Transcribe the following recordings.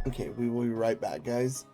Okay, we will be right back, guys.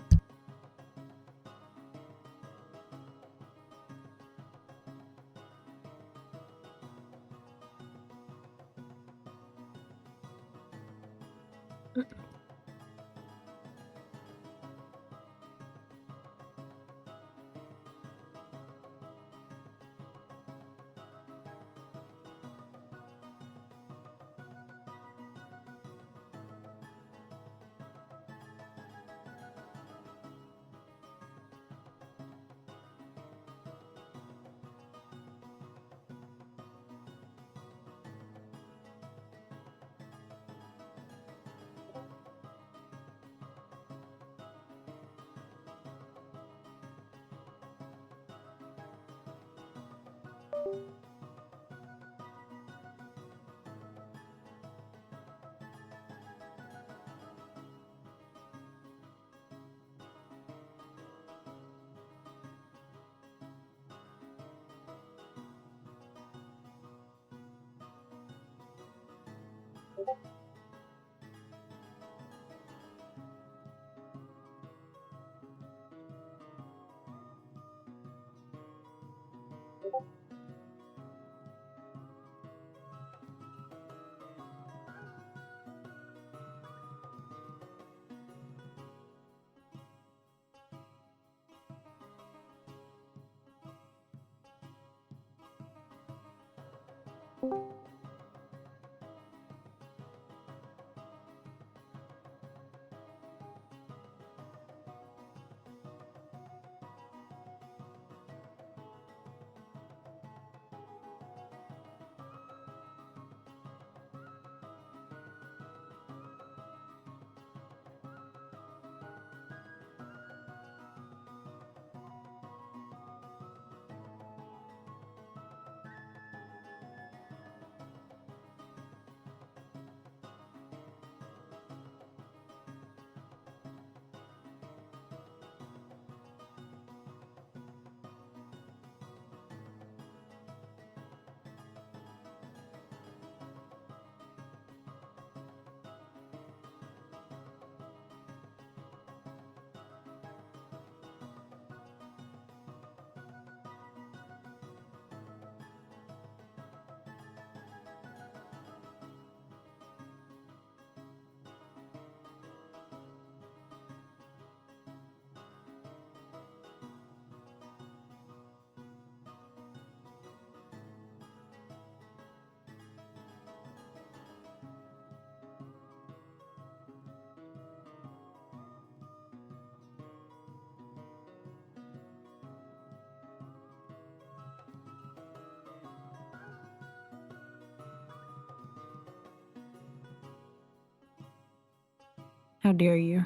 How dare you?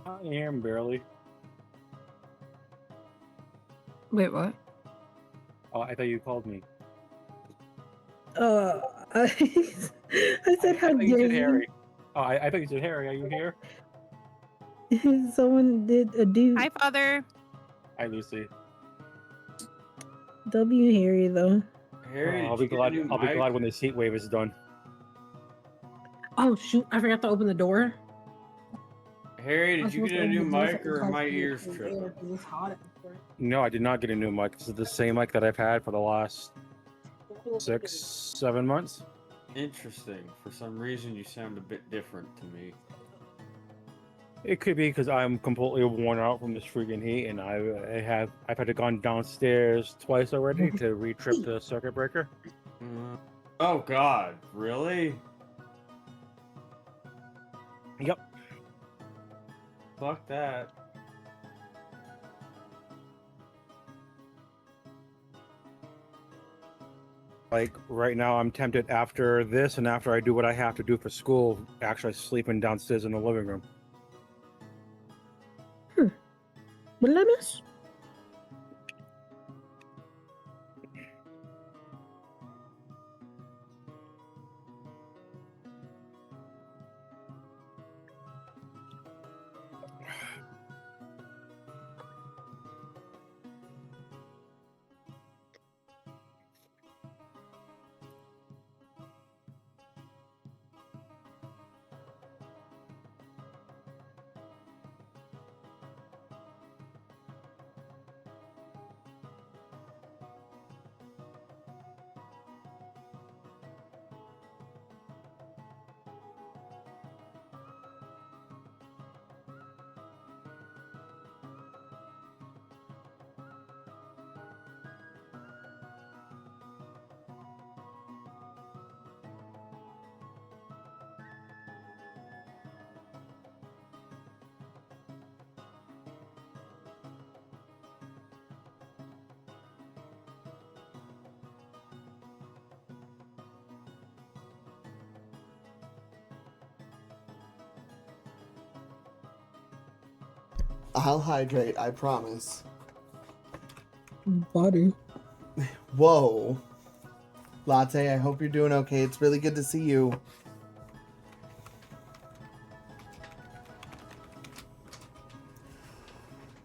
I am barely. Wait, what? Oh, I thought you called me. I said, how I thought you dare said you? Harry. Oh, I thought you said Harry. Are you here? Someone did a dude. Hi, Father. Hi, Lucy. W Harry though. Harry, I'll did be you get a glad. new I'll be mic? glad when this heat wave is done. Oh shoot! I forgot to open the door. Harry, I did was you supposed get to a open new the door so mic the or are car my could get ears some tripping? air 'cause it's hot. No, I did not get a new mic. This is the same mic that I've had for the last 6, 7 months. Interesting. For some reason, you sound a bit different to me. It could be because I'm completely worn out from this freaking heat, and I've had to gone downstairs twice already to re-trip the circuit breaker. Oh God, really? Yep. Fuck that. Like right now, I'm tempted after this and after I do what I have to do for school, actually sleeping downstairs in the living room. What did I miss? I'll hydrate, I promise. Body. Whoa. Latte, I hope you're doing okay. It's really good to see you.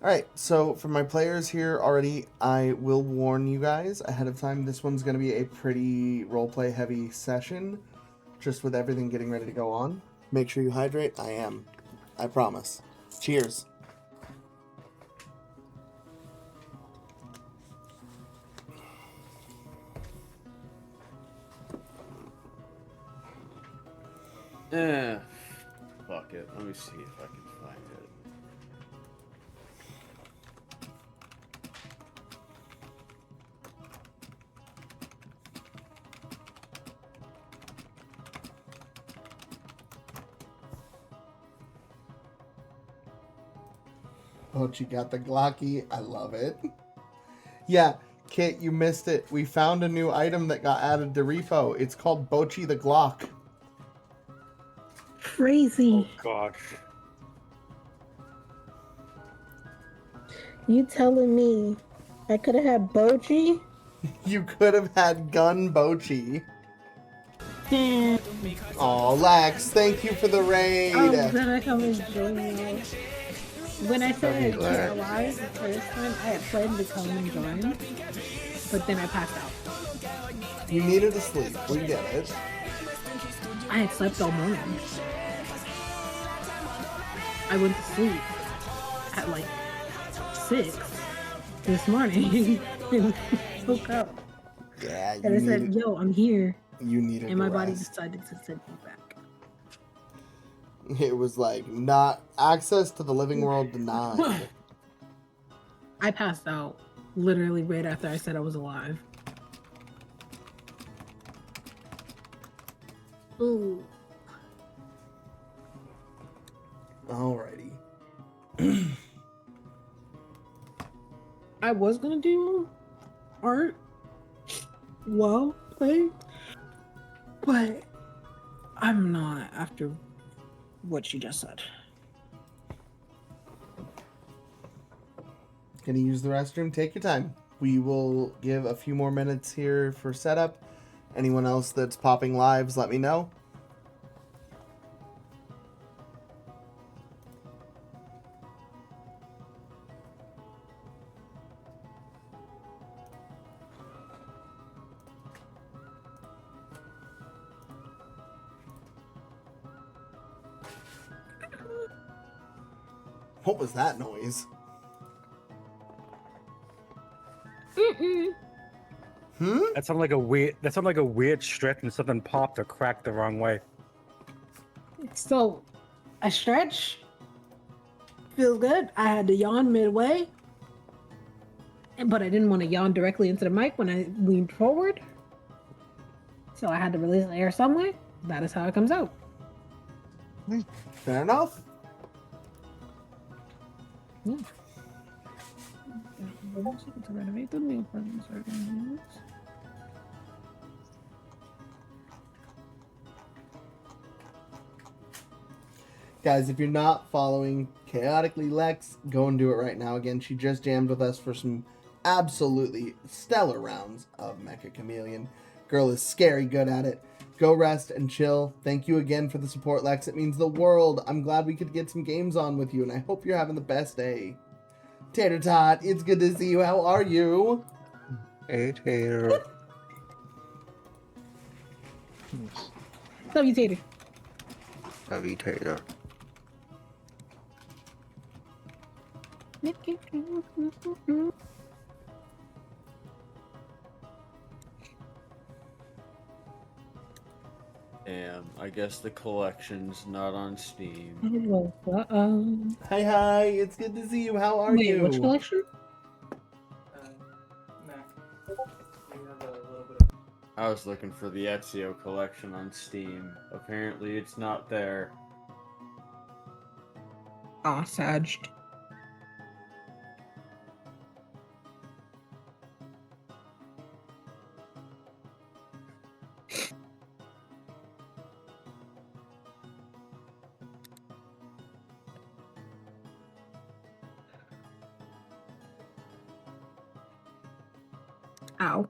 Alright, so for my players here already, I will warn you guys ahead of time. This one's going to be a pretty roleplay heavy session, just with everything getting ready to go on. Make sure you hydrate. I am. I promise. Cheers. Fuck it. Let me see if I can find it. Oh, she got the Glocky. I love it. Yeah, Kit, you missed it. We found a new item that got added to repo. It's called Bochi the Glock. Crazy. Oh gosh. You telling me I could have had Boji? You could have had Gun Bochi. Aw, Lex, thank you for the raid. I'm gonna come and join you. When I said I was alive the first time, I had planned to come and join, but then I passed out. You needed to sleep. We get it. I had slept all morning. I went to sleep at like 6 this morning and woke up. Yeah, you And I said, needed, yo, I'm here. you needed And my to body rest. decided to send me back. It was like, not access to the living world denied. I passed out literally right after I said I was alive. Ooh. Alrighty. I was gonna do art while playing, but I'm not after what you just said. Gonna use the restroom? Take your time. We will give a few more minutes here for setup. Anyone else that's popping lives, let me know. What was that noise? Hmm? That sounded like a weird. That sounded like a weird stretch, and something popped or cracked the wrong way. So, a stretch feels good. I had to yawn midway, but I didn't want to yawn directly into the mic when I leaned forward. So I had to release the air some way. That is how it comes out. Fair enough. Yeah. To renovate the meal plan. Guys, if you're not following Chaotically Lex, go and do it right now. Again, she just jammed with us for some absolutely stellar rounds of Mecha Chameleon. Girl is scary good at it. Go rest and chill. Thank you again for the support, Lex. It means the world. I'm glad we could get some games on with you, and I hope you're having the best day. Tater Tot, it's good to see you. How are you? Hey, Tater. Love you, Tater. Love you, Tater. Damn, I guess the collection's not on Steam. Hi, it's good to see you. How are Wait, you? which collection? I was looking for the Ezio collection on Steam. Apparently it's not there. Ah, Saged. Ow.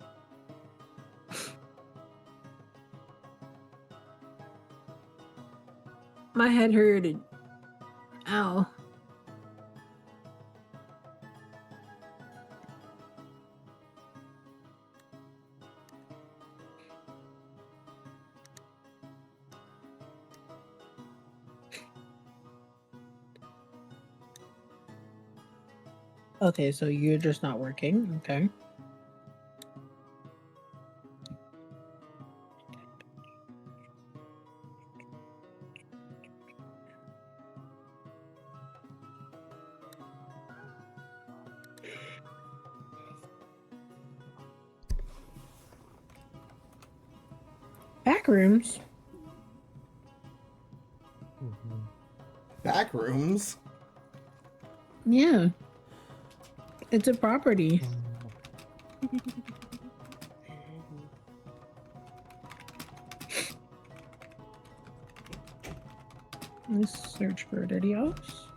My head hurted. Ow. Okay, so you're just not working. Okay. Back rooms. Back rooms. Yeah. It's a property. Let's search for dirty house.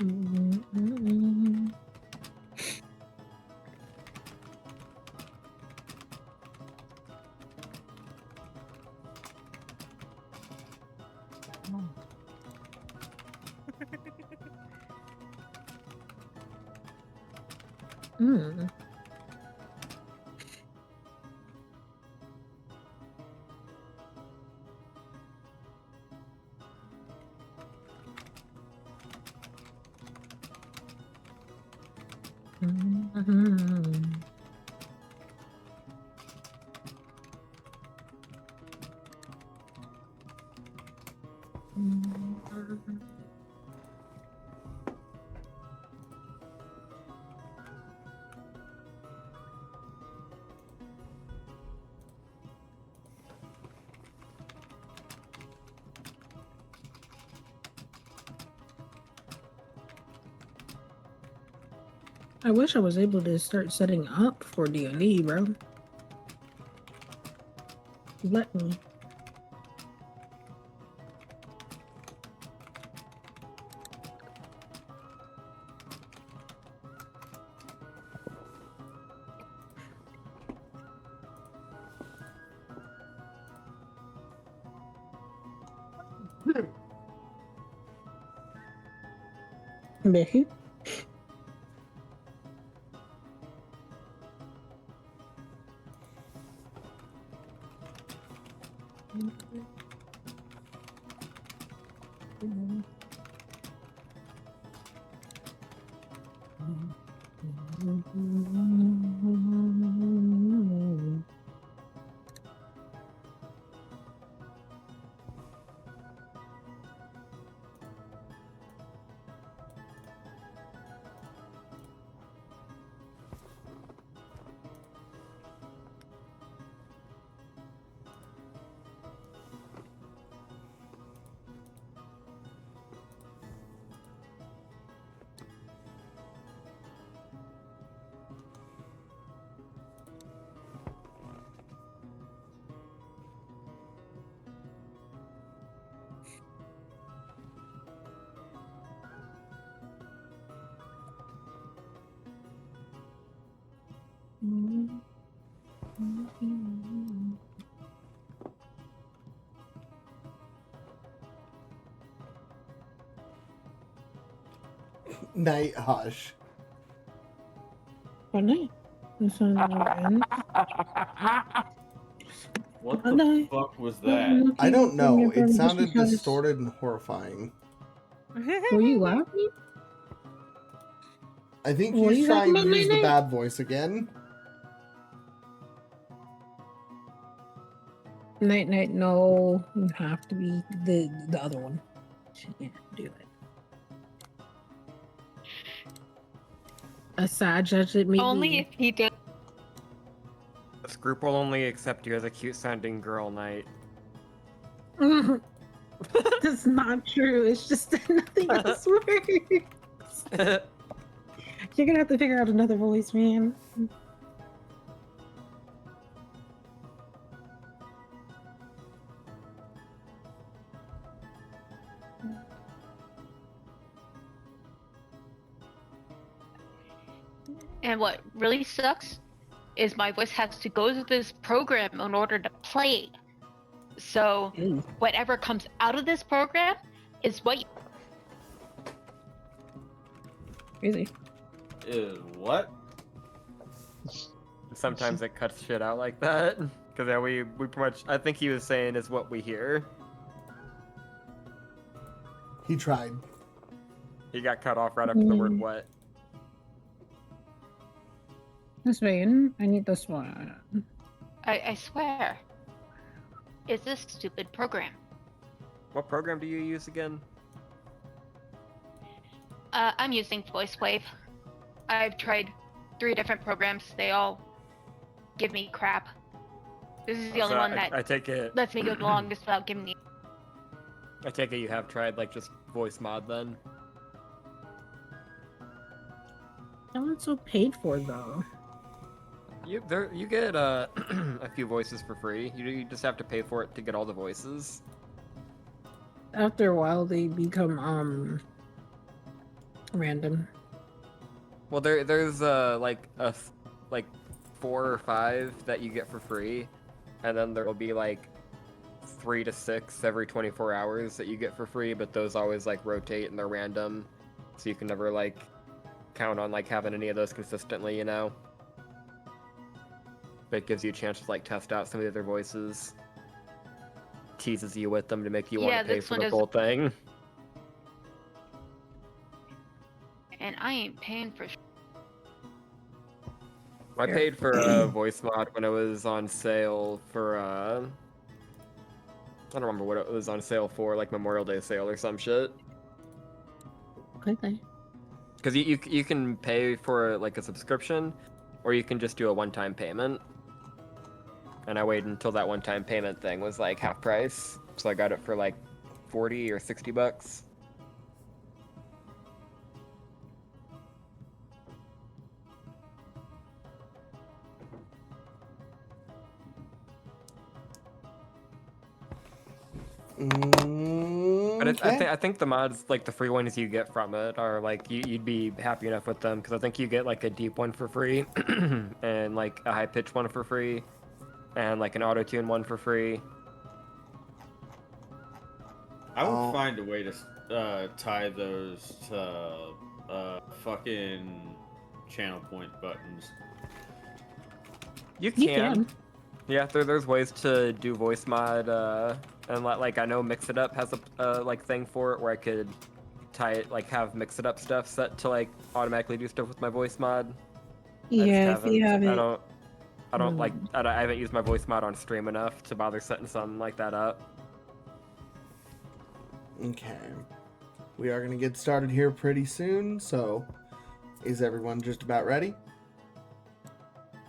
Mm-mm-mm. Mm. Mhm. Mhm. I wish I was able to start setting up for D&D, bro. Let me. Becky? Night hush. What night? This one again. What Good the night. fuck was that? I don't know. It sounded distorted and horrifying. Were you laughing? I think What are he's you laughing trying to about, use the Night-Night? bad voice again. Night night, no. You have to be the other one. Yeah, do it. A sad judge that made Only me. if he does. This group will only accept you as a cute sounding girl knight. That's not true. It's just that nothing else works. You're gonna have to figure out another voice, man. And what really sucks is my voice has to go to this program in order to play. So Ooh. whatever comes out of this program is what. Crazy. Is what? Sometimes it cuts shit out like that. Because yeah, we pretty much, I think he was saying is what we hear. He tried. He got cut off right after the word what. This vein, I need this one. I swear. It's this stupid program. What program do you use again? I'm using VoiceWave. I've tried 3 different programs. They all give me crap. This is the only So one that I take it. lets me go the longest without giving me. I take it you have tried like just voice mod then. That one's so paid for though. You get a few voices for free. You just have to pay for it to get all the voices. After a while, they become random. Well, there's like 4 or 5 that you get for free, and then there will be like 3 to 6 every 24 hours that you get for free. But those always like rotate and they're random, so you can never like count on like having any of those consistently, you know. But it gives you a chance to like test out some of the other voices. Teases you with them to make you want Yeah, to pay this for one the is- full thing. And I ain't paying for. I paid for a voice mod when it was on sale for I don't remember what it was on sale for, like Memorial Day sale or some shit. Okay. Because you can pay for like a subscription, or you can just do a one-time payment. And I waited until that one-time payment thing was like half price, so I got it for like 40 or 60 bucks. But Okay. I think the mods, like the free ones you get from it, are like you'd be happy enough with them, because I think you get like a deep one for free, and like a high pitch one for free, and like an auto tune one for free. I would Oh. find a way to tie those to fucking channel point buttons. You You can. can. Yeah, there's ways to do voice mod, and like I know Mix It Up has a like thing for it where I could tie it, like have Mix It Up stuff set to like automatically do stuff with my voice mod. Yeah, if you have it. I don't like. I haven't used my voice mod on stream enough to bother setting something like that up. Okay. We are going to get started here pretty soon, so is everyone just about ready?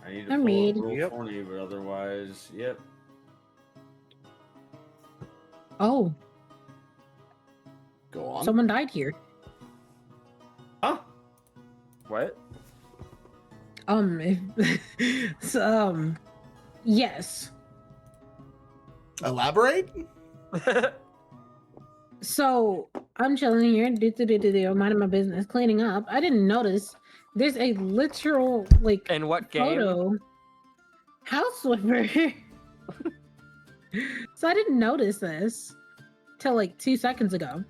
I need to I'm pull ready. up Rule Yep. 20, but otherwise, yep. Oh, Go on. someone died here. Huh? What? Yes. Elaborate? So I'm chilling here, minding my business, cleaning up. I didn't notice there's a literal like In what game? photo house swiffer. So I didn't notice this till like 2 seconds ago.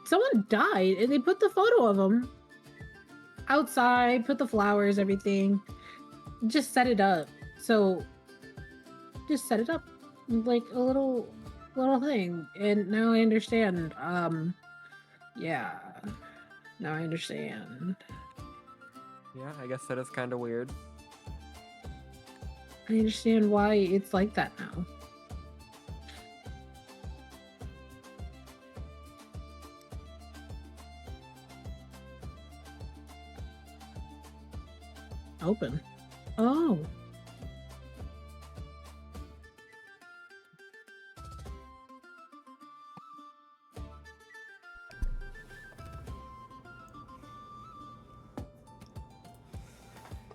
Someone died and they put the photo of him outside, put the flowers, everything, just set it up. So just set it up like a little thing. And now I understand. Yeah. Now I understand. Yeah, I guess that is kind of weird. I understand why it's like that now. Open. Oh.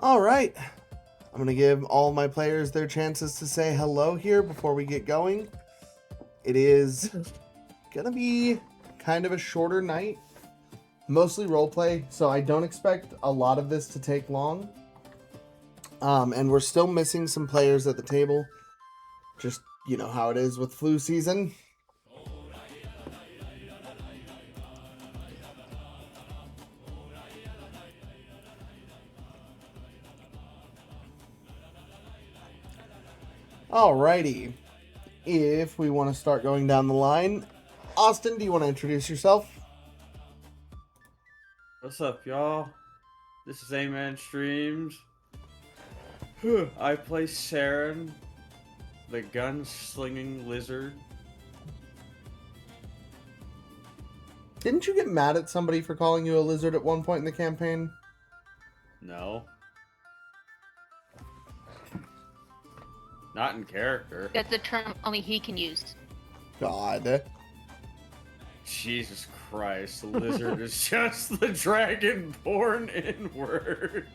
All right. I'm going to give all my players their chances to say hello here before we get going. It is going to be kind of a shorter night, mostly roleplay, so I don't expect a lot of this to take long. And we're still missing some players at the table. Just, you know how it is with flu season. Alrighty. If we want to start going down the line, Austin, do you want to introduce yourself? What's up, y'all? This is A-Man Streams. I play Saren, the gun-slinging lizard. Didn't you get mad at somebody for calling you a lizard at one point in the campaign? No. Not in character. That's a term only he can use. God. Jesus Christ, the lizard is just the dragon born inward.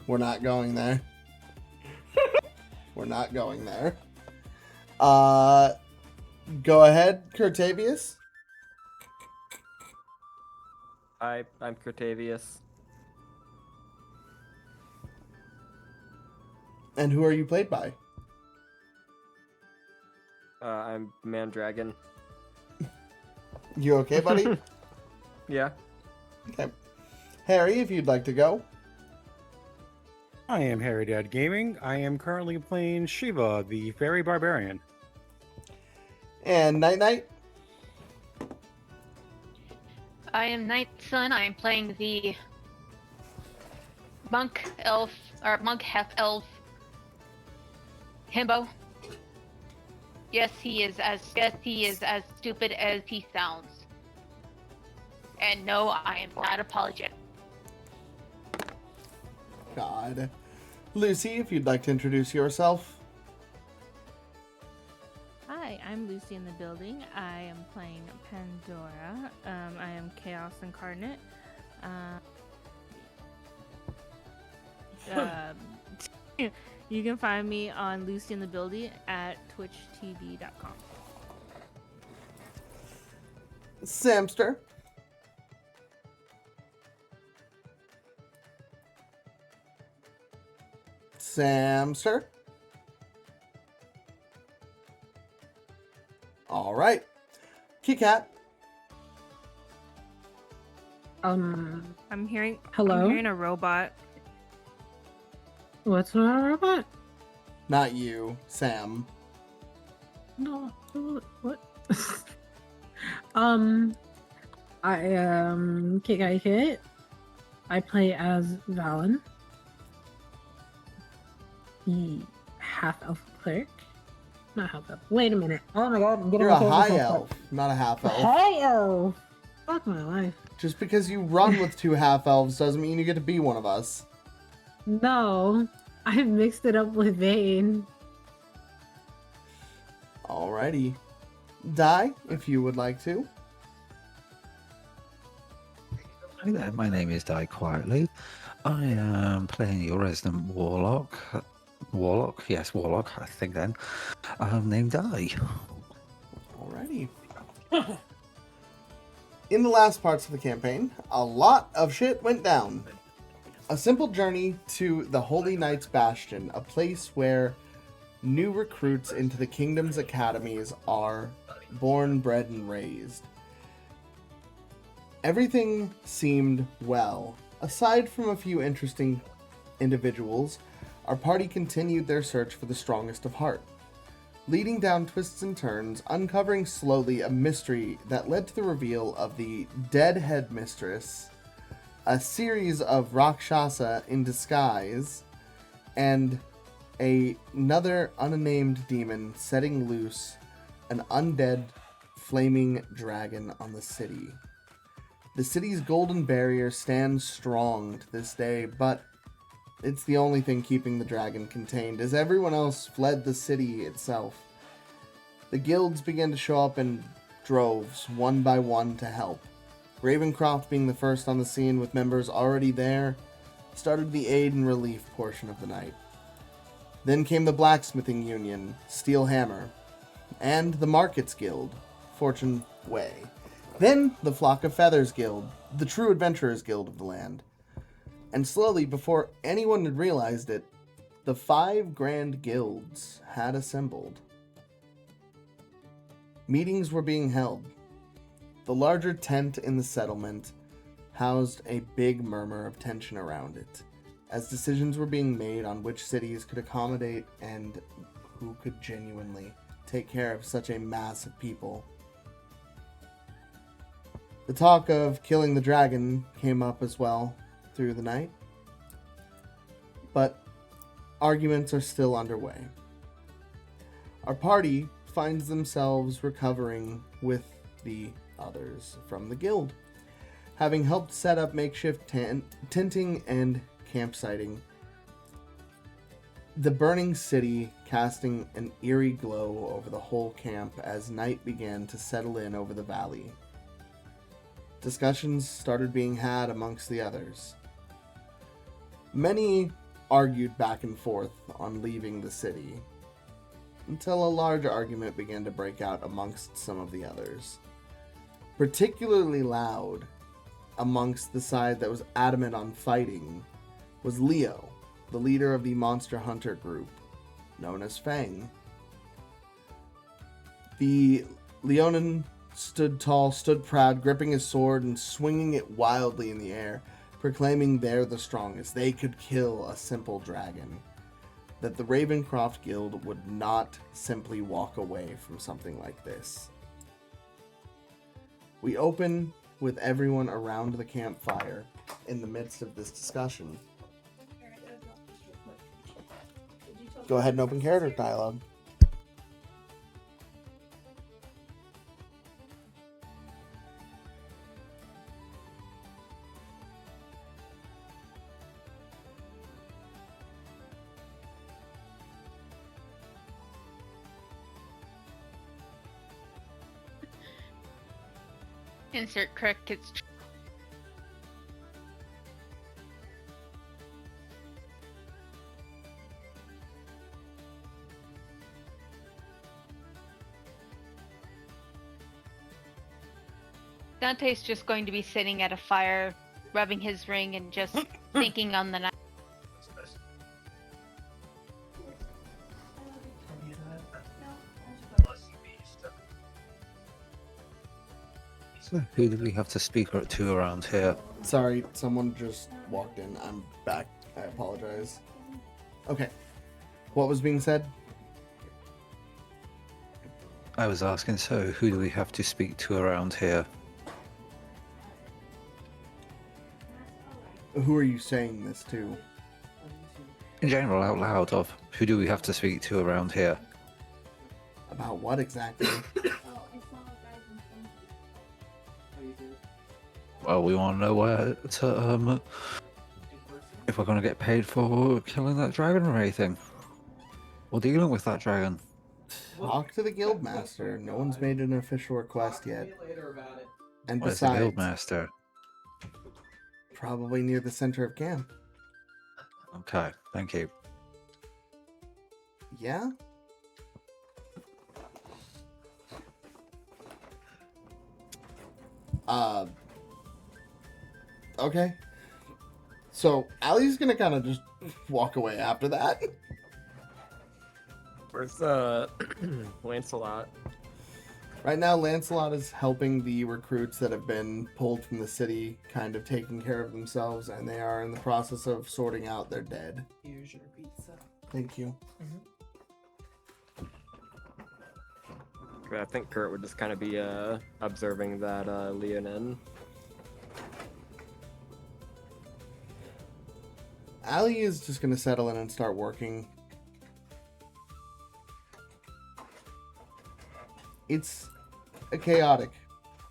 We're not going there. We're not going there. Go ahead, Curtavius. Hi, I'm Curtavius. And who are you played by? I'm Mandragon. You okay, buddy? Yeah. Okay. Harry, if you'd like to go. I am Harry Dad Gaming. I am currently playing Shiva, the fairy barbarian. And Night Night. I am Night Sun. I am playing the monk elf or monk half elf himbo. Yes, he is as stupid as he sounds. And no, I am not apologetic. God. Lucy, if you'd like to introduce yourself. Hi, I'm Lucy in the building. I am playing Pandora. I am Chaos Incarnate. You can find me on Lucy in the Building at twitchtv.com. Samster. Samster. All right. Kitkat. I'm hearing Hello? I'm hearing a robot. What's a robot? Not you, Sam. No, what? I am Kit. I play as Valen, the half-elf cleric. Not half-elf. Wait a minute. Oh my god, I'm getting You're a myself high up. elf, not a half elf. High elf! Fuck my life. Just because you run with two half elves doesn't mean you get to be one of us. No, I mixed it up with Vane. Alrighty. Di, if you would like to. Hi there, my name is Di Quietly. I am playing your resident warlock. Warlock? Yes, warlock, I think then. Named Di. Alrighty. In the last parts of the campaign, a lot of shit went down. A simple journey to the Holy Knights Bastion, a place where new recruits into the kingdom's academies are born, bred, and raised. Everything seemed well. Aside from a few interesting individuals, our party continued their search for the strongest of heart, leading down twists and turns, uncovering slowly a mystery that led to the reveal of the Dead Headmistress, a series of Rakshasa in disguise, and another unnamed demon setting loose an undead flaming dragon on the city. The city's golden barrier stands strong to this day, but it's the only thing keeping the dragon contained, as everyone else fled the city itself. The guilds began to show up in droves, one by one, to help. Ravencroft being the first on the scene with members already there, started the aid and relief portion of the night. Then came the Blacksmithing Union, Steel Hammer, and the Markets Guild, Fortune Way. Then the Flock of Feathers Guild, the true adventurers guild of the land. And slowly, before anyone had realized it, the 5 grand guilds had assembled. Meetings were being held. The larger tent in the settlement housed a big murmur of tension around it, as decisions were being made on which cities could accommodate and who could genuinely take care of such a mass of people. The talk of killing the dragon came up as well through the night, but arguments are still underway. Our party finds themselves recovering with the others from the guild, having helped set up makeshift tenting and campsiting. The burning city casting an eerie glow over the whole camp as night began to settle in over the valley. Discussions started being had amongst the others. Many argued back and forth on leaving the city, until a large argument began to break out amongst some of the others. Particularly loud amongst the side that was adamant on fighting was Leo, the leader of the monster hunter group, known as Fang. The Leonin stood tall, stood proud, gripping his sword and swinging it wildly in the air, proclaiming they're the strongest. They could kill a simple dragon. That the Ravencroft Guild would not simply walk away from something like this. We open with everyone around the campfire in the midst of this discussion. Go ahead and open character dialogue. Insert crickets. Dante's just going to be sitting at a fire, rubbing his ring and just thinking on the night. So who do we have to speak to around here? Sorry, someone just walked in. I'm back. I apologize. Okay. What was being said? I was asking, so who do we have to speak to around here? Who are you saying this to? In general, out loud, of who do we have to speak to around here? About what exactly? Well, we want to know where to, if we're going to get paid for killing that dragon or anything. Or dealing with that dragon. Talk to the guildmaster. No one's made an official request yet. And Where's the besides, guildmaster? probably near the center of camp. Okay, thank you. Yeah? Okay. So, Allie's gonna kind of just walk away after that. Where's Lancelot? Right now, Lancelot is helping the recruits that have been pulled from the city, kind of taking care of themselves, and they are in the process of sorting out their dead. Here's your pizza. Thank you. I think Kurt would just kind of be observing that Leonin. Allie is just going to settle in and start working. It's a chaotic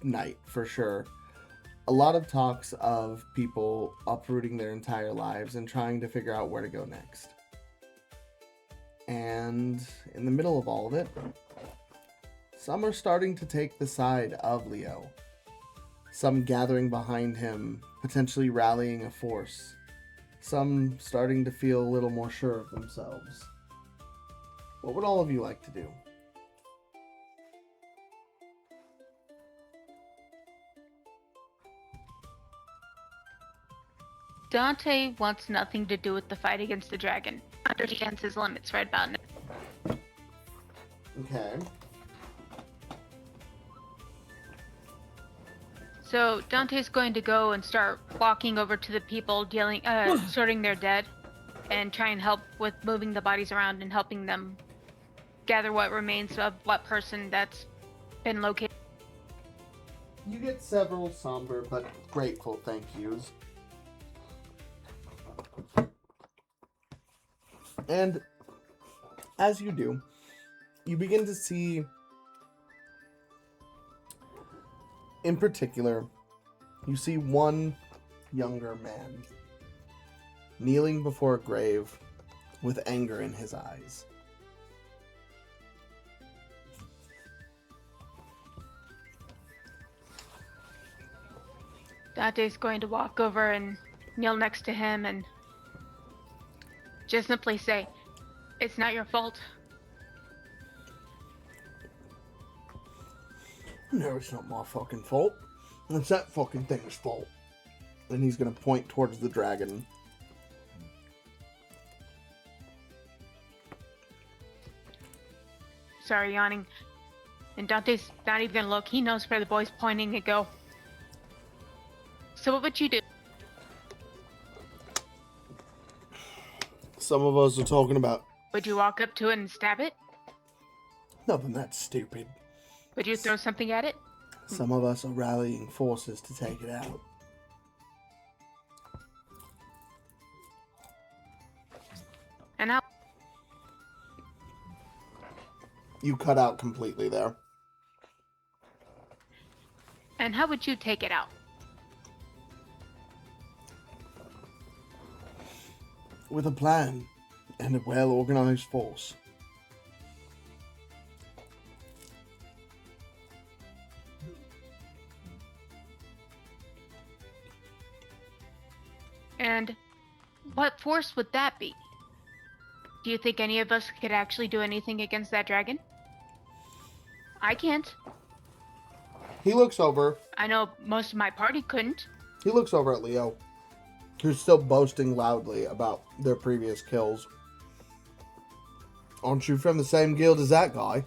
night, for sure. A lot of talks of people uprooting their entire lives and trying to figure out where to go next. And in the middle of all of it, some are starting to take the side of Leo. Some gathering behind him, potentially rallying a force. some starting to feel a little more sure of themselves. What would all of you like to do? Dante wants nothing to do with the fight against the dragon. Understands his limits right about now. Okay. So Dante's going to go and start walking over to the people, sorting their dead, and try and help with moving the bodies around and helping them gather what remains of what person that's been located. You get several somber but grateful thank yous. And as you do, you begin to see, in particular, you see one younger man kneeling before a grave with anger in his eyes. Dante's going to walk over and kneel next to him and just simply say, "It's not your fault." No, it's not my fucking fault. It's that fucking thing's fault. And he's gonna point towards the dragon. Sorry, yawning. And Dante's not even gonna look. He knows where the boy's pointing to go. So what would you do? Some of us are talking about Would you walk up to it and stab it? nothing that stupid. Would you throw something at it? Some of us are rallying forces to take it out. And how? You cut out completely there. And how would you take it out? With a plan and a well-organized force. And what force would that be? Do you think any of us could actually do anything against that dragon? I can't. He looks over. I know most of my party couldn't. He looks over at Leo, who's still boasting loudly about their previous kills. Aren't you from the same guild as that guy?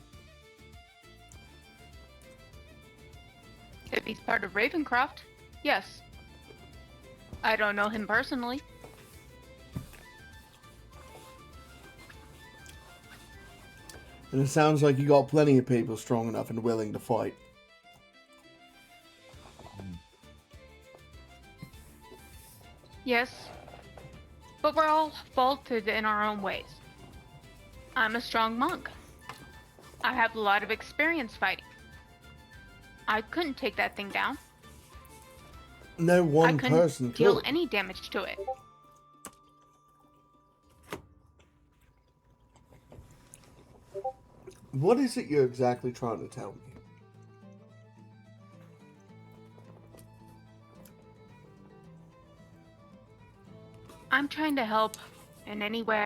If he's part of Ravencroft, yes. I don't know him personally. And it sounds like you got plenty of people strong enough and willing to fight. Yes. But we're all faulted in our own ways. I'm a strong monk. I have a lot of experience fighting. I couldn't take that thing down. No I one couldn't person deal could. any damage to it. What is it you're exactly trying to tell me? I'm trying to help in any way.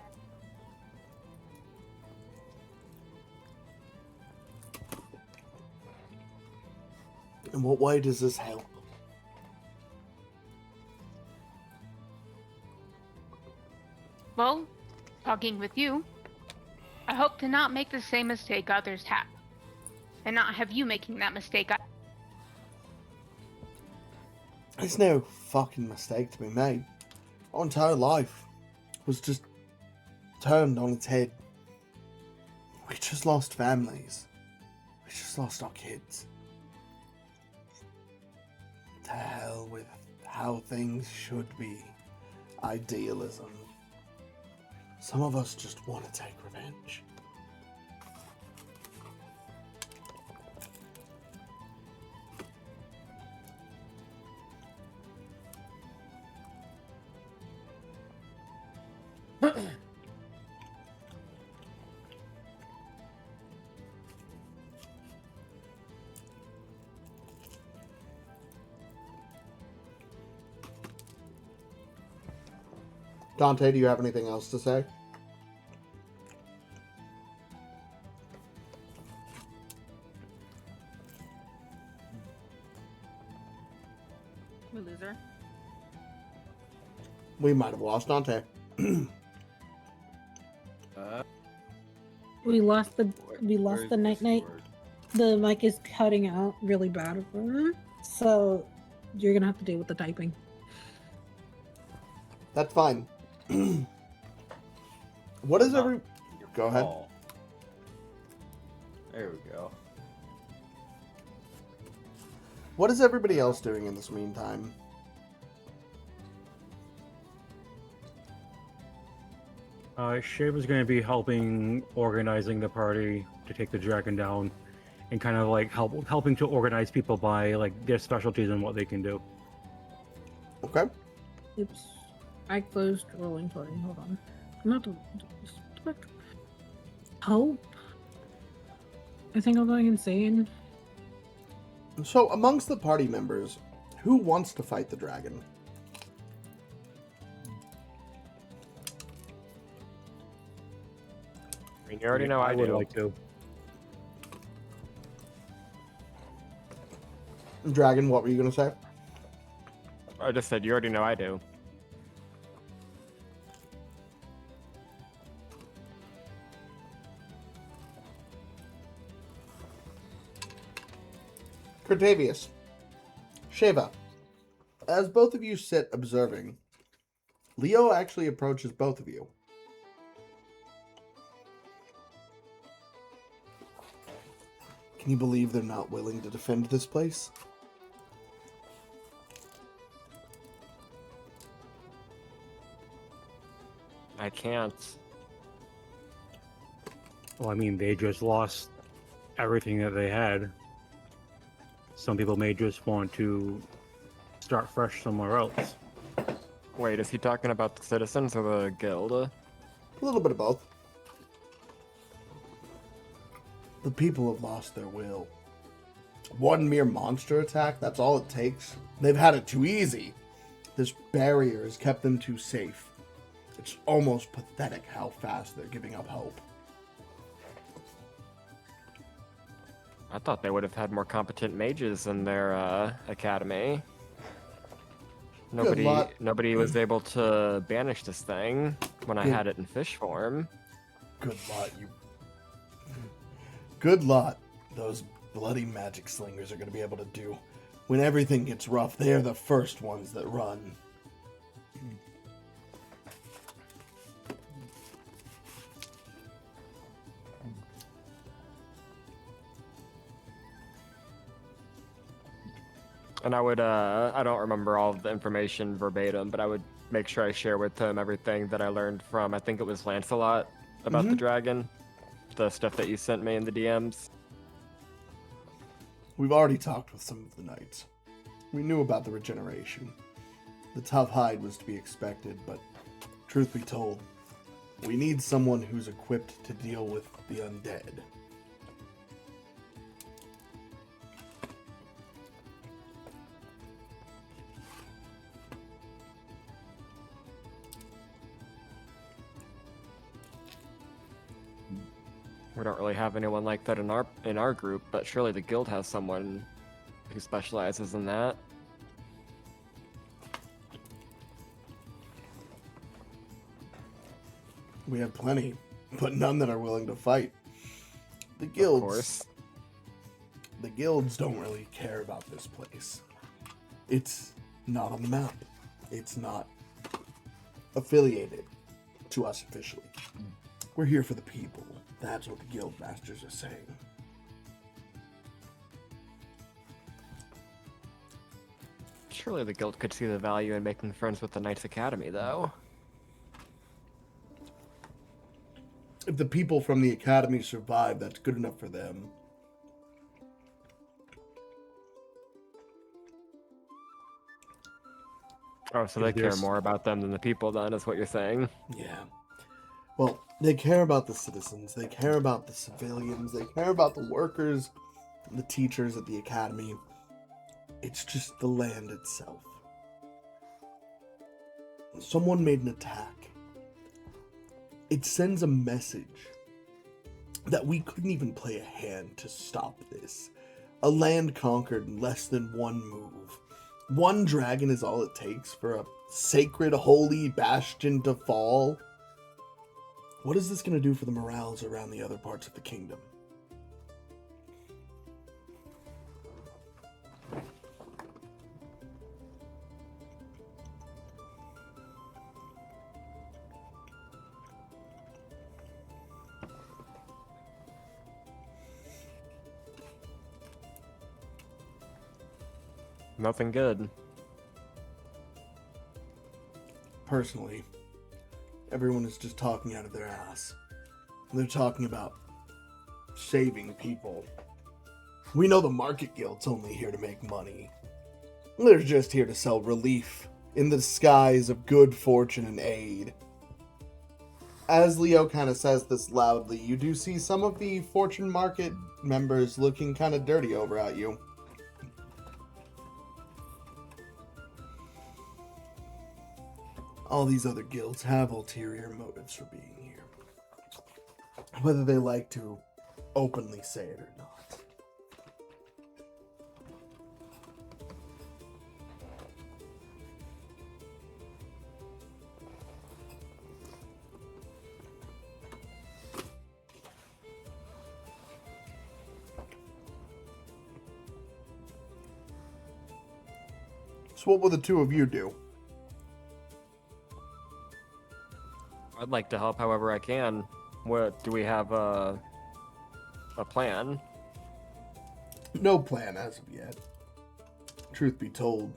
In what way does this help? Well, talking with you, I hope to not make the same mistake others have. And not have you making that mistake. There's no fucking mistake to be made. Our entire life was just turned on its head. We just lost families. We just lost our kids. To hell with how things should be. Idealism. Some of us just want to take revenge. Dante, do you have anything else to say? We lose her. We might have lost Dante. We lost the Where's night night. Discord? The mic is cutting out really bad for her, so you're gonna have to deal with the typing. That's fine. What is Not every... Go ahead. Oh. There we go. What is everybody else doing in this meantime? Shaver's going to be helping organizing the party to take the dragon down, and kind of like helping to organize people by like their specialties and what they can do. Okay. Oops, I closed rolling party. Hold on. Not the hope. I think I'm going insane. So, amongst the party members, who wants to fight the dragon? I mean, you already know I would do. like to. Dragon, what were you going to say? I just said you already know I do. Cortavius. Sheva. As both of you sit observing, Leo actually approaches both of you. Can you believe they're not willing to defend this place? I can't. Well, I mean, they just lost everything that they had. Some people may just want to start fresh somewhere else. Wait, is he talking about the citizens or the guild? A little bit of both. The people have lost their will. One mere monster attack, that's all it takes. They've had it too easy. This barrier has kept them too safe. It's almost pathetic how fast they're giving up hope. I thought they would have had more competent mages in their academy. luck. Nobody was able to banish this thing when I Good. had it in fish form. Good lot, you. Good lot. Those bloody magic slingers are going to be able to do. When everything gets rough, they're the first ones that run. And I would, I don't remember all of the information verbatim, but I would make sure I share with him everything that I learned from, I think it was Lancelot, about the dragon. The stuff that you sent me in the DMs. We've already talked with some of the knights. We knew about the regeneration. The tough hide was to be expected, but truth be told, we need someone who's equipped to deal with the undead. We don't really have anyone like that in our group, but surely the guild has someone who specializes in that. We have plenty, but none that are willing to fight. The Of guilds, course. the guilds don't really care about this place. It's not on the map. It's not affiliated to us officially. We're here for the people. That's what the guild masters are saying. Surely the guild could see the value in making friends with the Knights Academy, though. If the people from the academy survive, that's good enough for them. Oh, so they care There's- more about them than the people, then, is what you're saying? Yeah. Well, they care about the citizens. They care about the civilians. They care about the workers, the teachers at the academy. It's just the land itself. someone made an attack. It sends a message that we couldn't even play a hand to stop this. A land conquered in less than one move. One dragon is all it takes for a sacred, holy bastion to fall. What is this going to do for the morales around the other parts of the kingdom? Nothing good. Personally, everyone is just talking out of their ass. They're talking about saving people. We know the market guild's only here to make money. They're just here to sell relief in the disguise of good fortune and aid. As Leo kind of says this loudly, you do see some of the fortune market members looking kind of dirty over at you. All these other guilds have ulterior motives for being here. Whether they like to openly say it or not. So what will the two of you do? I'd like to help however I can. What do we have a plan? No plan as of yet. Truth be told,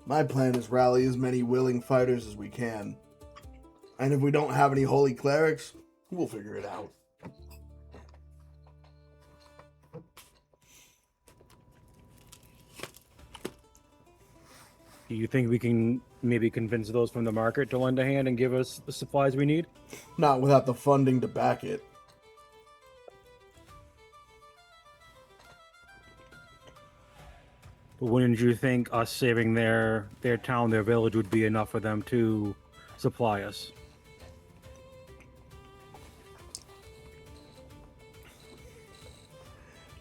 my plan is rally as many willing fighters as we can. And if we don't have any holy clerics, we'll figure it out. Do you think we can maybe convince those from the market to lend a hand and give us the supplies we need? Not without the funding to back it. But wouldn't you think us saving their town, their village would be enough for them to supply us?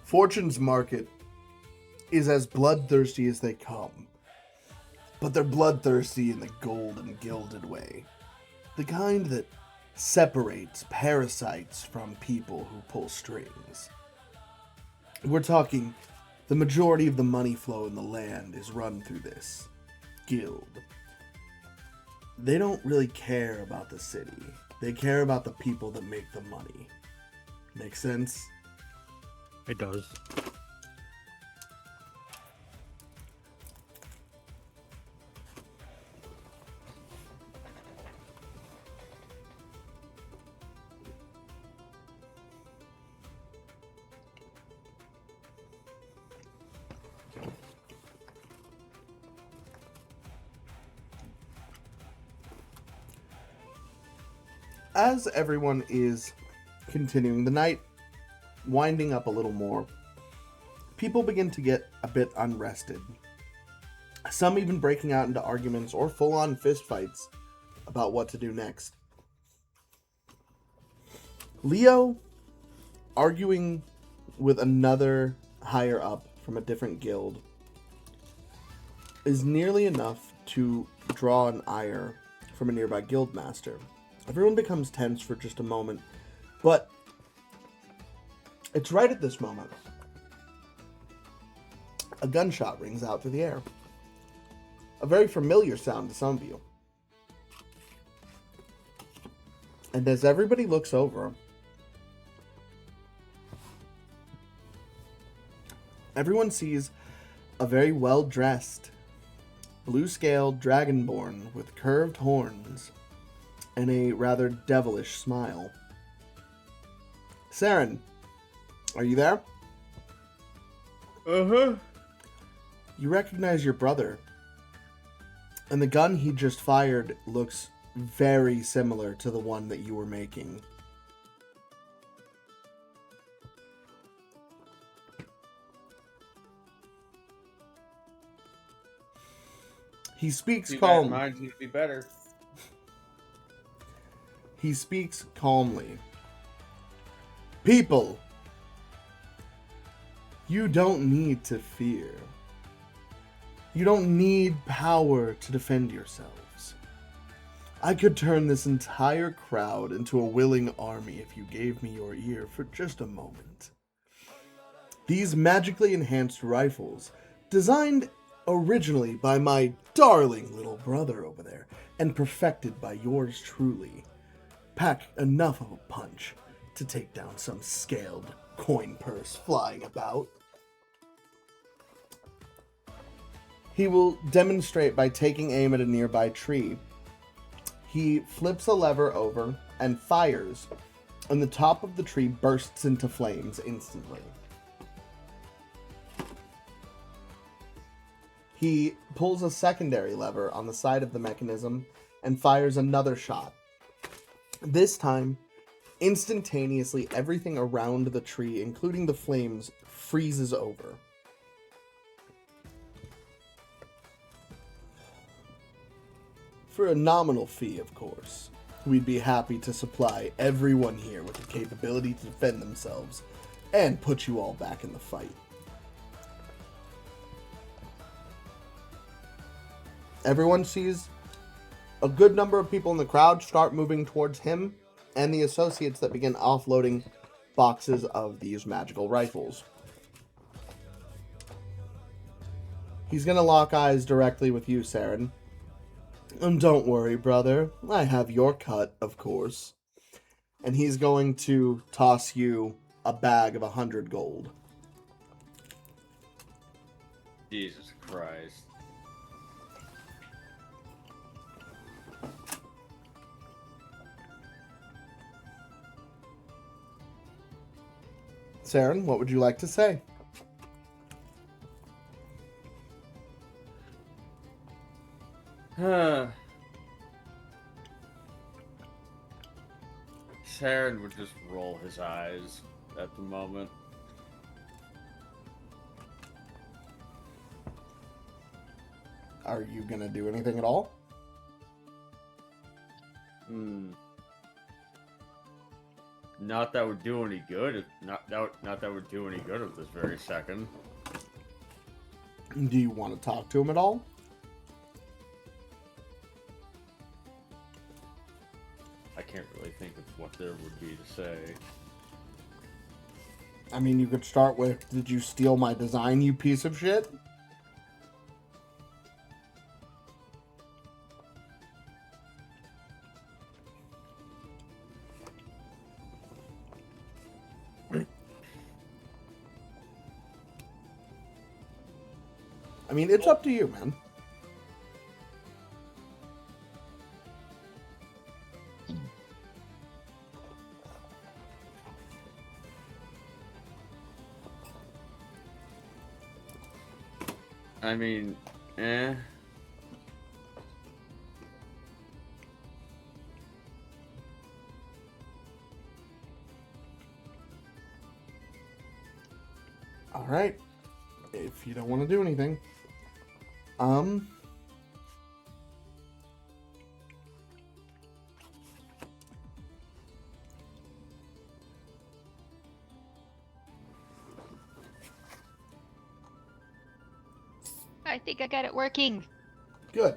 Fortune's market is as bloodthirsty as they come. But they're bloodthirsty in the gold and gilded way. The kind that separates parasites from people who pull strings. We're talking the majority of the money flow in the land is run through this guild. They don't really care about the city. They care about the people that make the money. Make sense? It does. As everyone is continuing the night, winding up a little more, people begin to get a bit unrested. Some even breaking out into arguments or full-on fistfights about what to do next. Leo, arguing with another higher up from a different guild, is nearly enough to draw an ire from a nearby guild master. Everyone becomes tense for just a moment, but it's right at this moment. A gunshot rings out through the air. A very familiar sound to some of you. And as everybody looks over, everyone sees a very well-dressed, blue-scaled dragonborn with curved horns and a rather devilish smile. Saren, are you there? Uh-huh. You recognize your brother, and the gun he just fired looks very similar to the one that you were making. He speaks Keep that in calm. mind, you'd be better. He speaks calmly. People, you don't need to fear. You don't need power to defend yourselves. I could turn this entire crowd into a willing army if you gave me your ear for just a moment. These magically enhanced rifles, designed originally by my darling little brother over there, and perfected by yours truly, pack enough of a punch to take down some scaled coin purse flying about. He will demonstrate by taking aim at a nearby tree. He flips a lever over and fires, and the top of the tree bursts into flames instantly. He pulls a secondary lever on the side of the mechanism and fires another shot. This time, instantaneously, everything around the tree, including the flames, freezes over. For a nominal fee, of course. We'd be happy to supply everyone here with the capability to defend themselves and put you all back in the fight. Everyone sees a good number of people in the crowd start moving towards him and the associates that begin offloading boxes of these magical rifles. He's going to lock eyes directly with you, Saren. And don't worry, brother. I have your cut, of course. And he's going to toss you a bag of 100 gold. Jesus Christ. Saren, what would you like to say? Saren would just roll his eyes at the moment. Are you going to do anything at all? Not that would do any good. Not that would do any good at this very second. Do you want to talk to him at all? I can't really think of what there would be to say. I mean, you could start with, did you steal my design, you piece of shit? I mean, it's up to you, man. I mean, eh. All right. If you don't want to do anything. I think I got it working. Good.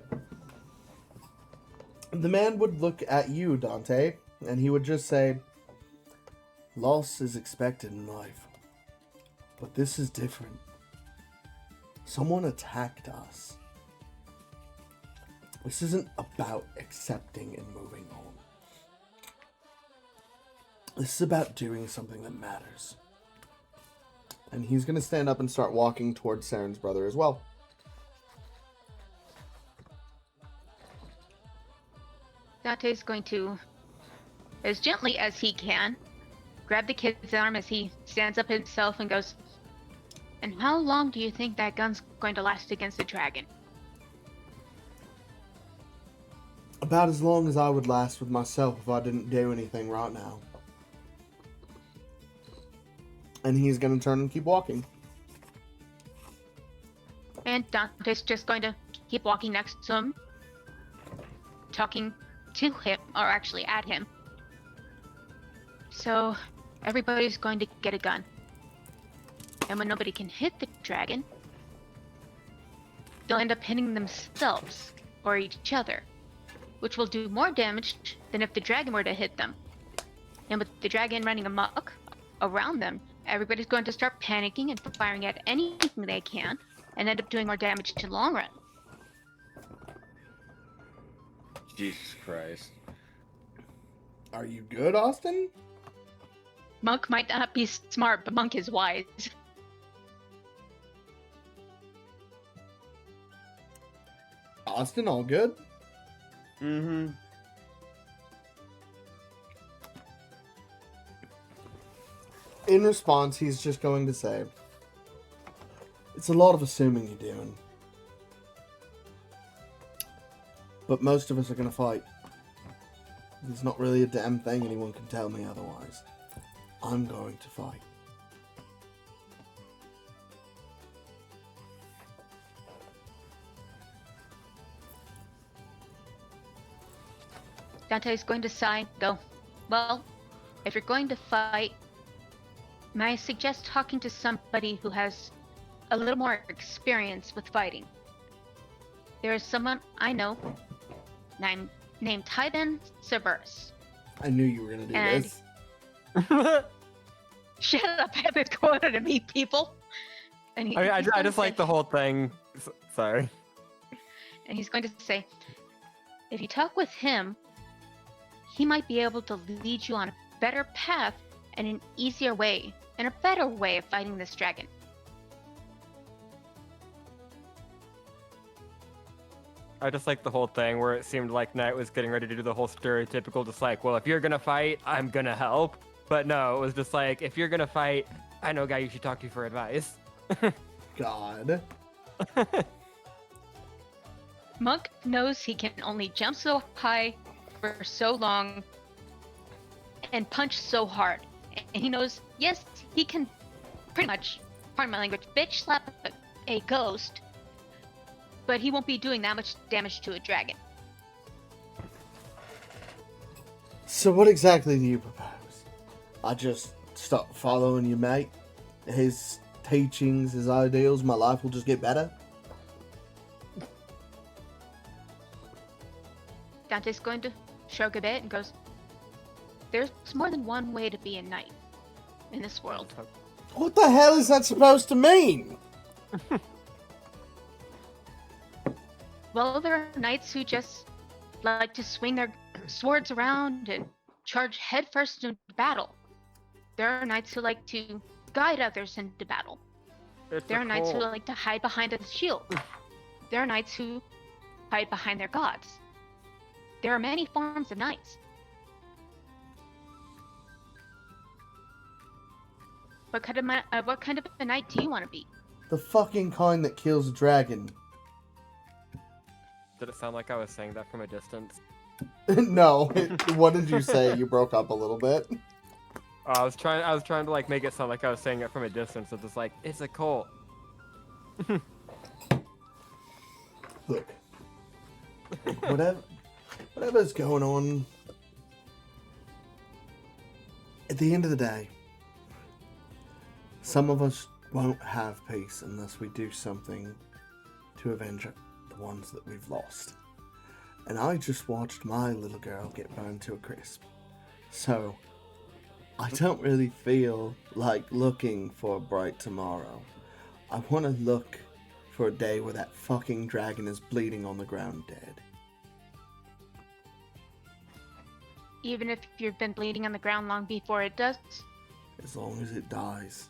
The man would look at you, Dante, and he would just say, loss is expected in life, but this is different. Someone attacked us. This isn't about accepting and moving on. This is about doing something that matters. And he's going to stand up and start walking towards Saren's brother as well. Dante's going to, as gently as he can, grab the kid's arm as he stands up himself and goes, "And how long do you think that gun's going to last against the dragon?" About as long as I would last with myself if I didn't do anything right now. And he's going to turn and keep walking. And Dante's just going to keep walking next to him, talking to him, or actually at him, So, everybody's going to get a gun. And when nobody can hit the dragon, they'll end up hitting themselves or each other, which will do more damage than if the dragon were to hit them. And with the dragon running amok around them, everybody's going to start panicking and firing at anything they can and end up doing more damage in the long run. Jesus Christ. Are you good, Austin? Monk might not be smart, but Monk is wise. Austin, all good? Mm-hmm. In response, he's just going to say, it's a lot of assuming you're doing. But most of us are going to fight. There's not really a damn thing anyone can tell me otherwise. I'm going to fight. Dante's going to sigh and go, well, if you're going to fight, may I suggest talking to somebody who has a little more experience with fighting? There is someone I know named Tyben Cerberus. I knew you were going to do And- this. Shut up, I haven't going to meet people. And he, I he's going just to like say- the whole thing. Sorry. And he's going to say, if you talk with him, he might be able to lead you on a better path and an easier way, and a better way of fighting this dragon. I just like the whole thing where it seemed like Knight was getting ready to do the whole stereotypical, just like, well, if you're gonna fight, I'm gonna help. But no, it was just like, if you're gonna fight, I know a guy you should talk to for advice. God. Monk knows he can only jump so high for so long and punch so hard. And he knows, yes, he can pretty much, pardon my language, bitch slap a ghost, but he won't be doing that much damage to a dragon. So what exactly do you propose? I just stop following you, mate? His teachings, his ideals, my life will just get better? Dante's going to shrug a bit and goes, there's more than one way to be a knight in this world. What the hell is that supposed to mean? Well, there are knights who just like to swing their swords around and charge headfirst into battle. There are knights who like to guide others into battle. There are knights who like to hide behind a shield. There are knights who hide behind their gods. There are many forms of knights. What kind of a knight do you want to be? The fucking kind that kills a dragon. Did it sound like I was saying that from a distance? No, what did you say? You broke up a little bit. I was trying to like make it sound like I was saying it from a distance. It's just like, it's a cult. Look, whatever's going on, at the end of the day, some of us won't have peace unless we do something to avenge the ones that we've lost. And I just watched my little girl get burned to a crisp. So, I don't really feel like looking for a bright tomorrow. I want to look for a day where that fucking dragon is bleeding on the ground dead. Even if you've been bleeding on the ground long before it does? As long as it dies.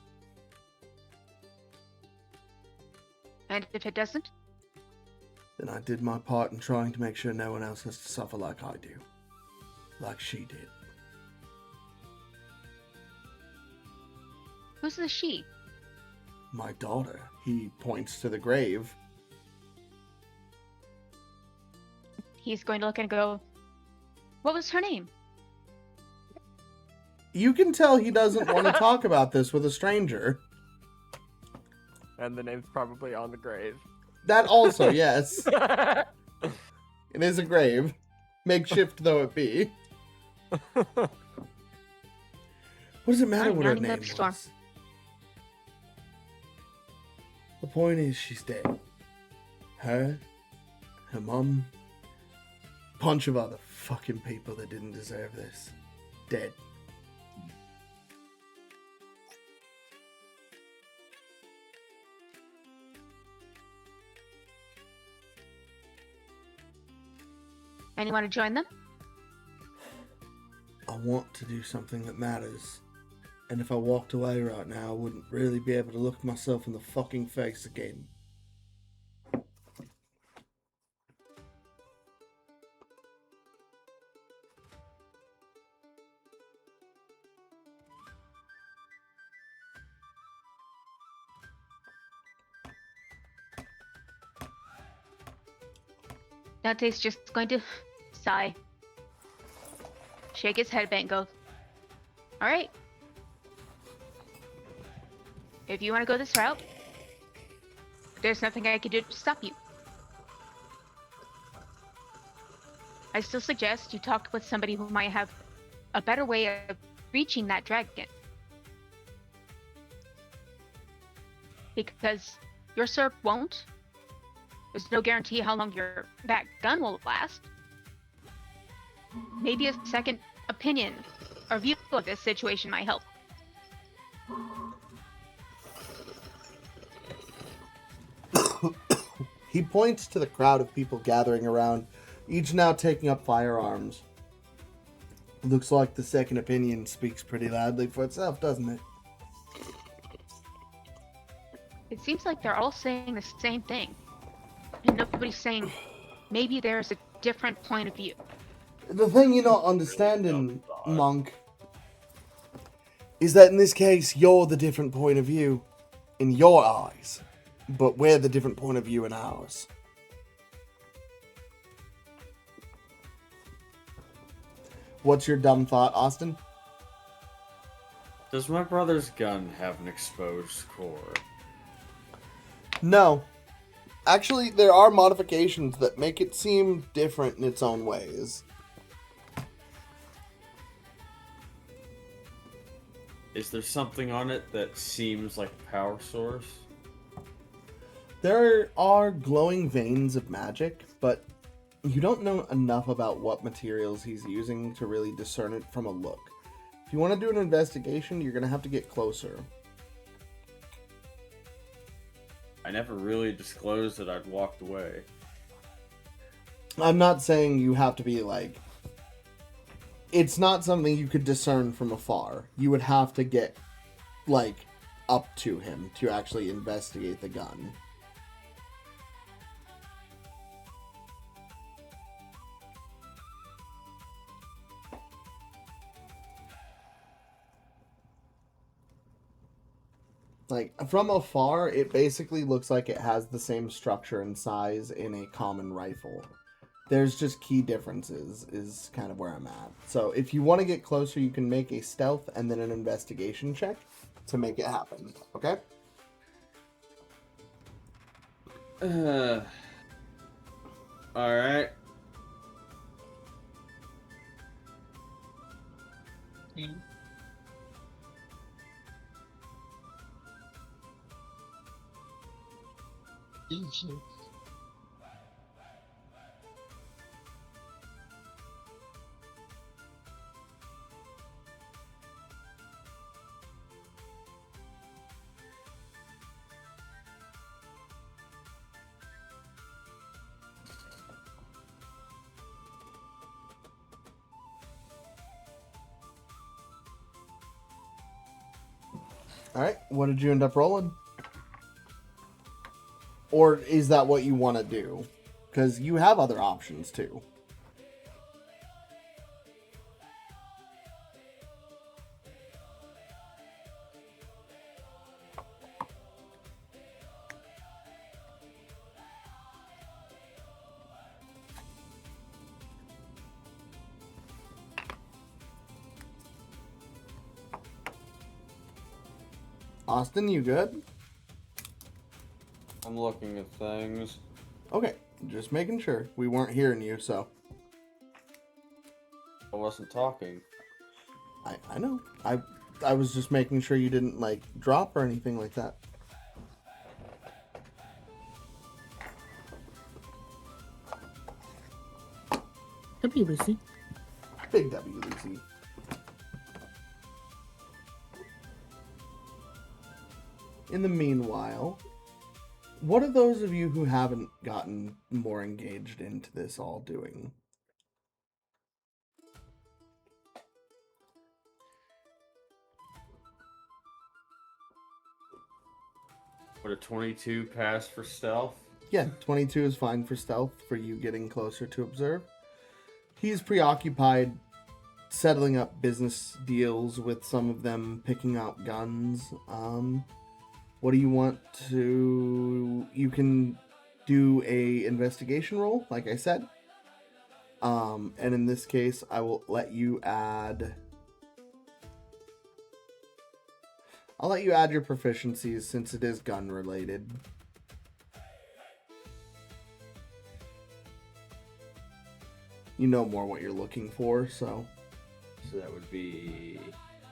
And if it doesn't? Then I did my part in trying to make sure no one else has to suffer like I do. Like she did. Who's the she? My daughter. He points to the grave. He's going to look and go, what was her name? You can tell he doesn't want to talk about this with a stranger. And the name's probably on the grave. That also, yes. It is a grave. Makeshift though it be. What does it matter I'm what her rounding up name storm. was? The point is, she's dead. Her mum, bunch of other fucking people that didn't deserve this. Dead. And you want to join them? I want to do something that matters. And if I walked away right now, I wouldn't really be able to look myself in the fucking face again. Dante's just going to sigh, shake his head, and go, all right. If you want to go this route, there's nothing I can do to stop you. I still suggest you talk with somebody who might have a better way of reaching that dragon. Because your SERP won't. There's no guarantee how long that gun will last. Maybe a second opinion or view of this situation might help. He points to the crowd of people gathering around, each now taking up firearms. Looks like the second opinion speaks pretty loudly for itself, doesn't it? It seems like they're all saying the same thing. And nobody's saying maybe there's a different point of view. The thing you're not understanding, Monk, is that in this case, you're the different point of view in your eyes, but we're the different point of view in ours. What's your dumb thought, Austin? Does my brother's gun have an exposed core? No. Actually, there are modifications that make it seem different in its own ways. Is there something on it that seems like a power source? There are glowing veins of magic, but you don't know enough about what materials he's using to really discern it from a look. If you want to do an investigation, you're going to have to get closer. I never really disclosed that I'd walked away. I'm not saying you have to be like... It's not something you could discern from afar. You would have to get, like, up to him to actually investigate the gun. Like, from afar, it basically looks like it has the same structure and size in a common rifle. There's just key differences, is kind of where I'm at. So, if you want to get closer, you can make a stealth and then an investigation check to make it happen, okay? Alright. Alright, what did you end up rolling? Or is that what you want to do? Because you have other options, too. Austin, you good? I'm looking at things. Okay, just making sure. We weren't hearing you, so... I wasn't talking. I know. I was just making sure you didn't like drop or anything like that. W, Lucy. Big W, Lucy. In the meanwhile, what are those of you who haven't gotten more engaged into this all doing? Would a 22 pass for stealth? Yeah, 22 is fine for stealth, for you getting closer to observe. He's preoccupied settling up business deals with some of them, picking out guns. What do you want to... You can do a investigation roll, like I said. And in this case, I will let you add... I'll let you add your proficiencies since it is gun related. You know more what you're looking for, so... So that would be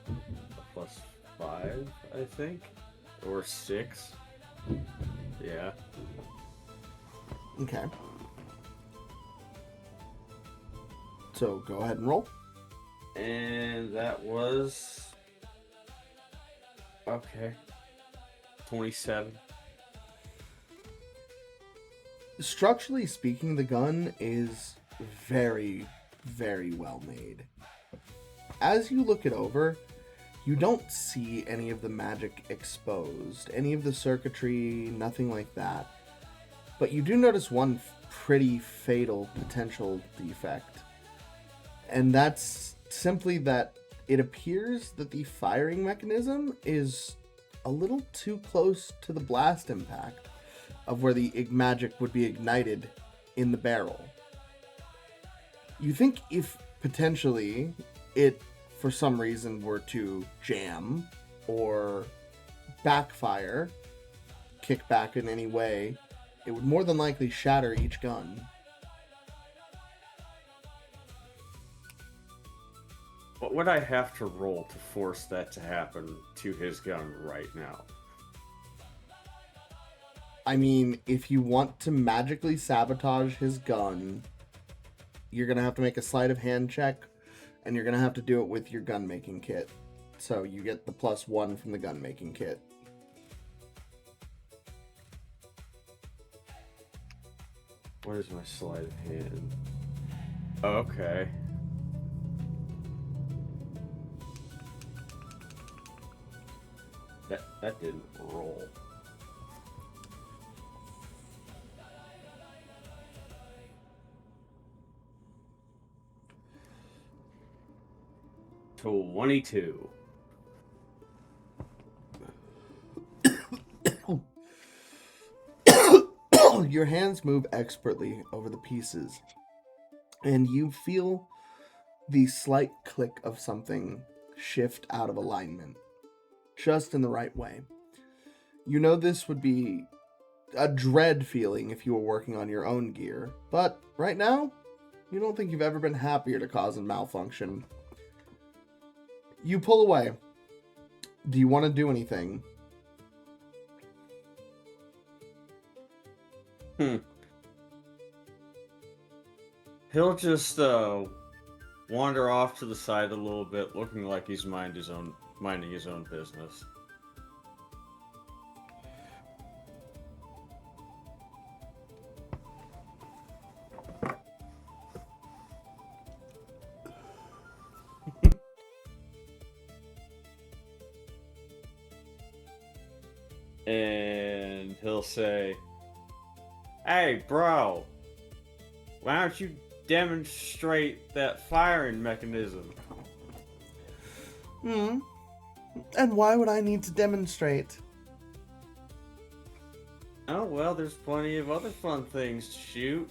a +5, I think, or 6. Yeah. Okay. So go ahead and roll. And that was okay. 27. Structurally speaking, the gun is very, very well made. As you look it over, you don't see any of the magic exposed, any of the circuitry, nothing like that. But you do notice one pretty fatal potential defect. And that's simply that it appears that the firing mechanism is a little too close to the blast impact of where the magic would be ignited in the barrel. You think if potentially it, for some reason, were to jam or backfire, kick back in any way, it would more than likely shatter each gun. What would I have to roll to force that to happen to his gun right now? I mean, if you want to magically sabotage his gun, you're going to have to make a sleight of hand check, and you're going to have to do it with your gun making kit. So you get the +1 from the gun making kit. What is my sleight of hand? Okay. That didn't roll. To 22. Your hands move expertly over the pieces, and you feel the slight click of something shift out of alignment, just in the right way. You know this would be a dread feeling if you were working on your own gear, but right now, you don't think you've ever been happier to cause a malfunction. You pull away. Do you want to do anything? He'll just wander off to the side a little bit, looking like he's minding his own business. And he'll say, "Hey, bro, why don't you demonstrate that firing mechanism?" And why would I need to demonstrate? Oh, well, there's plenty of other fun things to shoot.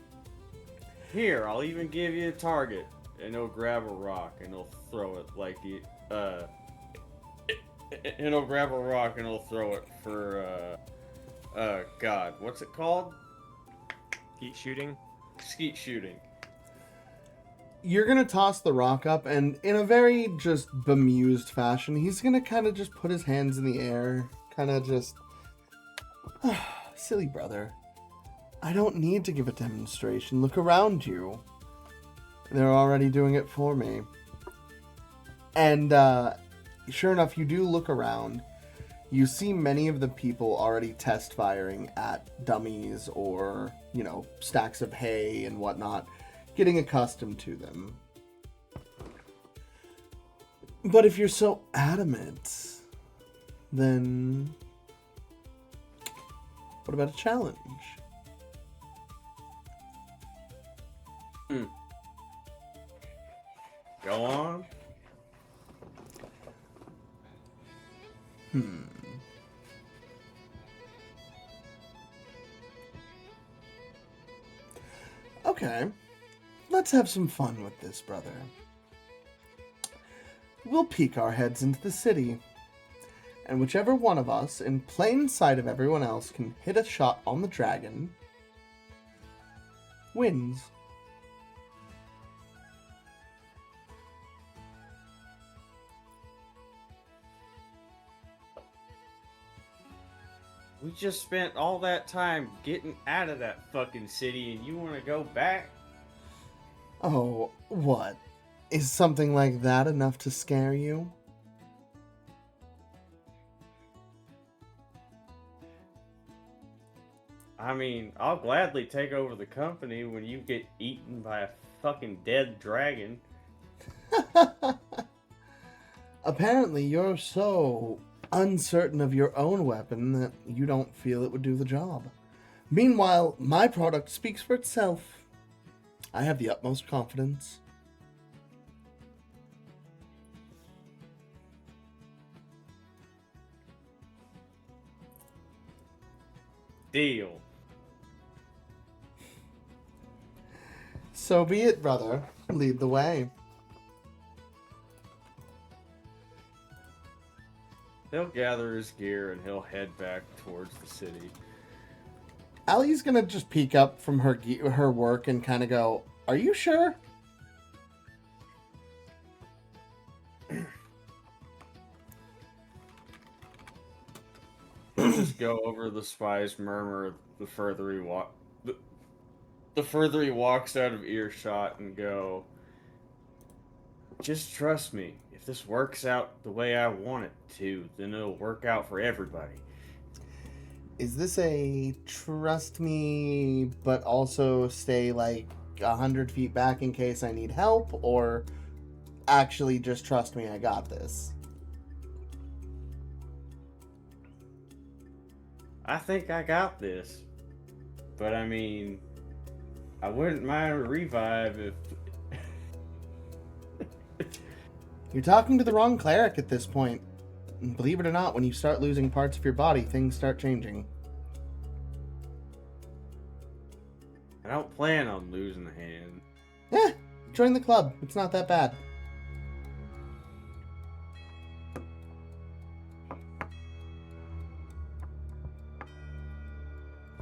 Here, I'll even give you a target. And he'll grab a rock and he'll throw it like the, and he'll grab a rock and he'll throw it for, God, what's it called? Skeet shooting. Skeet shooting. You're gonna toss the rock up, and in a very just bemused fashion, he's gonna kind of just put his hands in the air, kind of just, silly brother. I don't need to give a demonstration. Look around you. They're already doing it for me. And sure enough, you do look around. You see many of the people already test firing at dummies or, you know, stacks of hay and whatnot, getting accustomed to them. But if you're so adamant, then what about a challenge? Go on. Okay. Let's have some fun with this, brother. We'll peek our heads into the city, and whichever one of us, in plain sight of everyone else, can hit a shot on the dragon, wins. We just spent all that time getting out of that fucking city and you want to go back? Oh, what? Is something like that enough to scare you? I mean, I'll gladly take over the company when you get eaten by a fucking dead dragon. Apparently, you're so uncertain of your own weapon that you don't feel it would do the job. Meanwhile, my product speaks for itself. I have the utmost confidence. Deal. So be it, brother. Lead the way. He'll gather his gear and he'll head back towards the city. Allie's gonna just peek up from her work and kind of go, "Are you sure?" He'll just go over the spy's murmur the further he the further he walks out of earshot and go, "Just trust me. If this works out the way I want it to, then it'll work out for everybody." Is this a trust me, but also stay like 100 feet back in case I need help, or actually just trust me, I got this? I think I got this. But I mean, I wouldn't mind a revive if... You're talking to the wrong cleric at this point. And believe it or not, when you start losing parts of your body, things start changing. I don't plan on losing a hand. Eh, join the club. It's not that bad.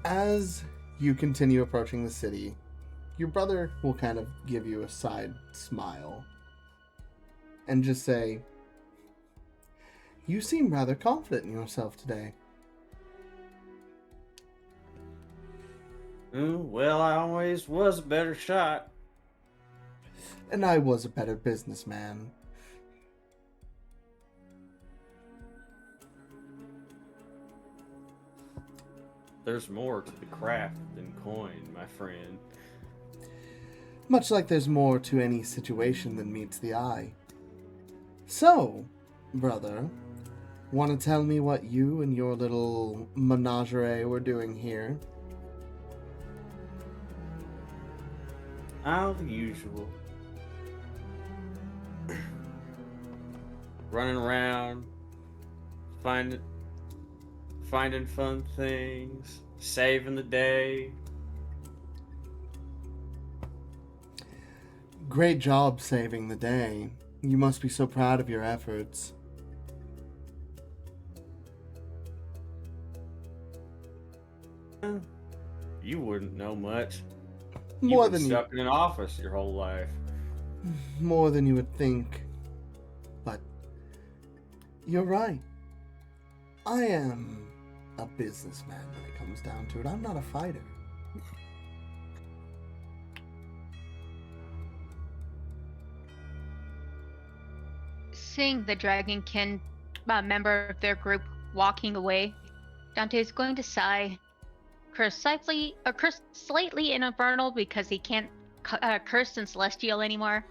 As you continue approaching the city, your brother will kind of give you a side smile and just say, "You seem rather confident in yourself today." Well, I always was a better shot. And I was a better businessman. There's more to the craft than coin, my friend. Much like there's more to any situation than meets the eye. So, brother, want to tell me what you and your little menagerie were doing here? Oh, the usual. Running around, finding fun things, saving the day. Great job saving the day. You must be so proud of your efforts. You wouldn't know much. More You've been than stuck in an office your whole life. More than you would think. But you're right. I am a businessman when it comes down to it. I'm not a fighter. Seeing the dragonkin member of their group walking away, Dante is going to sigh, curse slightly in Infernal because he can't curse in Celestial anymore,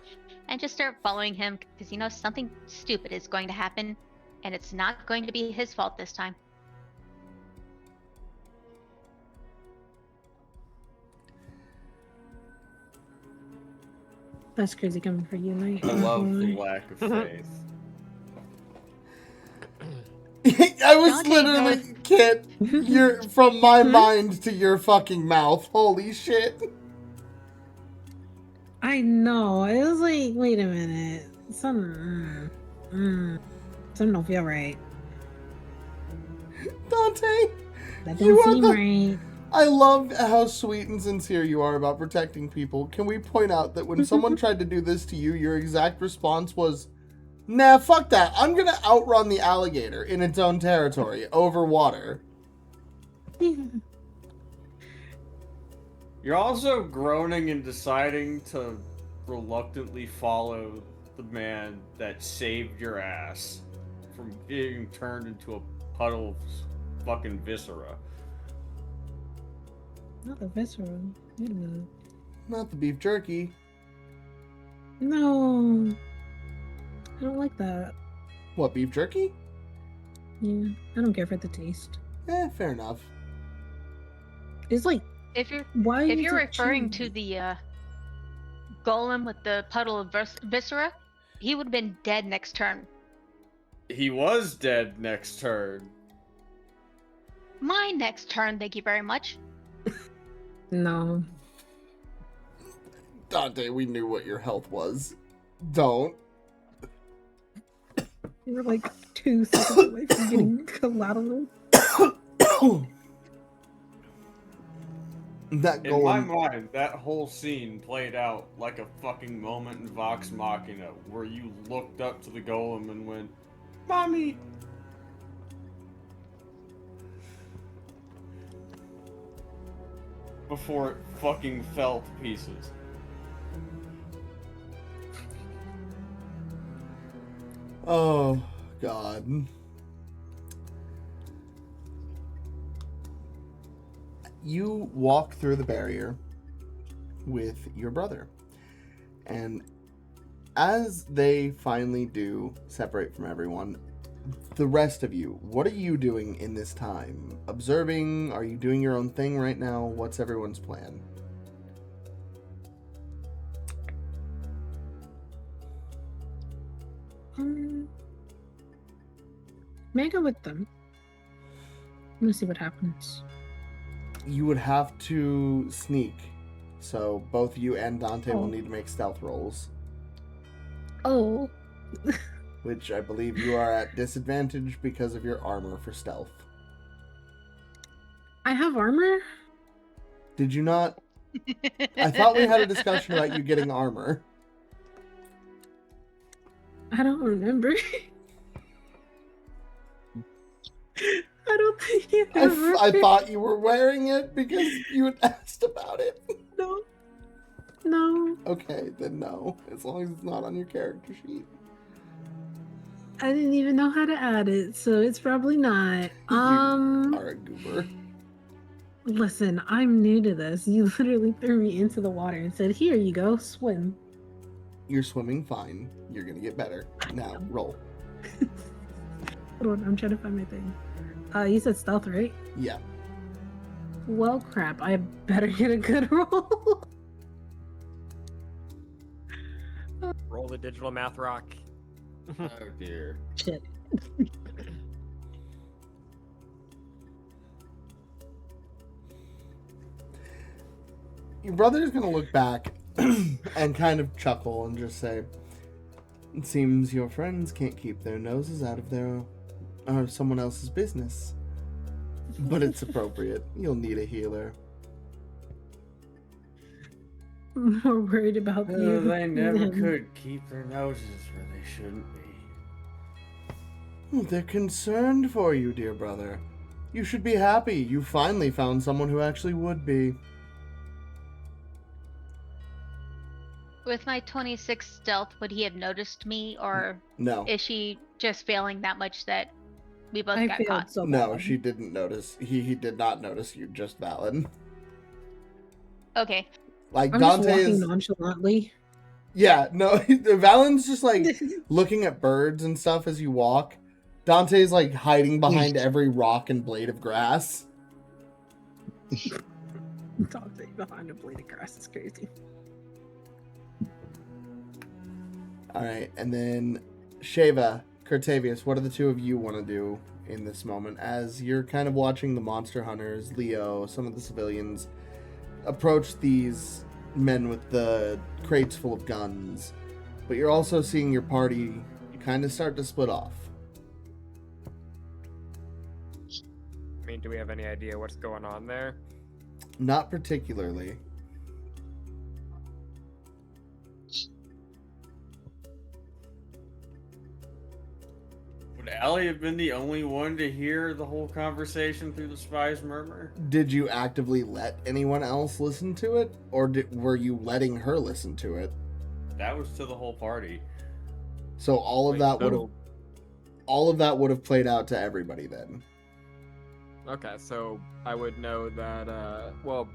and just start following him because he knows something stupid is going to happen, and it's not going to be his fault this time. That's crazy coming for you, Mike. I love the lack of faith. I was Dante literally, knows- Kit, you're from my mind to your fucking mouth. Holy shit. I know. It was like, wait a minute. Something don't feel right. Dante, That You don't are seem the- right. I love how sweet and sincere you are about protecting people. Can we point out that when someone tried to do this to you, your exact response was, nah, fuck that. I'm gonna outrun the alligator in its own territory over water. You're also groaning and deciding to reluctantly follow the man that saved your ass from being turned into a puddle of fucking viscera. Not the visceral. Wait a minute. Not the beef jerky. No. I don't like that. What, beef jerky? Yeah. I don't care for the taste. Fair enough. It's like, If you're why if is you're it referring cheese? to the golem with the puddle of viscera, he would have been dead next turn. He was dead next turn. My next turn, thank you very much. No. Dante, we knew what your health was. Don't. You were like 2 seconds away from getting collateral. That In my golem. mind, that whole scene played out like a fucking moment in Vox Machina, where you looked up to the golem and went, "Mommy!" Before it fucking fell to pieces. Oh, God. You walk through the barrier with your brother. And as they finally do separate from everyone, the rest of you, what are you doing in this time? Observing? Are you doing your own thing right now? What's everyone's plan? May I go with them? I'm gonna see what happens. You would have to sneak. So both you and Dante will Oh. need to make stealth rolls, Oh. which I believe you are at disadvantage because of your armor for stealth. I have armor? Did you not? I thought we had a discussion about you getting armor. I don't remember. I don't think you ever. I thought you were wearing it because you had asked about it. No. No. Okay, then no. As long as it's not on your character sheet. I didn't even know how to add it, so it's probably not. You are a goober. Listen, I'm new to this. You literally threw me into the water and said, "Here you go, swim." You're swimming fine. You're gonna get better. Now, roll. Hold on, I'm trying to find my thing. You said stealth, right? Yeah. Well, crap. I better get a good roll. Roll the digital math rock. Oh dear. Shit. Your brother's gonna look back and kind of chuckle and just say, "It seems your friends can't keep their noses out of their or someone else's business. But it's appropriate. You'll need a healer." more worried about you. They never than- could keep their noses where they shouldn't be. They're concerned for you, dear brother. You should be happy. You finally found someone who actually would be. With my 26 stealth, would he have noticed me, or No. is she just failing that much that we both I got failed caught? so No, bad. she didn't notice. He did not notice you, just Valen. Okay. Like, I'm just Dante walking is... nonchalantly. Yeah, no, Valen's just, like, looking at birds and stuff as you walk. Dante's, like, hiding behind every rock and blade of grass. Dante behind a blade of grass is crazy. Alright, and then Sheva, Curtavius, what do the two of you want to do in this moment as you're kind of watching the monster hunters, Leo, some of the civilians approach these men with the crates full of guns, but you're also seeing your party kind of start to split off. I mean, do we have any idea what's going on there? Not particularly. Would Allie have been the only one to hear the whole conversation through the spy's murmur? Did you actively let anyone else listen to it, or were you letting her listen to it? That was to the whole party. So all of Wait, that would have so- all of that would have played out to everybody then. Okay, so I would know that, well,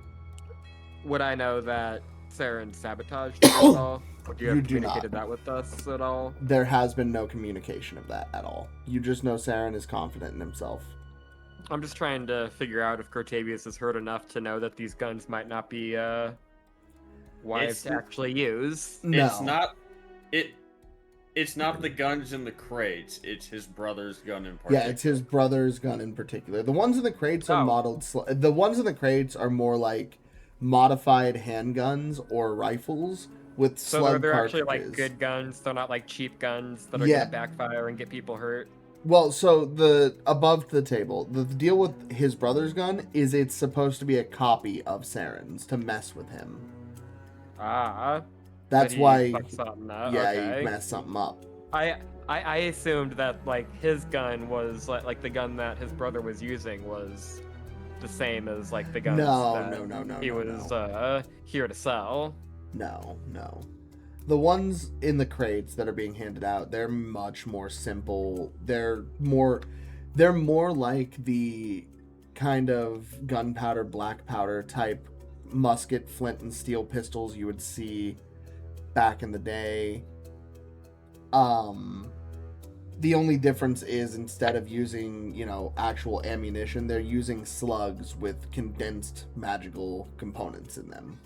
would I know that Saren sabotaged it at all? Would you have You do not. communicated that with us at all? There has been no communication of that at all. You just know Saren is confident in himself. I'm just trying to figure out if Cortavius has heard enough to know that these guns might not be, wise It's- to actually use. No. It's not the guns in the crates. It's his brother's gun in particular. Yeah, it's his brother's gun in particular. The ones in the crates are Oh. modeled. The ones in the crates are more like modified handguns or rifles with So slug they're cartridges. actually like good guns. They're not like cheap guns that are Yeah. gonna backfire and get people hurt. Well, so the above the table, the deal with his brother's gun is it's supposed to be a copy of Saren's to mess with him. Ah. That's but he why. fucked something up. Yeah, Okay. he messed something up. I assumed that like his gun was like the gun that his brother was using was the same as like the guns No, that no, he no, was no. here to sell. No. The ones in the crates that are being handed out, they're much more simple. They're more like the kind of gunpowder, black powder type musket, flint and steel pistols you would see back in the day. The only difference is instead of using, actual ammunition, they're using slugs with condensed magical components in them.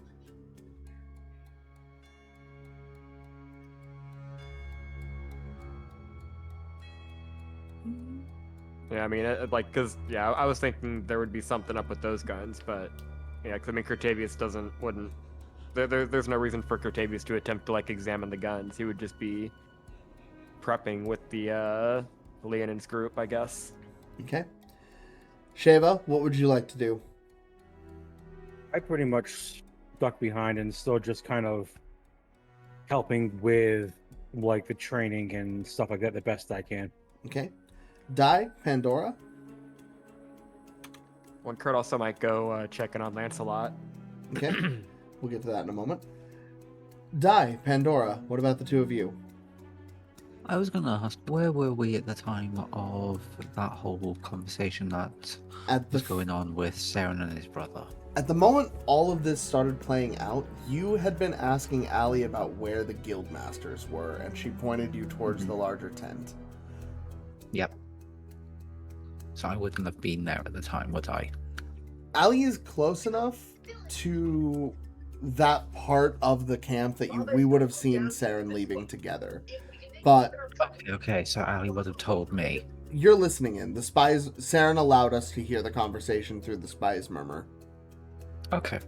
Yeah, I mean, I was thinking there would be something up with those guns, but yeah, because I mean, wouldn't. There's no reason for Curtavius to attempt to like examine the guns. He would just be prepping with the Leonin's group, I guess. Okay. Sheva, what would you like to do? I pretty much stuck behind and still just kind of helping with like the training and stuff like that the best I can. Okay. Di, Pandora. Well, Kurt also might go checking on Lancelot. Okay. We'll get to that in a moment. Di, Pandora, what about the two of you? I was going to ask, where were we at the time of that whole conversation that At the was going on with Saren and his brother? At the moment all of this started playing out, you had been asking Allie about where the guild masters were, and she pointed you towards the larger tent. Yep. So I wouldn't have been there at the time, would I? Allie is close enough to that part of the camp that we would have seen Saren leaving together. But Okay, so Ali would have told me. you're listening in. Saren allowed us to hear the conversation through the spy's murmur. Okay.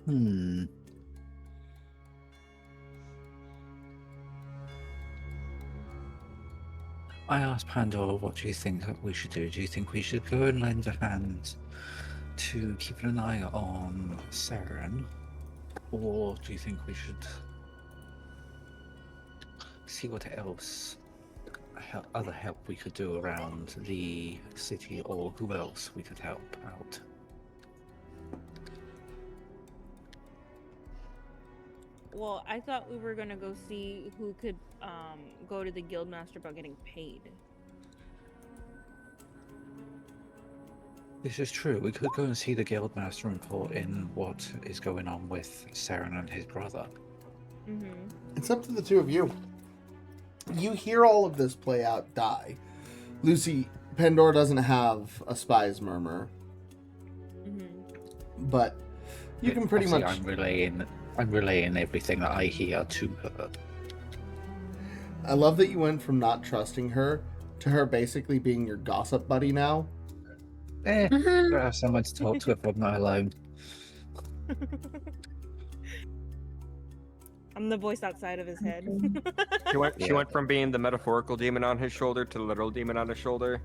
Hmm. I asked Pandora, what do you think that we should do? Do you think we should go and lend a hand to keep an eye on Saren? Or do you think we should see what else, other help we could do around the city, or who else we could help out? Well, I thought we were gonna go see who could go to the guildmaster about getting paid. This is true. We could go and see the guildmaster and report in what is going on with Saren and his brother. Mm-hmm. It's up to the two of you. You hear all of this play out die. Lucy, Pandora doesn't have a spy's murmur, but you can pretty much... I'm relaying everything that I hear to her. I love that you went from not trusting her to her basically being your gossip buddy now. I have someone to talk to if I'm not alone. I'm the voice outside of his head. She went from being the metaphorical demon on his shoulder to the literal demon on his shoulder.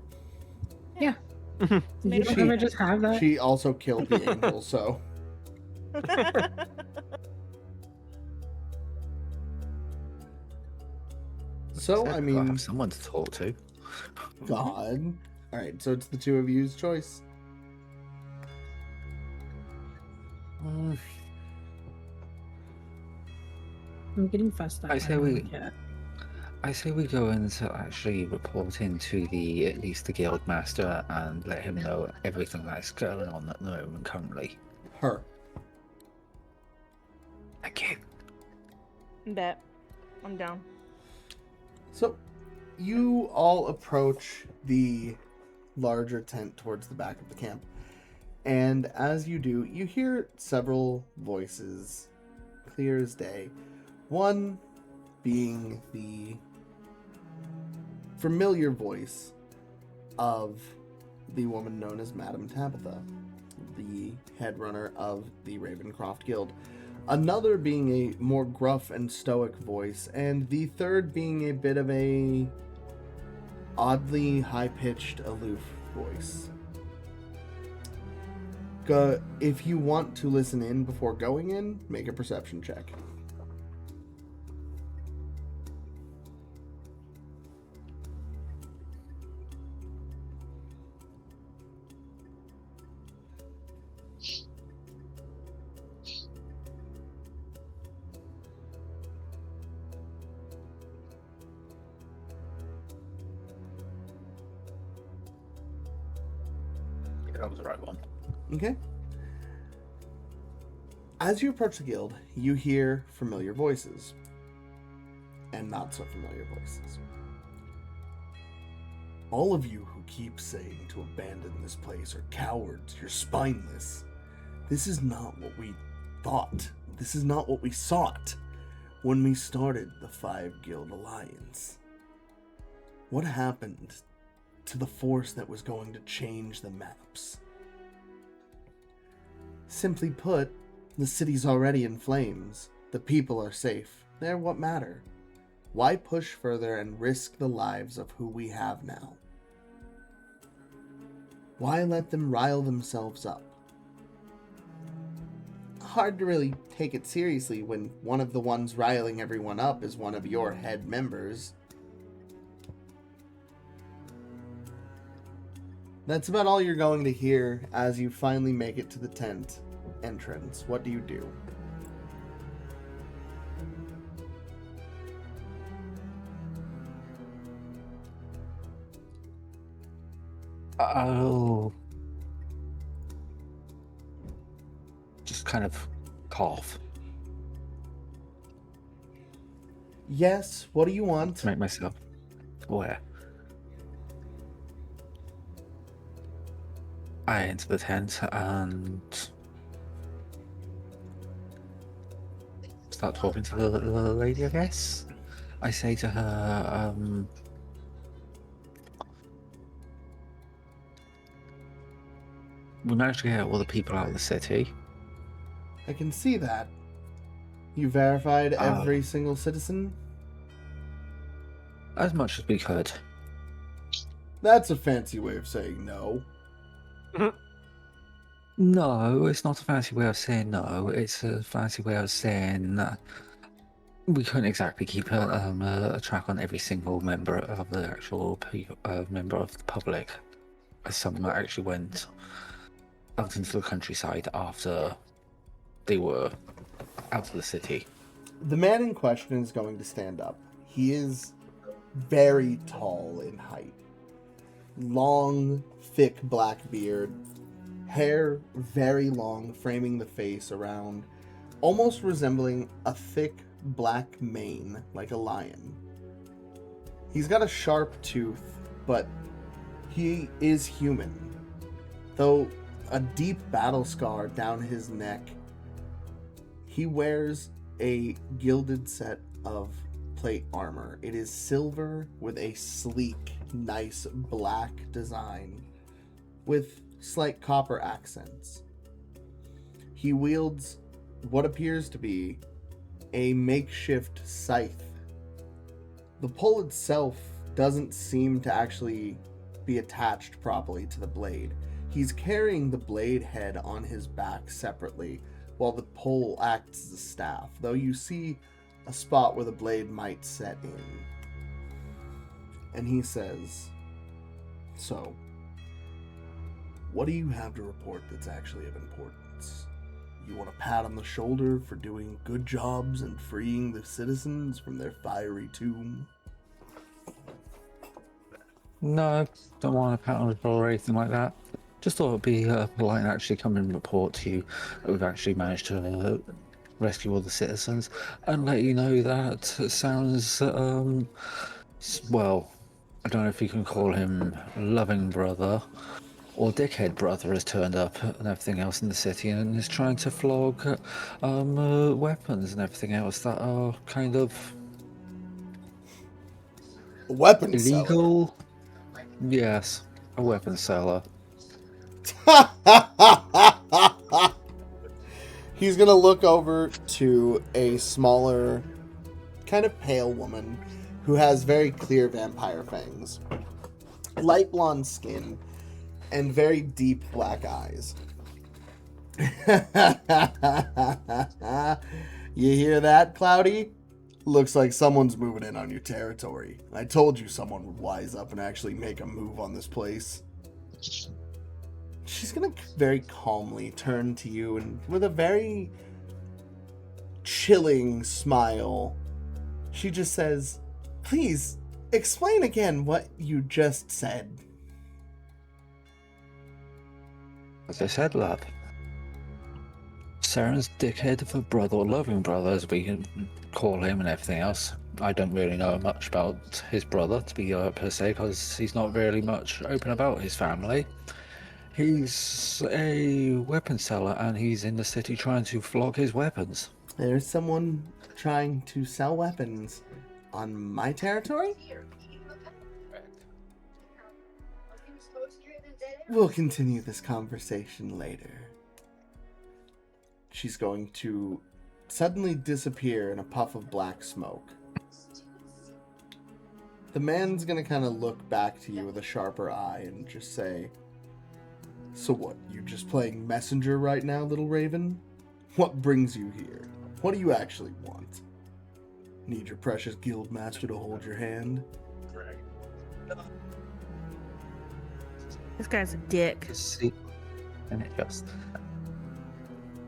Yeah. Did you ever just have that? She also killed the angel, so... So, I mean... I have someone to talk to. God. Alright, so it's the two of you's choice. I'm getting fussed up. I say we go and actually report into at least the guild master and let him know everything that's going on at the moment currently. Her. Thank you. Bet. I'm down. So, you all approach the larger tent towards the back of the camp. And as you do, you hear several voices, clear as day. One being the familiar voice of the woman known as Madame Tabitha, the head runner of the Ravencroft Guild. Another being a more gruff and stoic voice, and the third being a bit of a oddly high-pitched, aloof voice. If you want to listen in before going in, make a perception check. That was the right one. Okay. As you approach the guild, you hear familiar voices. And not so familiar voices. All of you who keep saying to abandon this place are cowards. You're spineless. This is not what we thought. This is not what we sought when we started the 5-Guild Alliance. What happened to the force that was going to change the maps? Simply put, the city's already in flames. The people are safe. They're what matter. Why push further and risk the lives of who we have now? Why let them rile themselves up? Hard to really take it seriously when one of the ones riling everyone up is one of your head members. That's about all you're going to hear as you finally make it to the tent entrance. What do you do? Oh. Just kind of cough Yes, what do you want? to make myself aware. I enter the tent and start talking to the lady, I guess. I say to her, we managed to get all the people out of the city. I can see that. You verified every single citizen? As much as we could. That's a fancy way of saying no. No, it's not a fancy way of saying no. It's a fancy way of saying we couldn't exactly keep a track on every single member of the actual member of the public. Some actually went out into the countryside after they were out of the city. The man in question is going to stand up. He is very tall in height. Long, thick black beard. Hair very long, framing the face around, almost resembling a thick black mane, like a lion. He's got a sharp tooth, but he is human. Though a deep battle scar down his neck, he wears a gilded set of plate armor. It is silver with a sleek, nice black design with slight copper accents. He wields what appears to be a makeshift scythe. The pole itself doesn't seem to actually be attached properly to the blade. He's carrying the blade head on his back separately, while the pole acts as a staff, though you see a spot where the blade might set in. And he says, "So, what do you have to report that's actually of importance? You want a pat on the shoulder for doing good jobs and freeing the citizens from their fiery tomb?" No, don't want a pat on the shoulder or anything like that. Just thought it'd be polite and actually come and report to you that we've actually managed to rescue all the citizens and let you know that sounds, well, I don't know if you can call him loving brother or dickhead brother has turned up and everything else in the city and is trying to flog weapons and everything else that are kind of Weapon seller. illegal. Yes, a weapon seller. He's gonna look over to a smaller, kind of pale woman who has very clear vampire fangs, light blonde skin, and very deep black eyes. You hear that, Cloudy? Looks like someone's moving in on your territory. I told you someone would wise up and actually make a move on this place. She's gonna very calmly turn to you and with a very chilling smile, she just says, "Please, explain again what you just said." As I said, love. Saren's dickhead of a brother, or loving brother, as we can call him, and everything else. I don't really know much about his brother, to be per se, because he's not really much open about his family. He's a weapon seller, and he's in the city trying to flog his weapons. There's someone trying to sell weapons on my territory? We'll continue this conversation later. She's going to suddenly disappear in a puff of black smoke. The man's going to kind of look back to you with a sharper eye and just say, "So what, you just playing messenger right now, little raven? What brings you here? What do you actually want? Need your precious guild master to hold your hand?" This guy's a dick. To see,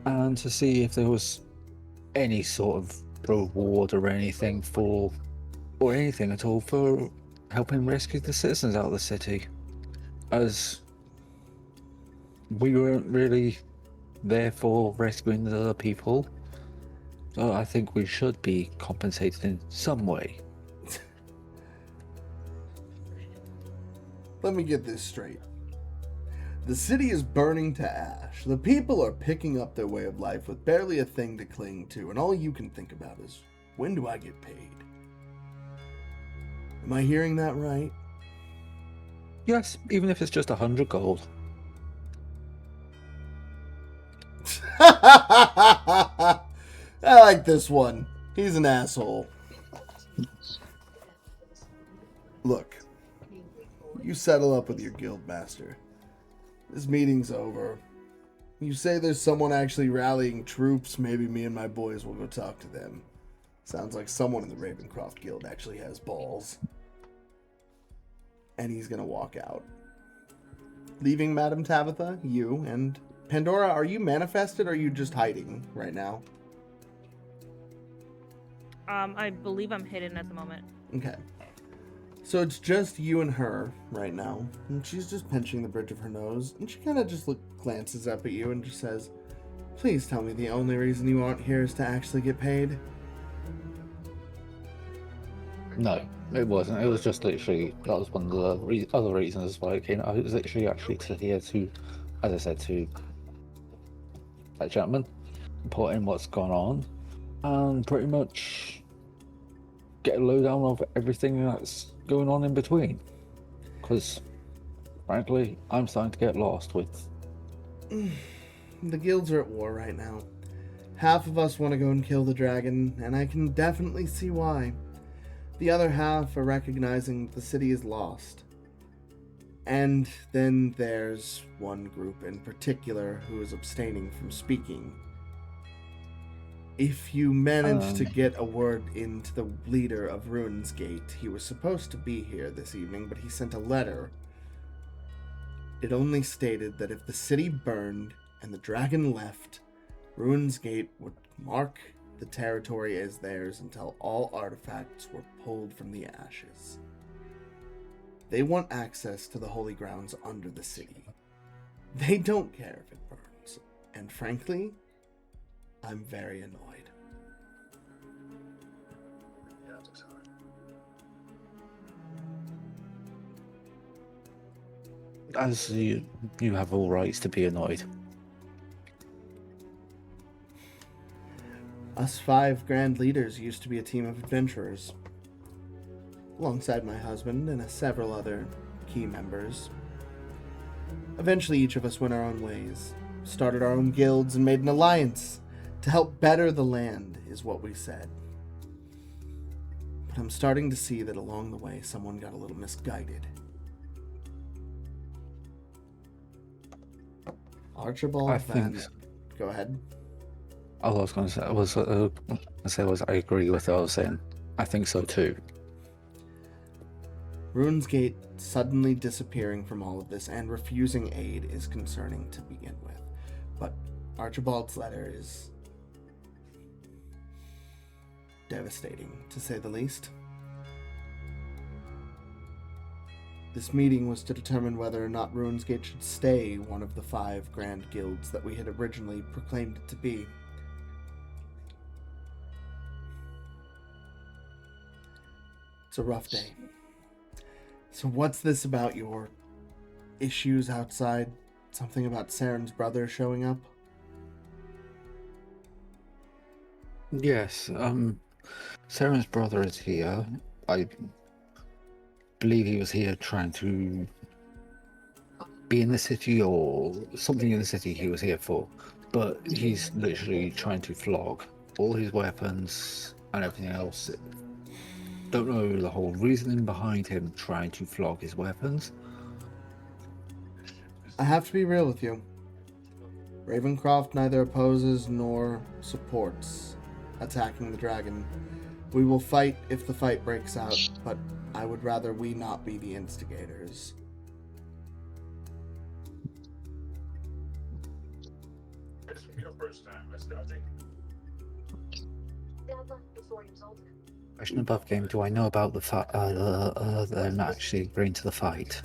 and to see if there was any sort of reward or anything for, or anything at all for helping rescue the citizens out of the city, as we weren't really there for rescuing the people. So I think we should be compensated in some way. Let me get this straight. The city is burning to ash. The people are picking up their way of life with barely a thing to cling to, and all you can think about is, when do I get paid? Am I hearing that right? Yes, even if it's just 100 gold. I like this one. He's an asshole. Look, You settle up with your guild master. This meeting's over. You say there's someone actually rallying troops. Maybe me and my boys will go talk to them. Sounds like someone in the Ravencroft Guild actually has balls. And he's gonna walk out. Leaving Madame Tabitha, you, and Pandora, are you manifested or are you just hiding right now? I believe I'm hidden at the moment. Okay. So it's just you and her right now. And she's just pinching the bridge of her nose. And she kind of just glances up at you and just says, "Please tell me the only reason you aren't here is to actually get paid." No, it wasn't. It was just literally, that was one of the other reasons why I came. I was literally actually to here to, as I said, to that gentleman, report in what's gone on, and pretty much get a lowdown of everything that's going on in between. Because, frankly, I'm starting to get lost with. The guilds are at war right now. Half of us want to go and kill the dragon, and I can definitely see why. The other half are recognizing that the city is lost. And then there's one group in particular who is abstaining from speaking. If you manage to get a word into the leader of Ruins Gate, he was supposed to be here this evening, but he sent a letter. It only stated that if the city burned and the dragon left, Ruins Gate would mark the territory as theirs until all artifacts were pulled from the ashes. They want access to the holy grounds under the city. They don't care if it burns. And frankly, I'm very annoyed. As you have all rights to be annoyed. Us 5 grand leaders used to be a team of adventurers. Alongside my husband and several other key members. Eventually each of us went our own ways, started our own guilds, and made an alliance to help better the land, is what we said. But I'm starting to see that along the way someone got a little misguided. Archibald I think. Go ahead. All I was going to say was I agree with what I was saying. I think so too. Ruins Gate suddenly disappearing from all of this and refusing aid is concerning to begin with. But Archibald's letter is devastating, to say the least. This meeting was to determine whether or not Ruins Gate should stay one of the 5 grand guilds that we had originally proclaimed it to be. It's a rough day. So what's this about your issues outside? Something about Saren's brother showing up? Yes, Saren's brother is here. I believe he was here trying to be in the city or something in the city he was here for. But he's literally trying to flog all his weapons and everything else. Don't know the whole reasoning behind him trying to flog his weapons. I have to be real with you. Ravencroft neither opposes nor supports attacking the dragon. We will fight if the fight breaks out, but I would rather we not be the instigators. Question above game, do I know about the them actually agreeing to the fight?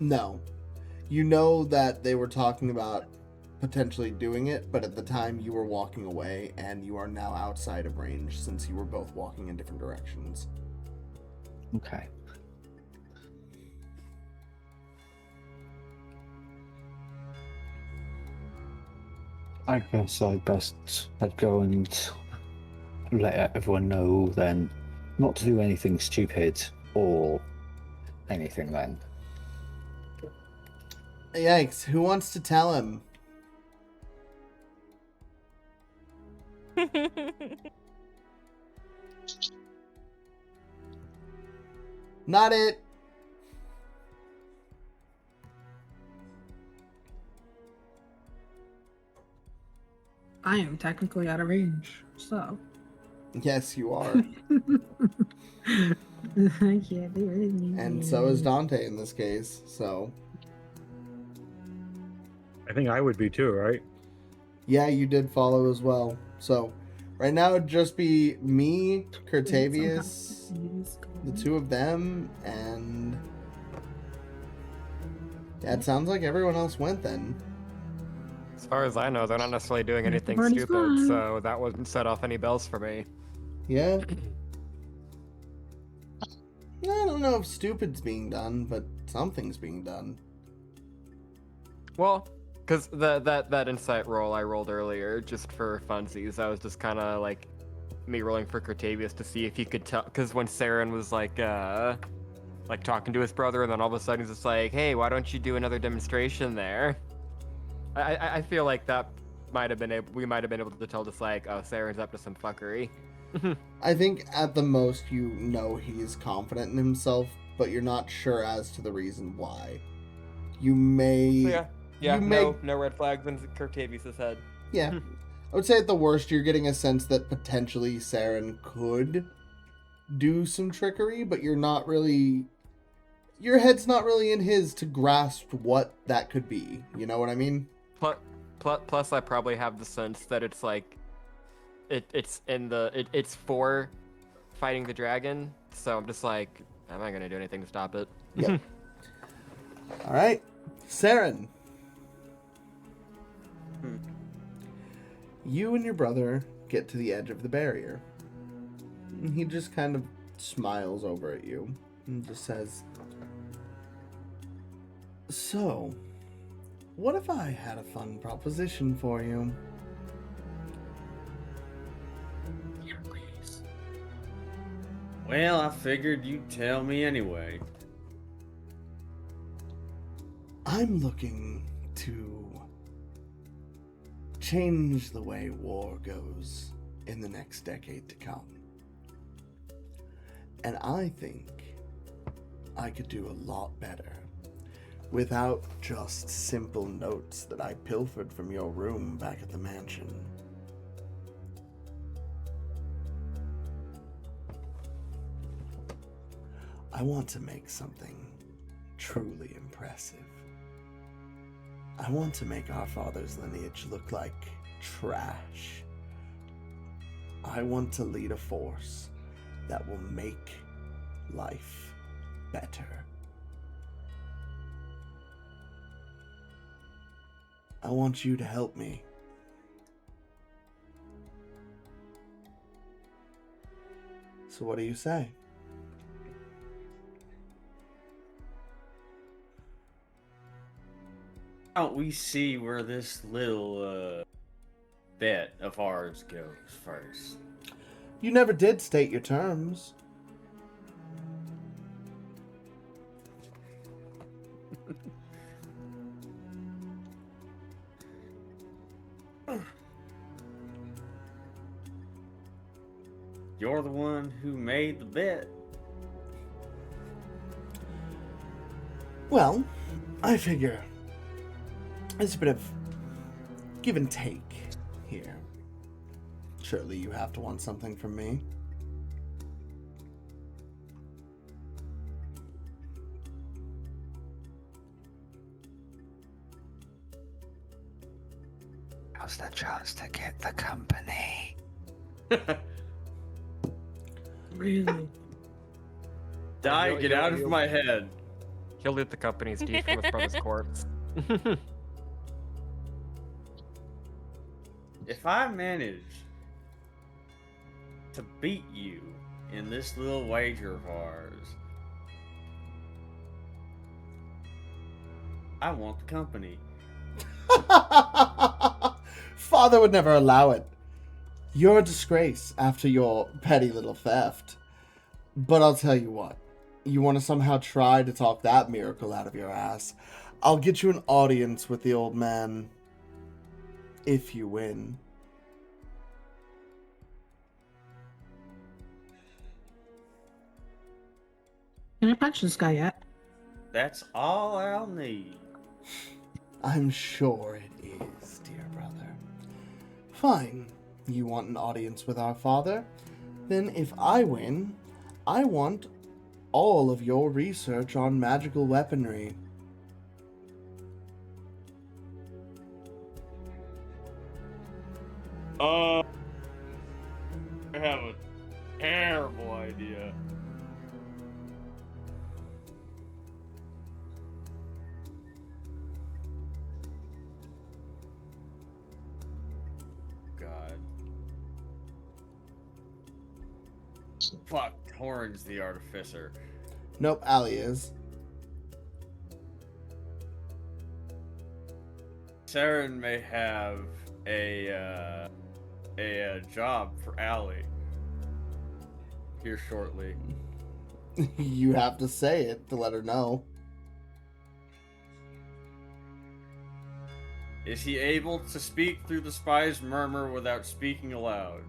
No. You know that they were talking about potentially doing it, but at the time you were walking away and you are now outside of range since you were both walking in different directions. Okay. I guess I'd best I'd go and let everyone know then not to do anything stupid or anything then. Yikes, who wants to tell him? Not it. I am technically out of range, so. Yes, you are. I can't do anything. And so is Dante in this case, so. I think I would be too, right? Yeah, you did follow as well. So, right now it'd just be me, Curtavius, the two of them, and. Yeah, it sounds like everyone else went then. As far as I know, they're not necessarily doing anything Party's stupid, fun. so that wouldn't set off any bells for me. Yeah. I don't know if stupid's being done, but something's being done. Well, because that insight roll I rolled earlier, just for funsies, I was just kind of like me rolling for Cratavius to see if he could tell. Because when Saren was like talking to his brother, and then all of a sudden he's just like, "Hey, why don't you do another demonstration there?" I feel like that we might have been able to tell, just like, oh, Saren's up to some fuckery. I think at the most you know he's confident in himself, but you're not sure as to the reason why. You may. So yeah, you may, no red flags in Cratavius' head. Yeah. I would say at the worst you're getting a sense that potentially Saren could do some trickery, but you're not really. Your head's not really in his to grasp what that could be. You know what I mean? Plus, I probably have the sense that it's like, it's for fighting the dragon. So I'm just like, am I gonna do anything to stop it? Yep. All right, Saren. You and your brother get to the edge of the barrier. And he just kind of smiles over at you and just says, "So, what if I had a fun proposition for you?" Well, I figured you'd tell me anyway. I'm looking to change the way war goes in the next decade to come. And I think I could do a lot better without just simple notes that I pilfered from your room back at the mansion. I want to make something truly impressive. I want to make our father's lineage look like trash. I want to lead a force that will make life better. I want you to help me. So what do you say? Why don't we see where this little bet of ours goes first? You never did state your terms. You're the one who made the bet. Well, I figure there's a bit of give and take here. Surely you have to want something from me. Now's the chance to get the company. Really? Die, get out of my head. He'll loot the company's deed from his brother's corpse. If I manage to beat you in this little wager of ours, I want the company. Father would never allow it. You're a disgrace after your petty little theft. But I'll tell you what. You want to somehow try to talk that miracle out of your ass, I'll get you an audience with the old man. If you win. Can I punch this guy yet? That's all I'll need. I'm sure it is, dear brother. Fine. You want an audience with our father? Then if I win, I want all of your research on magical weaponry. I have a terrible idea. God. Fuck, Torrin's the artificer. Nope, Allie is. Saren may have a job for Allie here shortly. You have to say it to let her know. Is he able to speak through the spy's murmur without speaking aloud?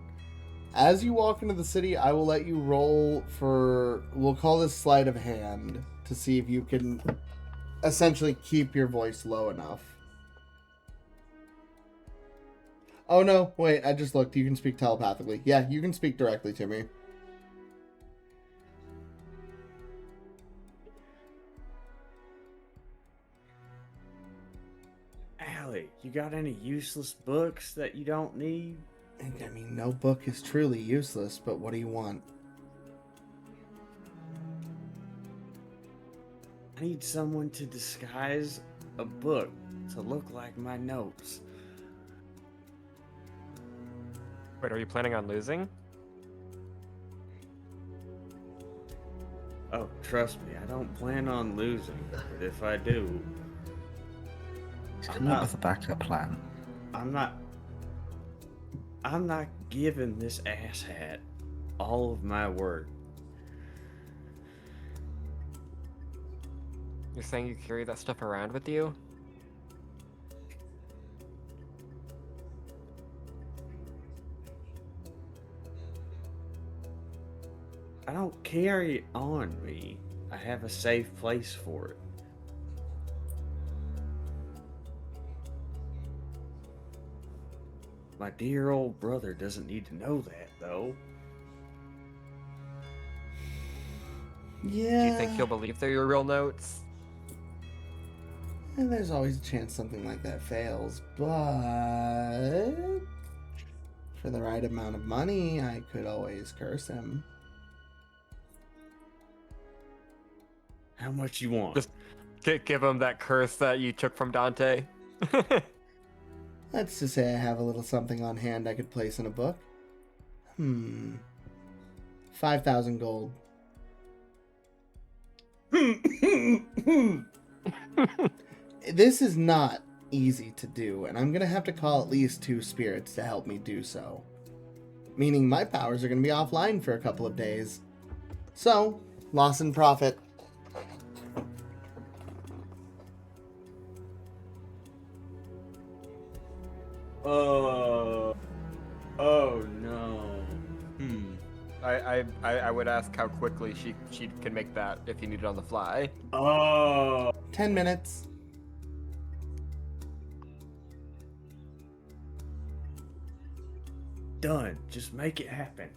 As you walk into the city, I will let you roll for, we'll call this sleight of hand, to see if you can essentially keep your voice low enough. Oh no, wait, I just looked. You can speak telepathically. Yeah, you can speak directly to me. Allie, you got any useless books that you don't need? I mean, no book is truly useless, but what do you want? I need someone to disguise a book to look like my notes. Wait, are you planning on losing? Oh, trust me, I don't plan on losing. But if I do, He's coming up with a backup plan. I'm not giving this asshat all of my word. You're saying you carry that stuff around with you? I don't carry it on me. I have a safe place for it. My dear old brother doesn't need to know that, though. Yeah. Do you think he'll believe they're your real notes? And there's always a chance something like that fails, but for the right amount of money, I could always curse him. How much you want? Just give him that curse that you took from Dante. Let's just say I have a little something on hand I could place in a book. 5,000 gold. This is not easy to do, and I'm going to have to call at least 2 spirits to help me do so. Meaning my powers are going to be offline for a couple of days. So, loss and profit. Oh no. I would ask how quickly she can make that if you need it on the fly. 10 minutes. Done. Just make it happen.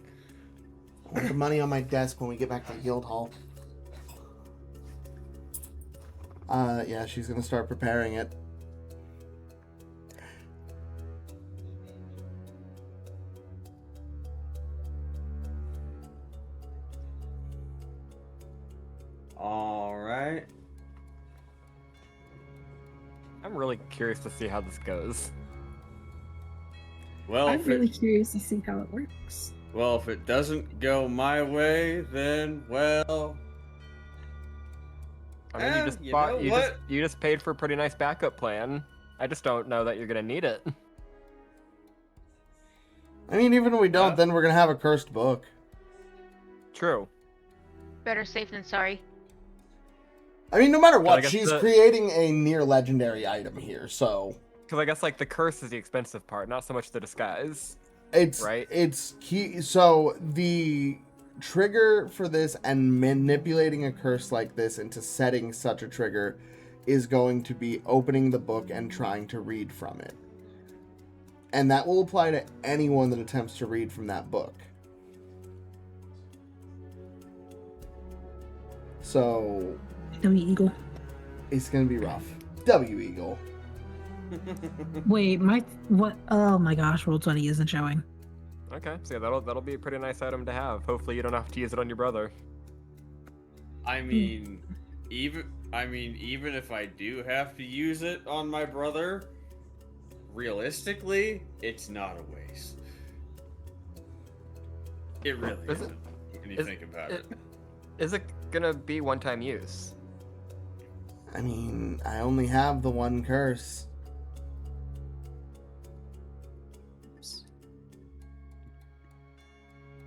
I want the money on my desk when we get back to the guild hall. Yeah, she's gonna start preparing it. Alright. I'm really curious to see how this goes. Well, I'm if really it, curious to see how it works. well, if it doesn't go my way, then, well... I mean, you just you bought, know you what? just paid for a pretty nice backup plan. I just don't know that you're gonna need it. I mean, even if we don't, Yeah. then we're gonna have a cursed book. True. Better safe than sorry. I mean, no matter I what, guess she's the- creating a near legendary item here, so Because I guess like the curse is the expensive part, not so much the disguise. it's Right. it's key. So the trigger for this and manipulating a curse like this into setting such a trigger is going to be opening the book and trying to read from it. And that will apply to anyone that attempts to read from that book. So W Eagle. it's going to be rough. W Eagle. Wait, what? Oh my gosh, roll 20 isn't showing. Okay, so yeah, that'll be a pretty nice item to have. Hopefully, you don't have to use it on your brother. I mean, even if I do have to use it on my brother, realistically, it's not a waste. It really Is it- isn't. When you think about it. Is it gonna be one-time use? I mean, I only have the one curse.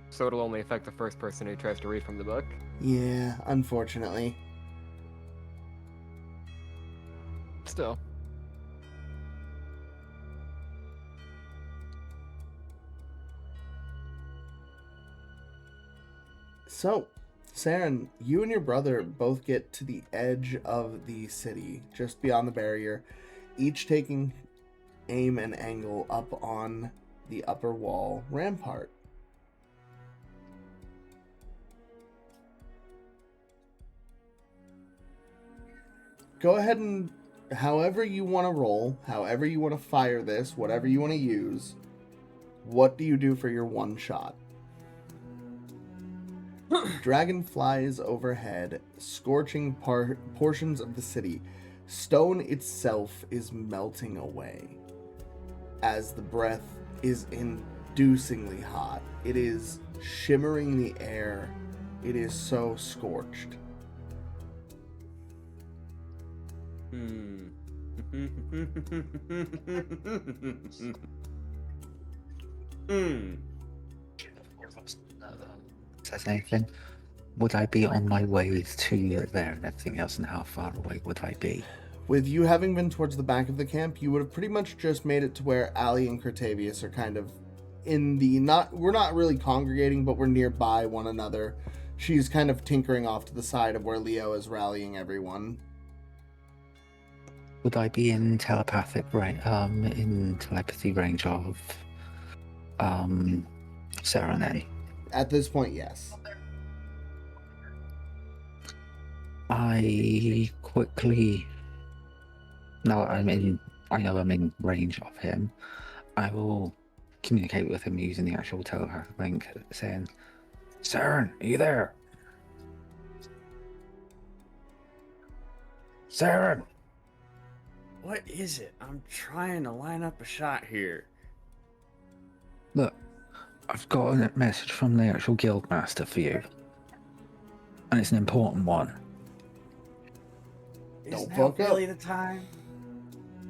So it'll only affect the first person who tries to read from the book? Yeah, unfortunately. Still. So, Saren, you and your brother both get to the edge of the city, just beyond the barrier, each taking aim and angle up on the upper wall rampart. Go ahead and, however you want to roll, however you want to fire this, whatever you want to use, what do you do for your one shot? Dragon flies overhead, scorching portions of the city. Stone itself is melting away as the breath is inducingly hot. It is shimmering the air. It is so scorched. Says anything? Would I be on my way to there and everything else, and how far away would I be? With you having been towards the back of the camp, you would have pretty much just made it to where Allie and Cratavius are kind of in the we're not really congregating, but we're nearby one another. She's kind of tinkering off to the side of where Leo is rallying everyone. Would I be in telepathy range of Sarah then? At this point, yes. I quickly, now I know I'm in range of him, I will communicate with him using the actual telepathic link, saying, Saren, are you there? Saren! What is it? I'm trying to line up a shot here. Look, I've got a message from the actual guild master for you. And it's an important one. Is now fuck up. really the time?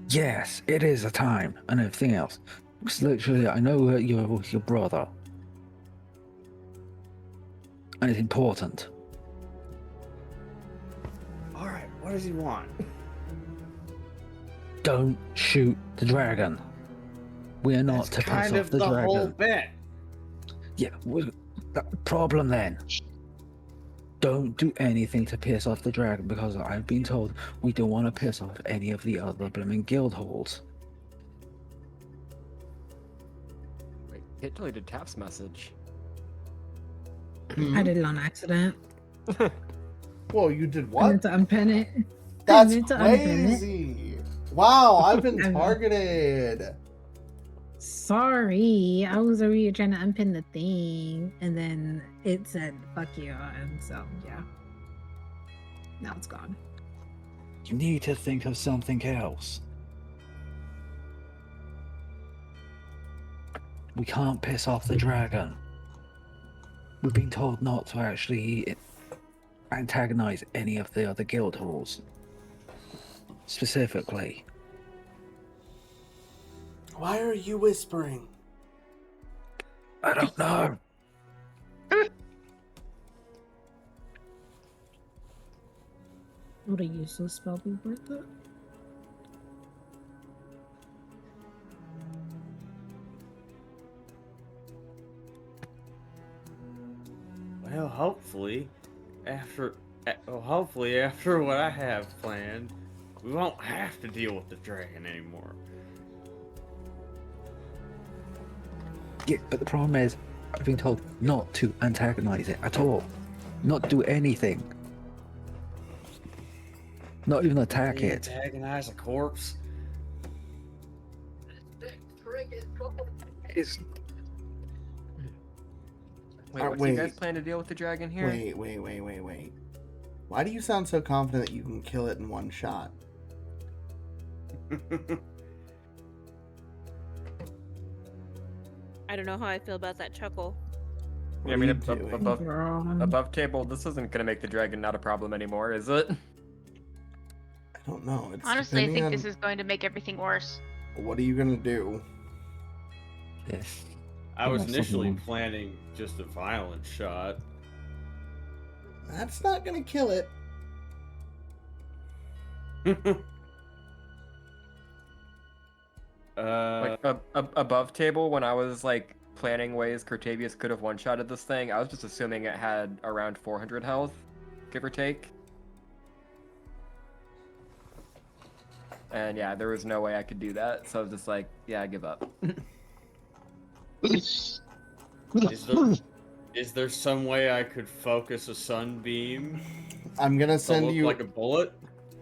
Yes, it is a time, and everything else. Because literally, I know that you're with your brother. And it's important. Alright, what does he want? Don't shoot the dragon. We are not That's to piss kind off of the the dragon. whole bit. Yeah, problem then. Don't do anything to piss off the dragon, because I've been told we don't want to piss off any of the other blooming guild halls. Wait, it deleted Tap's message. I did it on accident. Whoa, you did I what? meant to unpin it. That's meant to unpin it. crazy. Wow, I've been I know. targeted. Sorry, I was over here trying to unpin the thing, and then it said "fuck you," and so yeah. Now it's gone. You need to think of something else. We can't piss off the dragon. We've been told not to actually antagonize any of the other guild halls. Specifically. Why are you whispering? I don't know. Would a useless spell be worth it? Well, hopefully after what I have planned, we won't have to deal with the dragon anymore. Yeah, but the problem is, I've been told not to antagonize it at all. Not do anything. Not even attack it. Antagonize a corpse. It's, Wait, what's you guys plan to deal with the dragon here? Wait. Why do you sound so confident that you can kill it in one shot? I don't know how I feel about that chuckle. What Yeah, I are mean, you doing? above table, this isn't gonna make the dragon not a problem anymore, is it? I don't know. It's Honestly, I depending think this on is going to make everything worse. What are you gonna do? yes. I was That's initially something. planning just a violent shot. That's not gonna kill it. Like above table, when I was like planning ways Cortavius could have one-shotted this thing, I was just assuming it had around 400 health, give or take. And yeah, there was no way I could do that, so I was just like, yeah, I give up. Is there some way I could focus a sunbeam I'm gonna to send look you. like a bullet?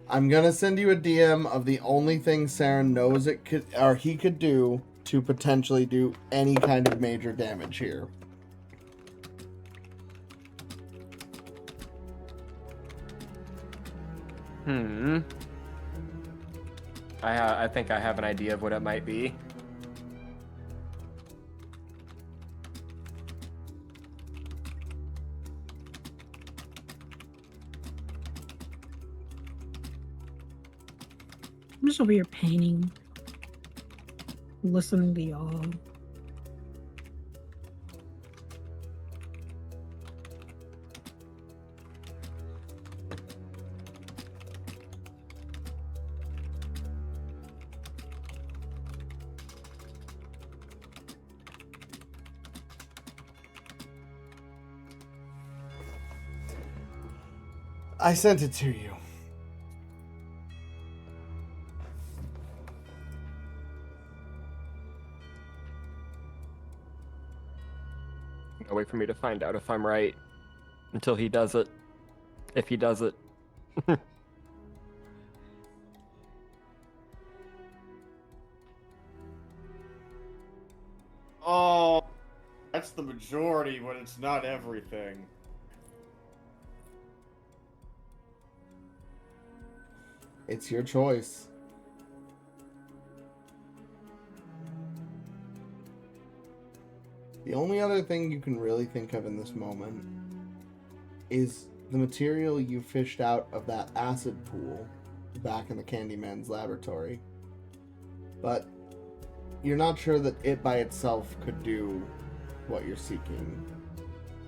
I'm gonna send you a DM of the only thing Saren knows it could, or he could do to potentially do any kind of major damage here. I think I have an idea of what it might be. I'm just over here painting, listening to y'all. I sent it to you. I'll wait for me to find out if I'm right until he does it. If he does it. Oh, that's the majority, but it's not everything. It's your choice. The only other thing you can really think of in this moment is the material you fished out of that acid pool back in the Candyman's laboratory. But you're not sure that it by itself could do what you're seeking.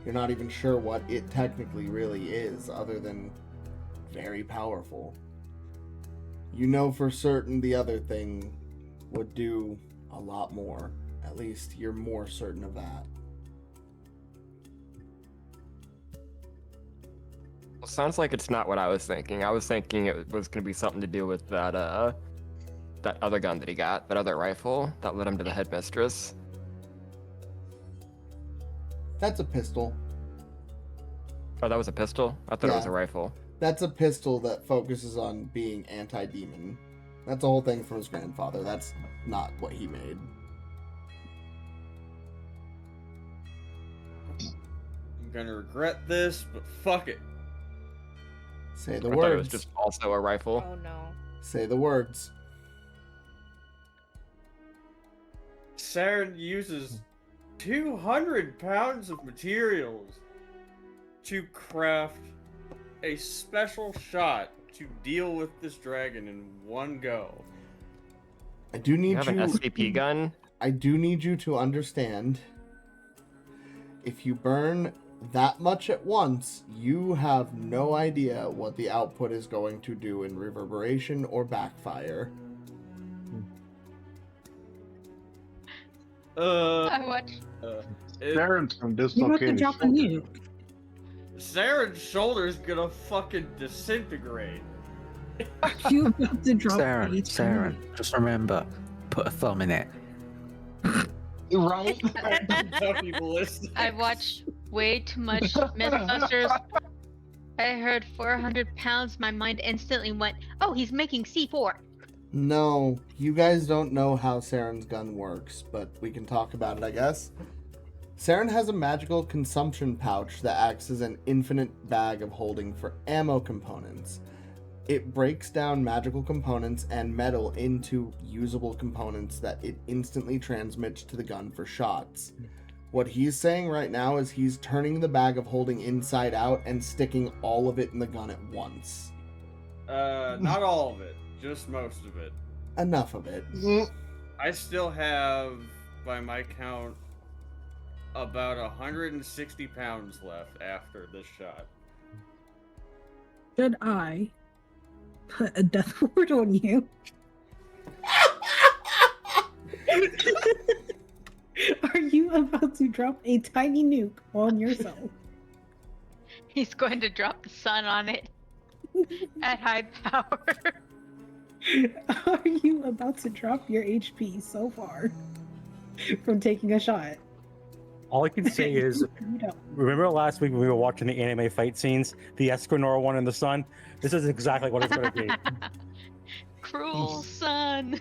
You're not even sure what it technically really is, other than very powerful. You know for certain the other thing would do a lot more. At least you're more certain of that. Well, sounds like it's not what I was thinking. I was thinking it was going to be something to do with that that other gun that he got, that other rifle that led him to the headmistress. That's a pistol. Oh, that was a pistol? I thought it was Yeah. a rifle. That's a pistol that focuses on being anti-demon. That's a whole thing from his grandfather. That's not what he made. I'm gonna regret this, but fuck it. Say the I thought it was words. just also a rifle. Oh no. Say the words. Saren uses 200 pounds of materials to craft a special shot to deal with this dragon in one go. I do You need have an SCP gun? I do need you to understand. If you burn that much at once, you have no idea what the output is going to do in reverberation or backfire. I watched. Saren's from You have to dislocated drop a shoulder. nuke. Saren's shoulder's gonna fucking disintegrate. You have to drop Saren, a Saren, just remember, put a thumb in it. Right? Kentucky ballistic. I watched way too much Mythbusters. I heard 400 pounds. My mind instantly went, "Oh, he's making C4." No, you guys don't know how Saren's gun works, but we can talk about it, I guess. Saren has a magical consumption pouch that acts as an infinite bag of holding for ammo components. It breaks down magical components and metal into usable components that it instantly transmits to the gun for shots. What he's saying right now is he's turning the bag of holding inside out and sticking all of it in the gun at once. Not all of it, just most of it. Enough of it. I still have, by my count, about 160 pounds left after this shot. Should I put a death ward on you? Are you about to drop a tiny nuke on yourself? He's going to drop the sun on it at high power. Are you about to drop your HP so far from taking a shot? All I can say is, You don't. remember last week when we were watching the anime fight scenes, the Escanor one in the sun? This is exactly what it's going to be. Cruel sun.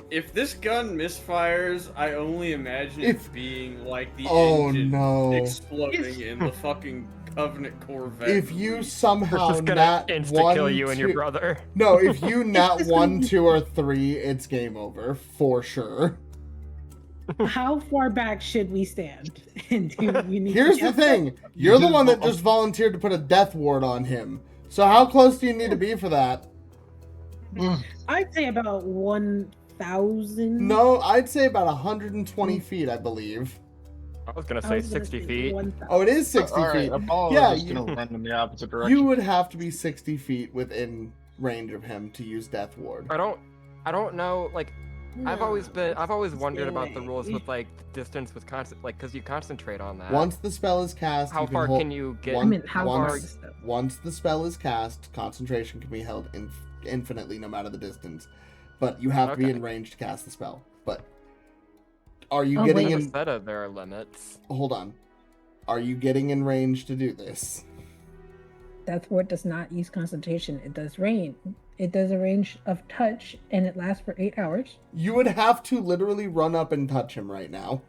If this gun misfires, I only imagine If- it being like the Oh, engine no. exploding in the fucking Covenant Corvette. If you movie. somehow We're just gonna nat insta-kill 1, you and 2 your brother. No, if you nat just 1, gonna be- 2, or 3, it's game over for sure. How far back should we stand? And do you need Here's to the get thing: you're the one that just volunteered to put a death ward on him. So how close do you need to be for that? I'd say about 1,000. No, I'd say about 120 feet, I believe. I was gonna I say was gonna 60 say feet. 1,000. Oh, it is 60 All right, feet. Apollo Yeah, is just you- gonna run in the opposite direction. You would have to be 60 feet within range of him to use death ward. I don't know. Like, I've always wondered stay about the away. rules with like the distance with because you concentrate on that. Once the spell is cast, How you far hold, can you get? I mean, how far once, is that? once the spell is cast, concentration can be held infinitely, no matter the distance. But you have to be Okay. in range to cast the spell. But are you Oh, getting wait. Never in? said there are limits. Hold on. Are you getting in range to do this? Death ward does not use concentration. It does rain. It does a range of touch, and it lasts for 8 hours. You would have to literally run up and touch him right now.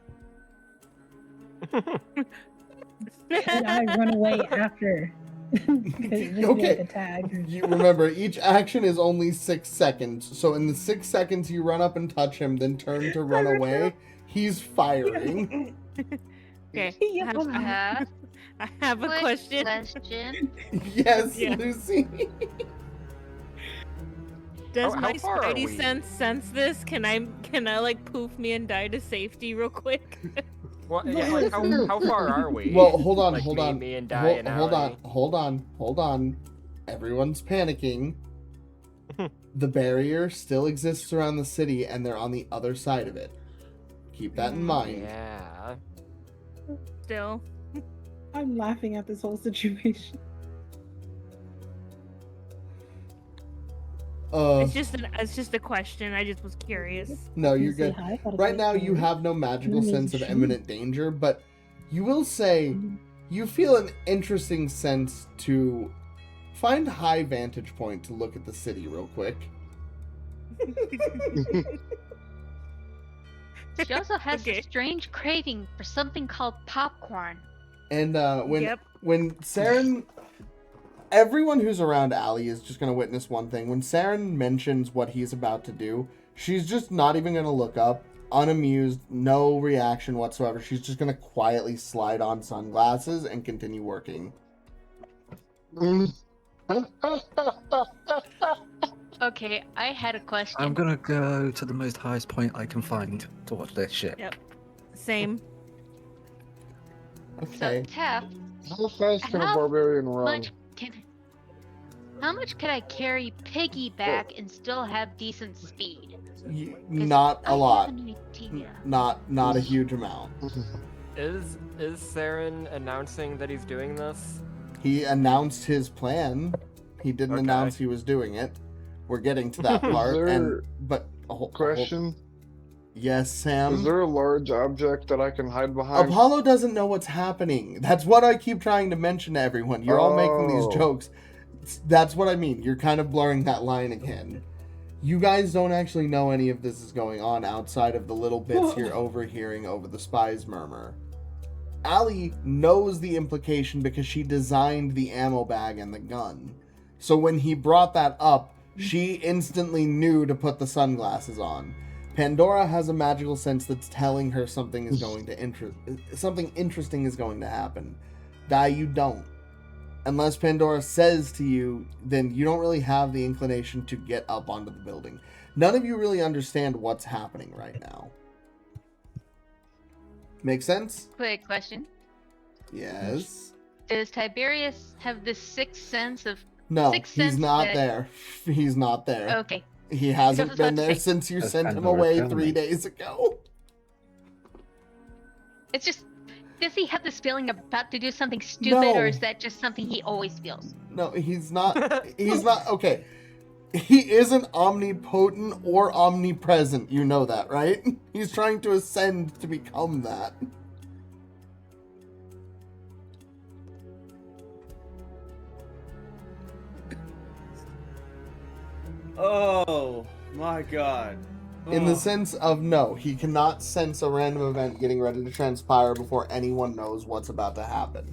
And I run away after. Because it's just Okay. like a tag. You remember, each action is only 6 seconds. So in the 6 seconds you run up and touch him, then turn to run away, he's firing. Okay. Yeah. I have a Quick question. Yes, Yeah. Lucy. Does How my far are spidey we? sense this? Can I like poof me and die to safety real quick? What? Yeah, like, how far are we? Well, hold on, Like, hold me- on. me and Di and hold Ally. hold on. Everyone's panicking. The barrier still exists around the city, and they're on the other side of it. Keep that in mind. Yeah. Still. I'm laughing at this whole situation. It's just a question. I just was curious. No, Can you're you say good. hi? Got a Right great now, you time. have no magical Amazing sense of show. imminent danger, but you will say you feel an interesting sense to find high vantage point to look at the city real quick. She also has Okay. a strange craving for something called popcorn. And when Yep. Saren, everyone who's around Allie is just gonna witness one thing. When Saren mentions what he's about to do, she's just not even gonna look up, unamused, no reaction whatsoever. She's just gonna quietly slide on sunglasses and continue working. Okay, I had a question. I'm gonna go to the most highest point I can find to watch this shit. Yep. Same. Okay. So, Tef, How fast can a How barbarian run? how much can I carry piggyback and still have decent speed? 'Cause Not I a lot. have an idea. Not a huge amount. Is Saren announcing that he's doing this? He announced his plan. He didn't Okay. announce he was doing it. We're getting to that Is part, there but hold, Question. Yes, Sam? Is there a large object that I can hide behind? Apollo doesn't know what's happening. That's what I keep trying to mention to everyone. You're all making these Oh. jokes. That's what I mean. You're kind of blurring that line again. You guys don't actually know any of this is going on outside of the little bits you're overhearing over the spy's murmur. Allie knows the implication because she designed the ammo bag and the gun. So when he brought that up, she instantly knew to put the sunglasses on. Pandora has a magical sense that's telling her something is going to something interesting is going to happen. Guy, you don't. Unless Pandora says to you, then you don't really have the inclination to get up onto the building. None of you really understand what's happening right now. Make sense? Quick question. Yes. Does Tiberius have this sixth sense of... No, Sixth he's sense not that- there. He's not there. Okay. He hasn't was been about to there say. since you That's sent kind him of away irrelevant. 3 days ago. It's just... Does he have this feeling about to do something stupid, No. or is that just something he always feels? No, he's not. He's not. Okay. He isn't omnipotent or omnipresent. You know that, right? He's trying to ascend to become that. Oh my god. In the Oh. sense of no, he cannot sense a random event getting ready to transpire before anyone knows what's about to happen.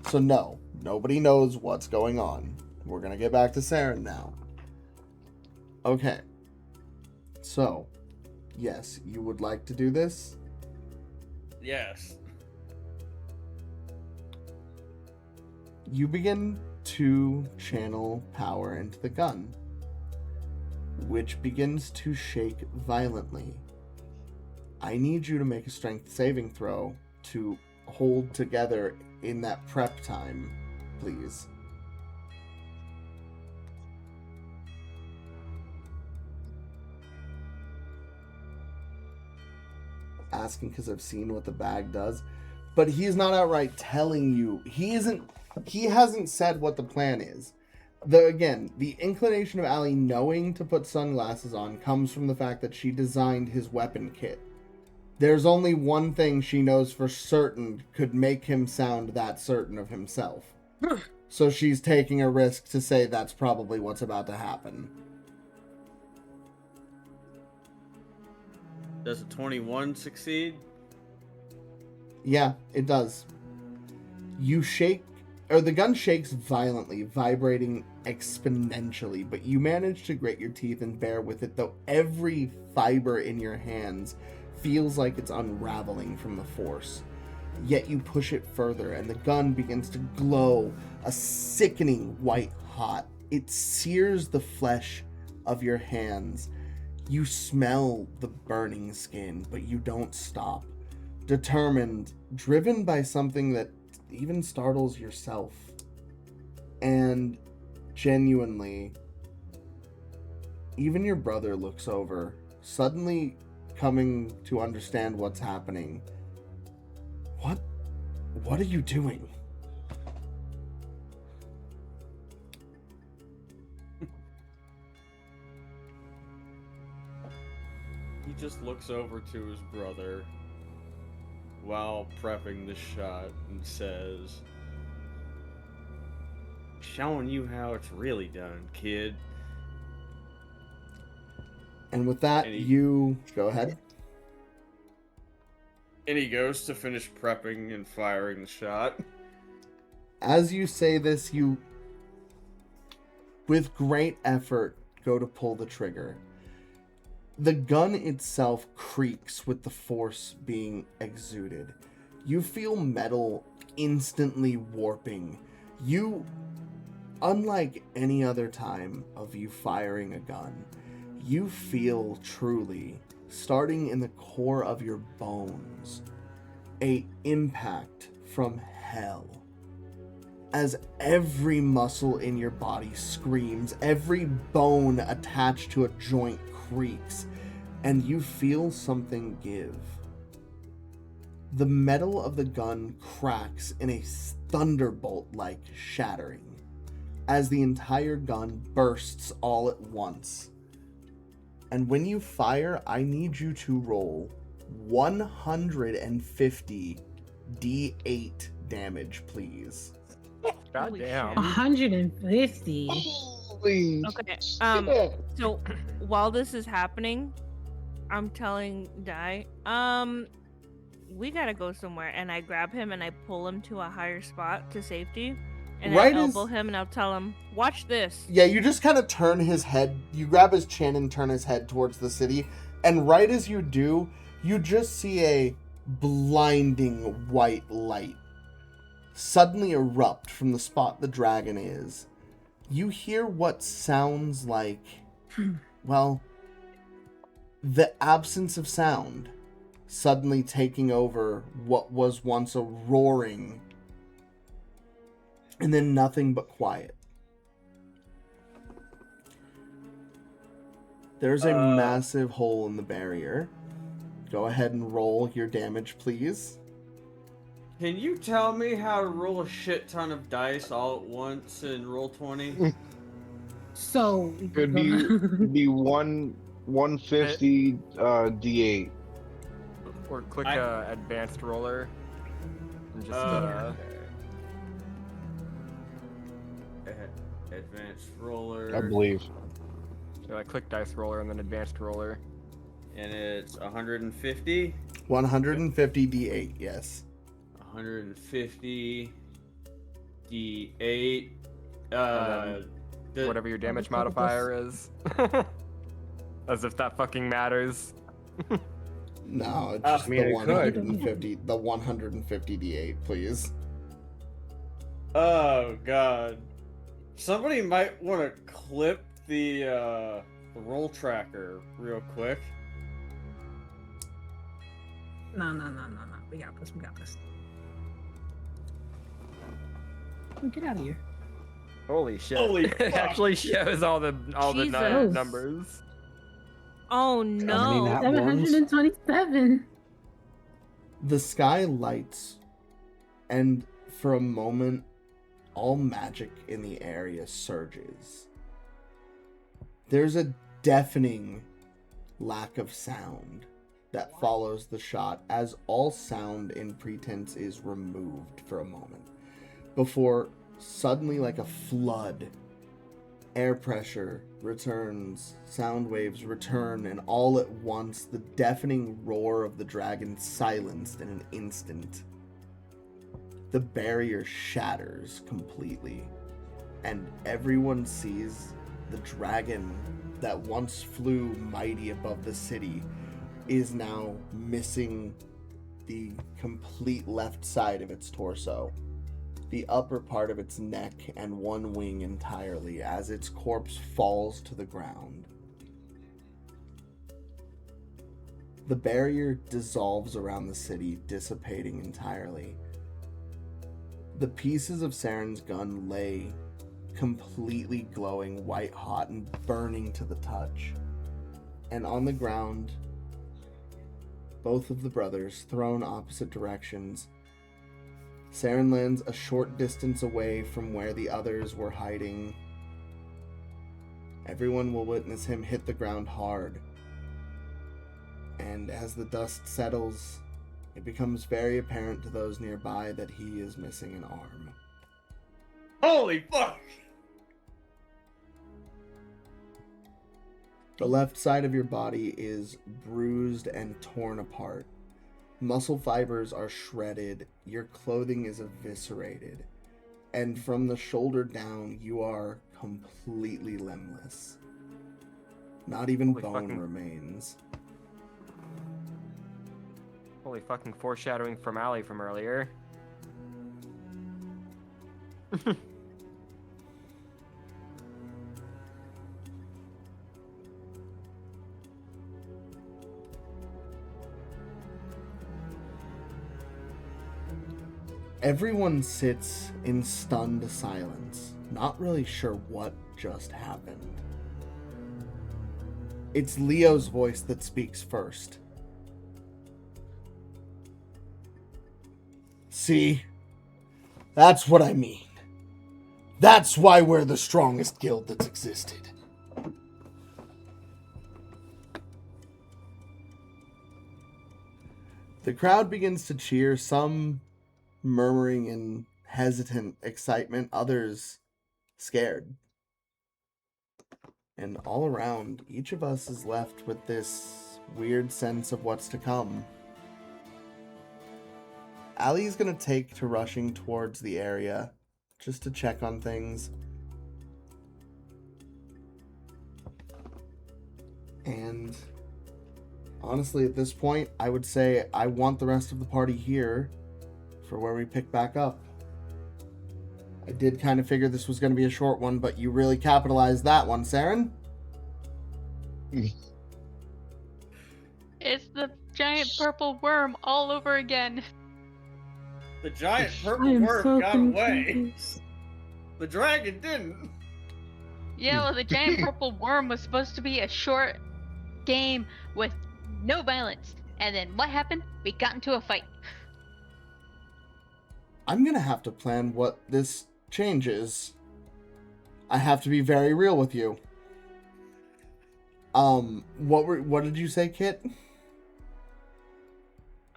So no, nobody knows what's going on. We're gonna get back to Saren now. Okay. So, yes, you would like to do this? Yes. You begin to channel power into the gun, which begins to shake violently. I need you to make a strength saving throw to hold together in that prep time, please. Asking because I've seen what the bag does, but he's not outright telling you. He hasn't said what the plan is. The inclination of Allie knowing to put sunglasses on comes from the fact that she designed his weapon kit. There's only one thing she knows for certain could make him sound that certain of himself. So she's taking a risk to say that's probably what's about to happen. Does a 21 succeed? Yeah, it does. You shake, or the gun shakes violently, vibrating exponentially, but you manage to grit your teeth and bear with it, though every fiber in your hands feels like it's unraveling from the force. Yet you push it further, and the gun begins to glow a sickening white hot. It sears the flesh of your hands. You smell the burning skin, but you don't stop. Determined, driven by something that even startles yourself. And genuinely, even your brother looks over, suddenly coming to understand what's happening. What are you doing? He just looks over to his brother while prepping the shot and says, "Showing you how it's really done, kid." And with that, And he- you go ahead. And he goes to finish prepping and firing the shot. As you say this, you, with great effort, go to pull the trigger. The gun itself creaks with the force being exuded. You feel metal instantly warping. You, unlike any other time of you firing a gun, you feel truly, starting in the core of your bones, a impact from hell. As every muscle in your body screams, every bone attached to a joint creaks, and you feel something give. The metal of the gun cracks in a thunderbolt-like shattering, as the entire gun bursts all at once. And when you fire, I need you to roll 150 d8 damage, please. God Holy damn. shit. 150. Holy Okay. shit. So while this is happening, I'm telling Dai, we gotta go somewhere, and I grab him and I pull him to a higher spot to safety, and Right I as- elbow him and I'll tell him, "Watch this." Yeah, you just kind of turn his head, you grab his chin and turn his head towards the city, and right as you do, you just see a blinding white light suddenly erupt from the spot the dragon is. You hear what sounds like, well, the absence of sound suddenly taking over what was once a roaring, and then nothing but quiet. There's a massive hole in the barrier. Go ahead and roll your damage, please. Can you tell me how to roll a shit ton of dice all at once in roll 20? So Could be 150 d8. Or click advanced roller. And just Advanced roller. I believe. click dice roller and then advanced roller. And it's 150. 150 d8, yes. 150 d8. Whatever your damage modifier is. As if that fucking matters. No, it's just I mean, the it 150. The 150 d8, please. Oh god. Somebody might want to clip the roll tracker real quick. No. We got this. Get out of here. Holy shit. Holy It fuck. actually shows all the Jesus. numbers. Oh no! nat ones? 727. The sky lights, and for a moment, all magic in the area surges. There's a deafening lack of sound that follows the shot as all sound in Pretense is removed for a moment, before suddenly, like a flood, air pressure returns, sound waves return, and all at once the deafening roar of the dragon silenced in an instant. The barrier shatters completely, and everyone sees the dragon that once flew mighty above the city is now missing the complete left side of its torso, the upper part of its neck, and one wing entirely as its corpse falls to the ground. The barrier dissolves around the city, dissipating entirely. The pieces of Saren's gun lay completely glowing white hot and burning to the touch. And on the ground, both of the brothers, thrown opposite directions, Saren lands a short distance away from where the others were hiding. Everyone will witness him hit the ground hard. And as the dust settles, it becomes very apparent to those nearby that he is missing an arm. Holy fuck! The left side of your body is bruised and torn apart. Muscle fibers are shredded, your clothing is eviscerated, and from the shoulder down, you are completely limbless. Not even Holy bone fucking- remains. Holy fucking foreshadowing from Allie from earlier. Everyone sits in stunned silence, not really sure what just happened. It's Leo's voice that speaks first. See? That's what I mean. That's why we're the strongest guild that's existed. The crowd begins to cheer, some murmuring in hesitant excitement, others scared. And all around, each of us is left with this weird sense of what's to come. Allie's gonna take to rushing towards the area just to check on things. And honestly, at this point, I would say I want the rest of the party here for where we pick back up. I did kind of figure this was going to be a short one, but you really capitalized that one, Saren. It's the giant purple worm all over again. The giant I purple am worm so got away. confused. The dragon didn't. Yeah, well, the giant purple worm was supposed to be a short game with no violence. And then what happened? We got into a fight. I'm going to have to plan what this change is. I have to be very real with you. What did you say, Kit?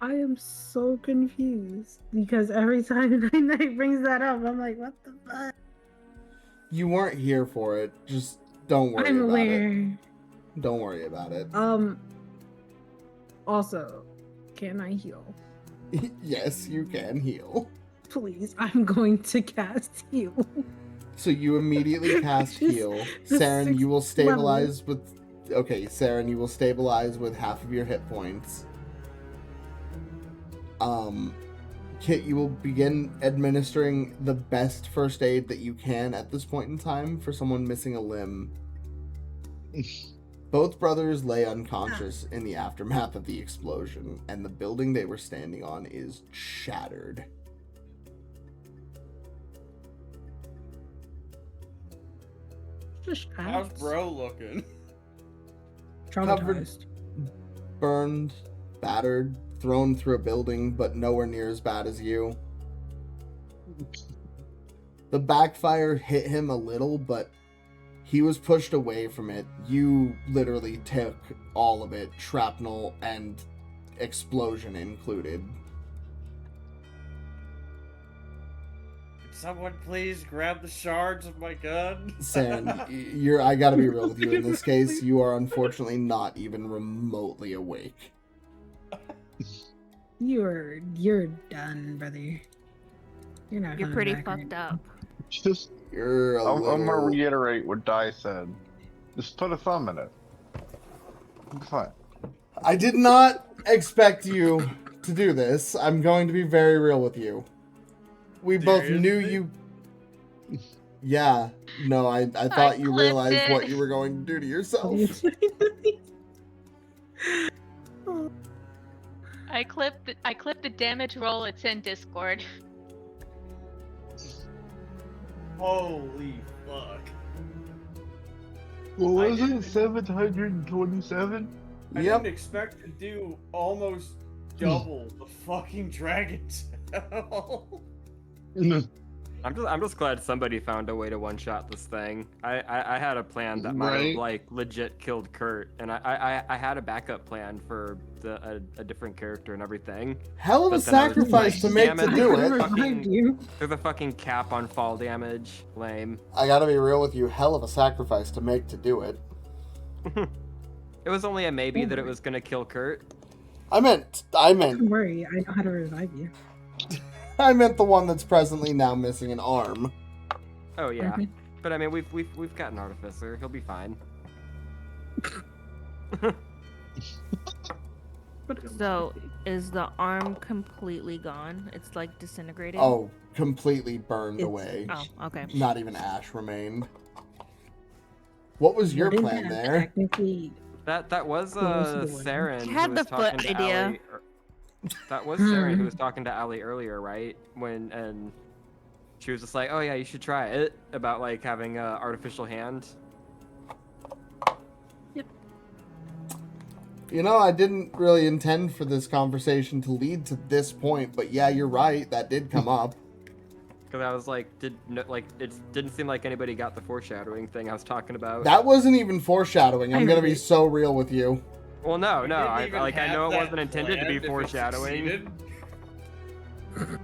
I am so confused because every time Night brings that up, I'm like, what the fuck? You weren't here for it. Just don't worry I'm about aware. it. Don't worry about it. Also, can I heal? Yes, you can heal. Please, I'm going to cast heal. So you immediately cast Just heal. the Saren, you will sixth level. stabilize with... Okay, Saren, you will stabilize with half of your hit points. Kit, you will begin administering the best first aid that you can at this point in time for someone missing a limb. Both brothers lay unconscious in the aftermath of the explosion, and the building they were standing on is shattered. Just How's ask. bro looking? Traumatized. Burned, battered, thrown through a building, but nowhere near as bad as you. The backfire hit him a little, but he was pushed away from it. You literally took all of it, shrapnel and explosion included. Could someone please grab the shards of my gun? Saren, I gotta be real with you in this case. You are unfortunately not even remotely awake. You're done, brother. You're not. You're coming pretty back fucked up. Just, You're a I'm gonna little... reiterate what Di said. Just put a thumb in it. It's fine. I did not expect you to do this. I'm going to be very real with you. We both knew you... Yeah. No, I thought you clipped realized it. what you were going to do to yourself. I clipped the damage roll. It's in Discord. Holy fuck. What I was didn't- it? 727? I Yep. didn't expect to do almost double the fucking dragon tail. I'm just glad somebody found a way to one-shot this thing. I had a plan that might have Right. like legit killed Kurt, and I had a backup plan for a different character and everything. Hell of a But then I was sacrifice like, to make damn to it, do there's it. a Remind fucking- you. There's a fucking cap on fall damage. Lame. I gotta be real with you. Hell of a sacrifice to make to do it. It was only a maybe that it was gonna kill Kurt. I meant Don't worry, I know how to revive you. I meant the one that's presently now missing an arm. Oh yeah. Okay. But I mean, we've got an artificer. He'll be fine. So, is the arm completely gone? It's like disintegrating? Oh, completely burned It's- away. Oh, okay. Not even ash remained. What was your Wouldn't plan that there? technically- That was Close to the window. Saren. Had who was the foot talking to idea. Allie that was Saren who was talking to Allie earlier, right? And she was just like, "Oh yeah, you should try it." About like having a artificial hand. You know, I didn't really intend for this conversation to lead to this point, but yeah, you're right. That did come up. Because I was like, it didn't seem like anybody got the foreshadowing thing I was talking about. That wasn't even foreshadowing. I'm I gonna heard be it. so real with you. Well, no, We no. didn't I even like. I have know it that wasn't intended to be planned if it foreshadowing. succeeded.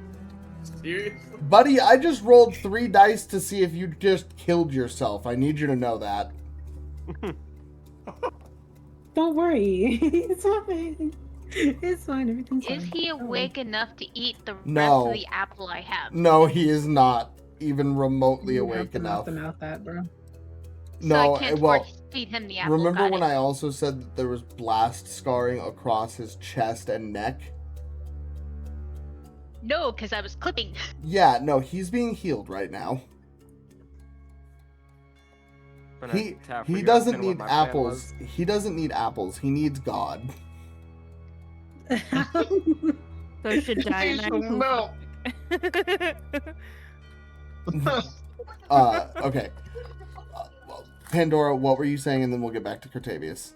Seriously? Buddy, I just rolled 3 dice to see if you just killed yourself. I need you to know that. Don't worry. It's fine. It's fine. Everything's fine. Is he Don't worry. awake enough to eat the rest No. of the apple I have? No, he is not even remotely You awake have to mouth enough. them out that, bro. So No, I can't well, force feed him the apple. remember got when it. I also said that there was blast scarring across his chest and neck? No, because I was clipping. Yeah, no, he's being healed right now. When He I tap he for you, doesn't asking what need my plan apples. was. He doesn't need apples. He needs God. So should die and I Some milk. Okay. Well, Pandora, what were you saying? And then we'll get back to Cortavius.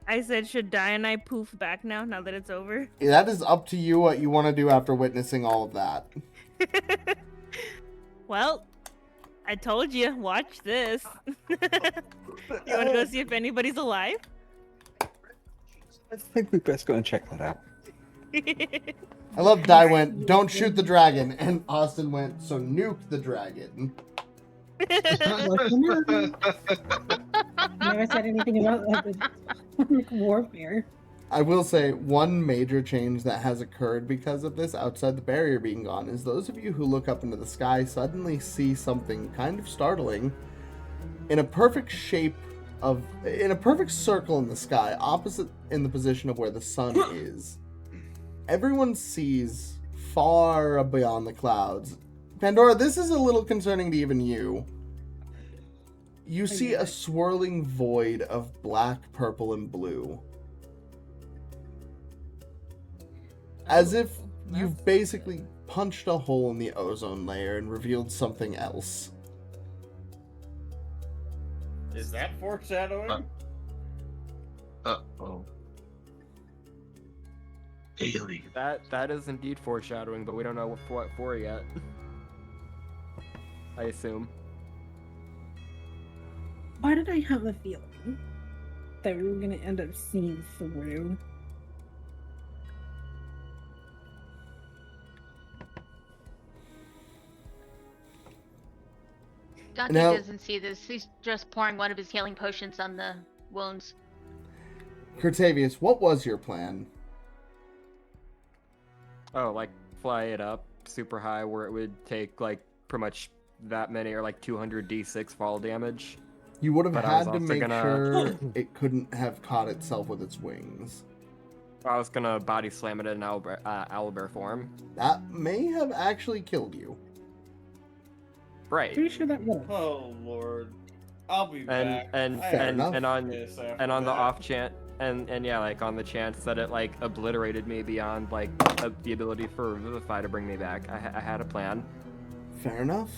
I said, should die and I poof back now that it's over? That is up to you what you want to do after witnessing all of that. Well, I told you, watch this. You want to go see if anybody's alive? I think we best go and check that out. I love Di went, don't shoot the dragon. And Austin went, so nuke the dragon. Never said anything about warfare. I will say one major change that has occurred because of this outside the barrier being gone is those of you who look up into the sky suddenly see something kind of startling in a perfect circle in the sky opposite in the position of where the sun is. Everyone sees far beyond the clouds. Pandora, this is a little concerning to even you. You see a swirling void of black, purple, and blue. As if you've basically punched a hole in the ozone layer and revealed something else. Is that foreshadowing? Uh-oh. Alien. That is indeed foreshadowing, but we don't know what for yet. I assume. Why did I have a feeling that we were going to end up seeing through? Dante Now- doesn't see this. He's just pouring one of his healing potions on the wounds. Cortavius, what was your plan? Oh, like fly it up super high where it would take like pretty much that many or like 200 d6 fall damage. You would have But I was had to also make gonna- sure it couldn't have caught itself with its wings. I was gonna body slam it in owlbear form. That may have actually killed you. Right. Pretty sure that would have. Oh lord. I'll be back. And Fair enough. and on Yes, after and on the that. off chance and yeah, like on the chance that it like obliterated me beyond like the ability for Revivify to bring me back, I had a plan. Fair enough.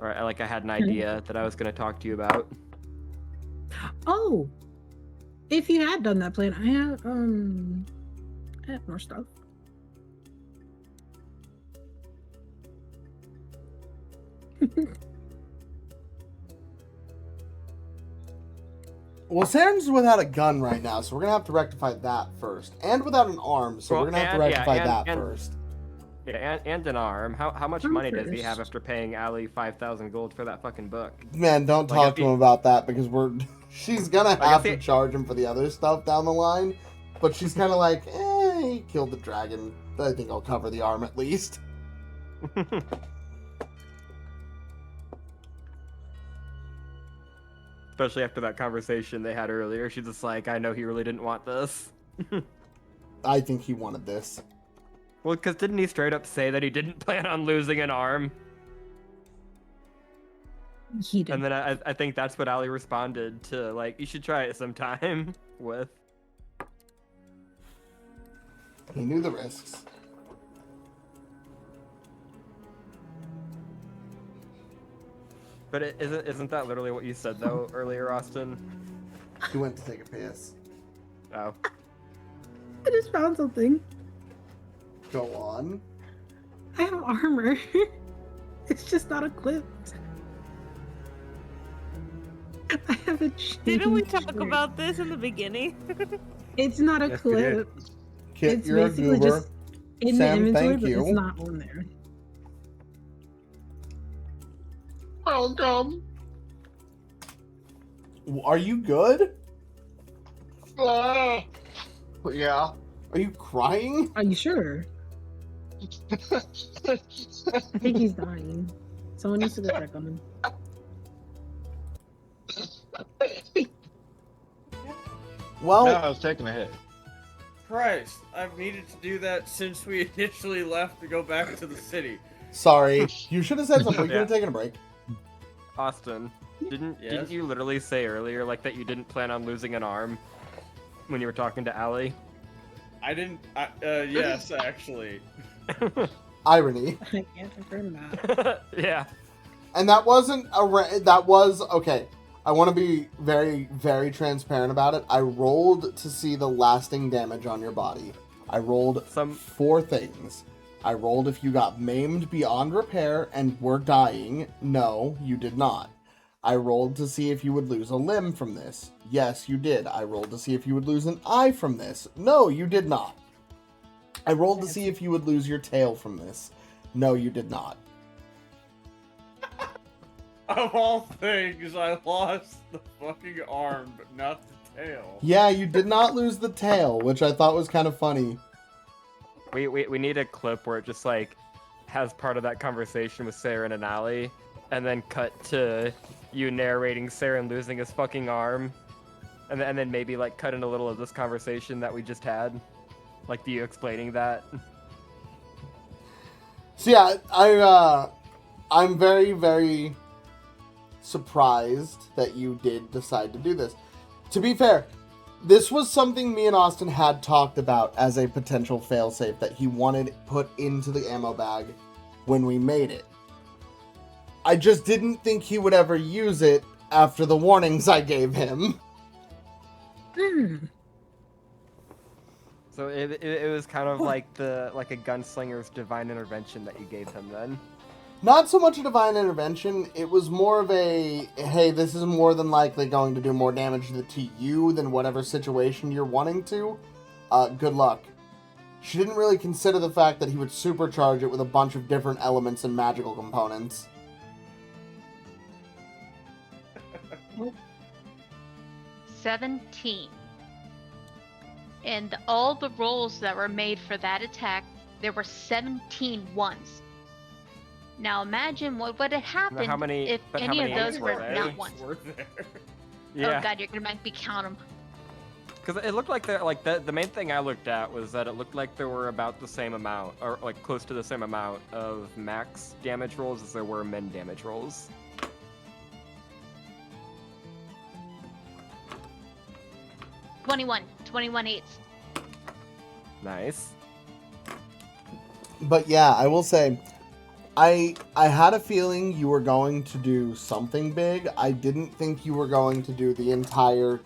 Or I had an idea that I was gonna talk to you about. Oh! If you had done that plan, I have more stuff. Well, Saren's without a gun right now, so we're gonna have to rectify that first. And without an arm, so Well, we're gonna have to and- yeah, rectify and- that and- first. Yeah, and an arm. How much Arm money does he have first. after paying Ali 5,000 gold for that fucking book? Man, don't Like, talk if to he- him about that because she's gonna have if to he- charge him for the other stuff down the line. But she's kind of like, he killed the dragon. I think I'll cover the arm at least. Especially after that conversation they had earlier, she's just like, I know he really didn't want this. I think he wanted this. Well, because didn't he straight up say that he didn't plan on losing an arm? He did. And then I think that's what Ali responded to, like, you should try it sometime with. He knew the risks. But isn't that literally what you said though earlier, Austin? He went to take a piss. Oh. I just found something. Go on. I have armor. It's just not equipped. I have a chain Didn't we talk shirt. about this in the beginning? It's not a Yes, we did. clip. Kit, It's you're a basically goober. just in Sam, the inventory, thank but it's you. not on there. Welcome. Are you good? Ah. Yeah. Are you crying? Are you sure? I think he's dying. Someone needs to go check on him. Well, No, I was taking a hit. Christ, I've needed to do that since we initially left to go back to the city. sorry. You should have said something. We could have Yeah. taken a break. Austin, didn't Yes? you literally say earlier like that you didn't plan on losing an arm when you were talking to Allie? I didn't. Yes, actually. Irony. I can't confirm that. Yeah. And that wasn't that was okay. I want to be very, very transparent about it. I rolled to see the lasting damage on your body. I rolled Some 4 things. I rolled if you got maimed beyond repair and were dying. No, you did not. I rolled to see if you would lose a limb from this. Yes, you did. I rolled to see if you would lose an eye from this. No, you did not. I rolled to see if you would lose your tail from this. No, you did not. Of all things, I lost the fucking arm, but not the tail. Yeah, you did not lose the tail, which I thought was kind of funny. we need a clip where it just like has part of that conversation with Saren and Allie, and then cut to you narrating Saren losing his fucking arm, and then maybe like cut in a little of this conversation that we just had, like you explaining that. So yeah, I'm very, very surprised that you did decide to do this. To be fair, this was something me and Austin had talked about as a potential failsafe that he wanted put into the ammo bag when we made it. I just didn't think he would ever use it after the warnings I gave him. So it was kind of like a gunslinger's divine intervention that you gave him then. Not so much a divine intervention, it was more of a, hey, this is more than likely going to do more damage to you than whatever situation you're wanting to. Good luck. She didn't really consider the fact that he would supercharge it with a bunch of different elements and magical components. 17. And all the rolls that were made for that attack, there were 17 ones. Now imagine what would have happened if any of those were not ones. Yeah. Oh god, you're gonna make me count them. Because it looked like the main thing I looked at was that it looked like there were about the same amount, or like close to the same amount of max damage rolls as there were min damage rolls. Twenty-one eighths. Nice. But yeah, I will say, I had a feeling you were going to do something big. I didn't think you were going to do the entire...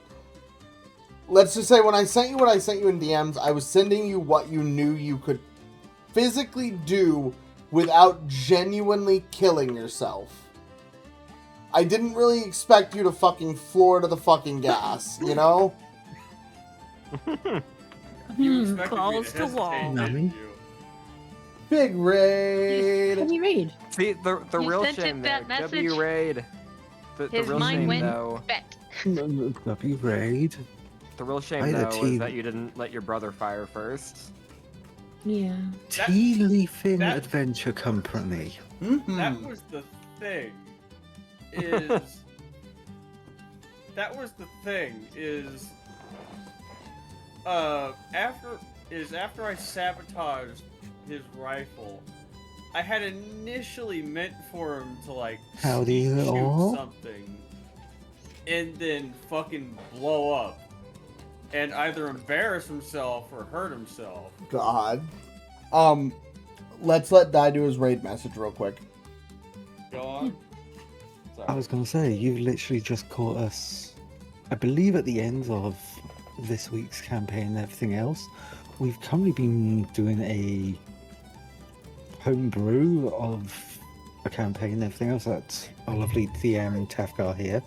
Let's just say when I sent you what I sent you in DMs, I was sending you what you knew you could physically do without genuinely killing yourself. I didn't really expect you to fucking floor to the fucking gas, you know? You expected me Balls to to hesitate, wall. didn't you? Big raid! Any raid? See, the You real sent it shame there, that message. W raid. The His real mind shame went though. bet. W raid. The real I shame had a though is team. that you didn't let your brother fire first. Yeah. Tea Leafing that- Adventure Company. Mm-hmm. That was the thing. Is that was the thing? Is after I sabotaged his rifle, I had initially meant for him to like Howdy shoot all. something and then fucking blow up and either embarrass himself or hurt himself. God. Let's let Dai do his raid message real quick. Go on. I was going to say, you literally just caught us, I believe, at the end of this week's campaign and everything else. We've currently been doing a homebrew of a campaign and everything else that our lovely DM Tafgar here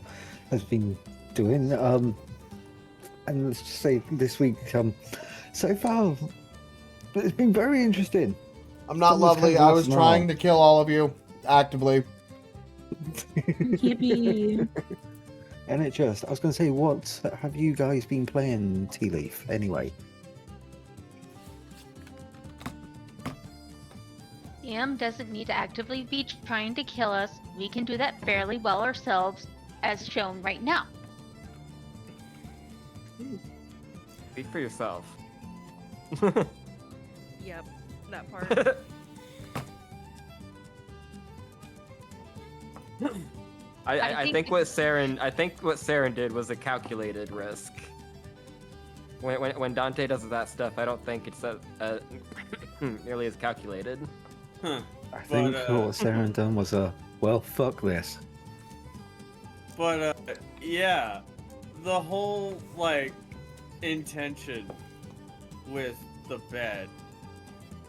has been doing. and let's just say this week, so far, it's been very interesting. I'm not Someone's lovely. come I to was us trying now. to kill all of you actively. Yippee. And it just, I was going to say, what have you guys been playing, Tea Leaf, anyway? Am doesn't need to actively be trying to kill us. We can do that fairly well ourselves, as shown right now. Speak for yourself. Yep, that part. I think what Saren did was a calculated risk. When Dante does that stuff, I don't think it's nearly as calculated. Huh. I think But, what Saren done was well, fuck this. But yeah, the whole like intention with the bed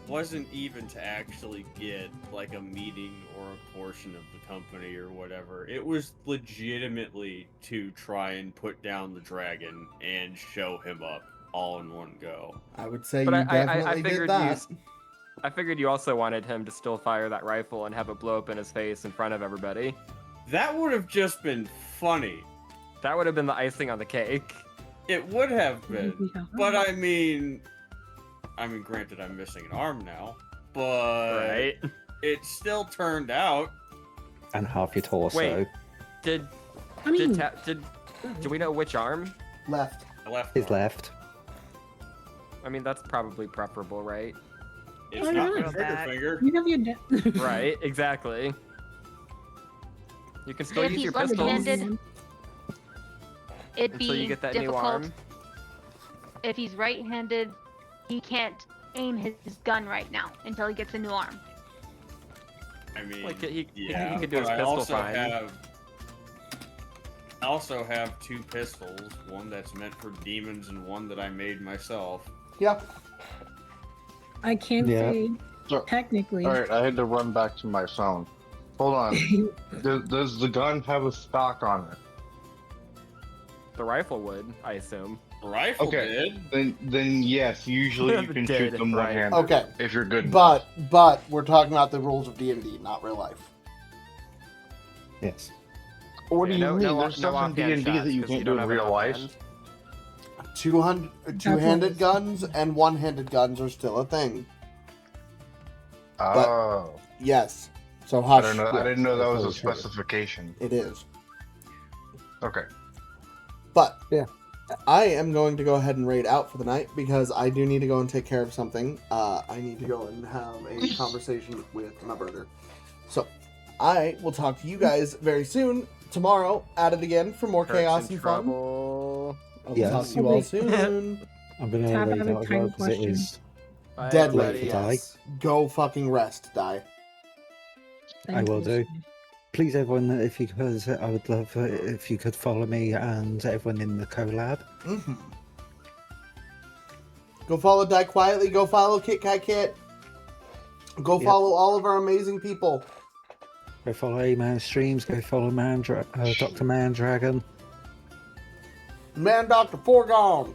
wasn't even to actually get like a meeting or a portion of the company or whatever. It was legitimately to try and put down the dragon and show him up all in one go. I would say But you I definitely did figured that. I figured you also wanted him to still fire that rifle and have it blow up in his face in front of everybody. That would have just been funny. That would have been the icing on the cake. It would have been. But I mean, granted, I'm missing an arm now, but Right? it still turned out. And half your torso. Wait. Did I mean, do we know which arm? Left. Left. His arm. left. I mean, that's probably preferable, right? It's Oh, not really? my trigger finger. you have your Right, exactly. You can still If use he's your pistols left-handed, it'd until you be get that new difficult. arm. If he's right-handed, he can't aim his gun right now until he gets a new arm. I mean, Like, he yeah, could do his but pistol fine. I also have two pistols, one that's meant for demons and one that I made myself. Yeah. I can't Yeah. say So, technically. alright, I had to run back to my phone. Hold on. Does the gun have a stock on it? The rifle would, I assume. The rifle Okay. did. Then yes, usually you can shoot Did, them right. one-handed. Okay. If you're good. But we're talking about the rules of D&D, not real life. Yes. What do Yeah, you no- mean? no- There's no stuff in offhand D&D shots, that you 'cause can't you do don't in have real an life. offhand. Two-handed guns and one-handed guns are still a thing. Oh. Yes. So I hush. don't know. I yeah, didn't know that that's was a always true. specification. It is. Okay. But Yeah. I am going to go ahead and raid out for the night because I do need to go and take care of something. I need to go and have a conversation with my brother. So I will talk to you guys very soon. Tomorrow, at it again for more Kurt's chaos in and fun. trouble. I'll Yes. talk to you all soon. I'm going to Tab, I raid have a out as well tiny because it question. is. Bye, Deadly. Late everybody. to die. Yes. Go fucking rest, die. I will do. Please, everyone, if you could, I would love if you could follow me and everyone in the collab. Mm-hmm. Go follow Die Quietly. Go follow Kit Kat Kit. Go Yep. follow all of our amazing people. Go follow A-Man Streams. Go follow Dr. Mandragon. Man, Dr. Foregone.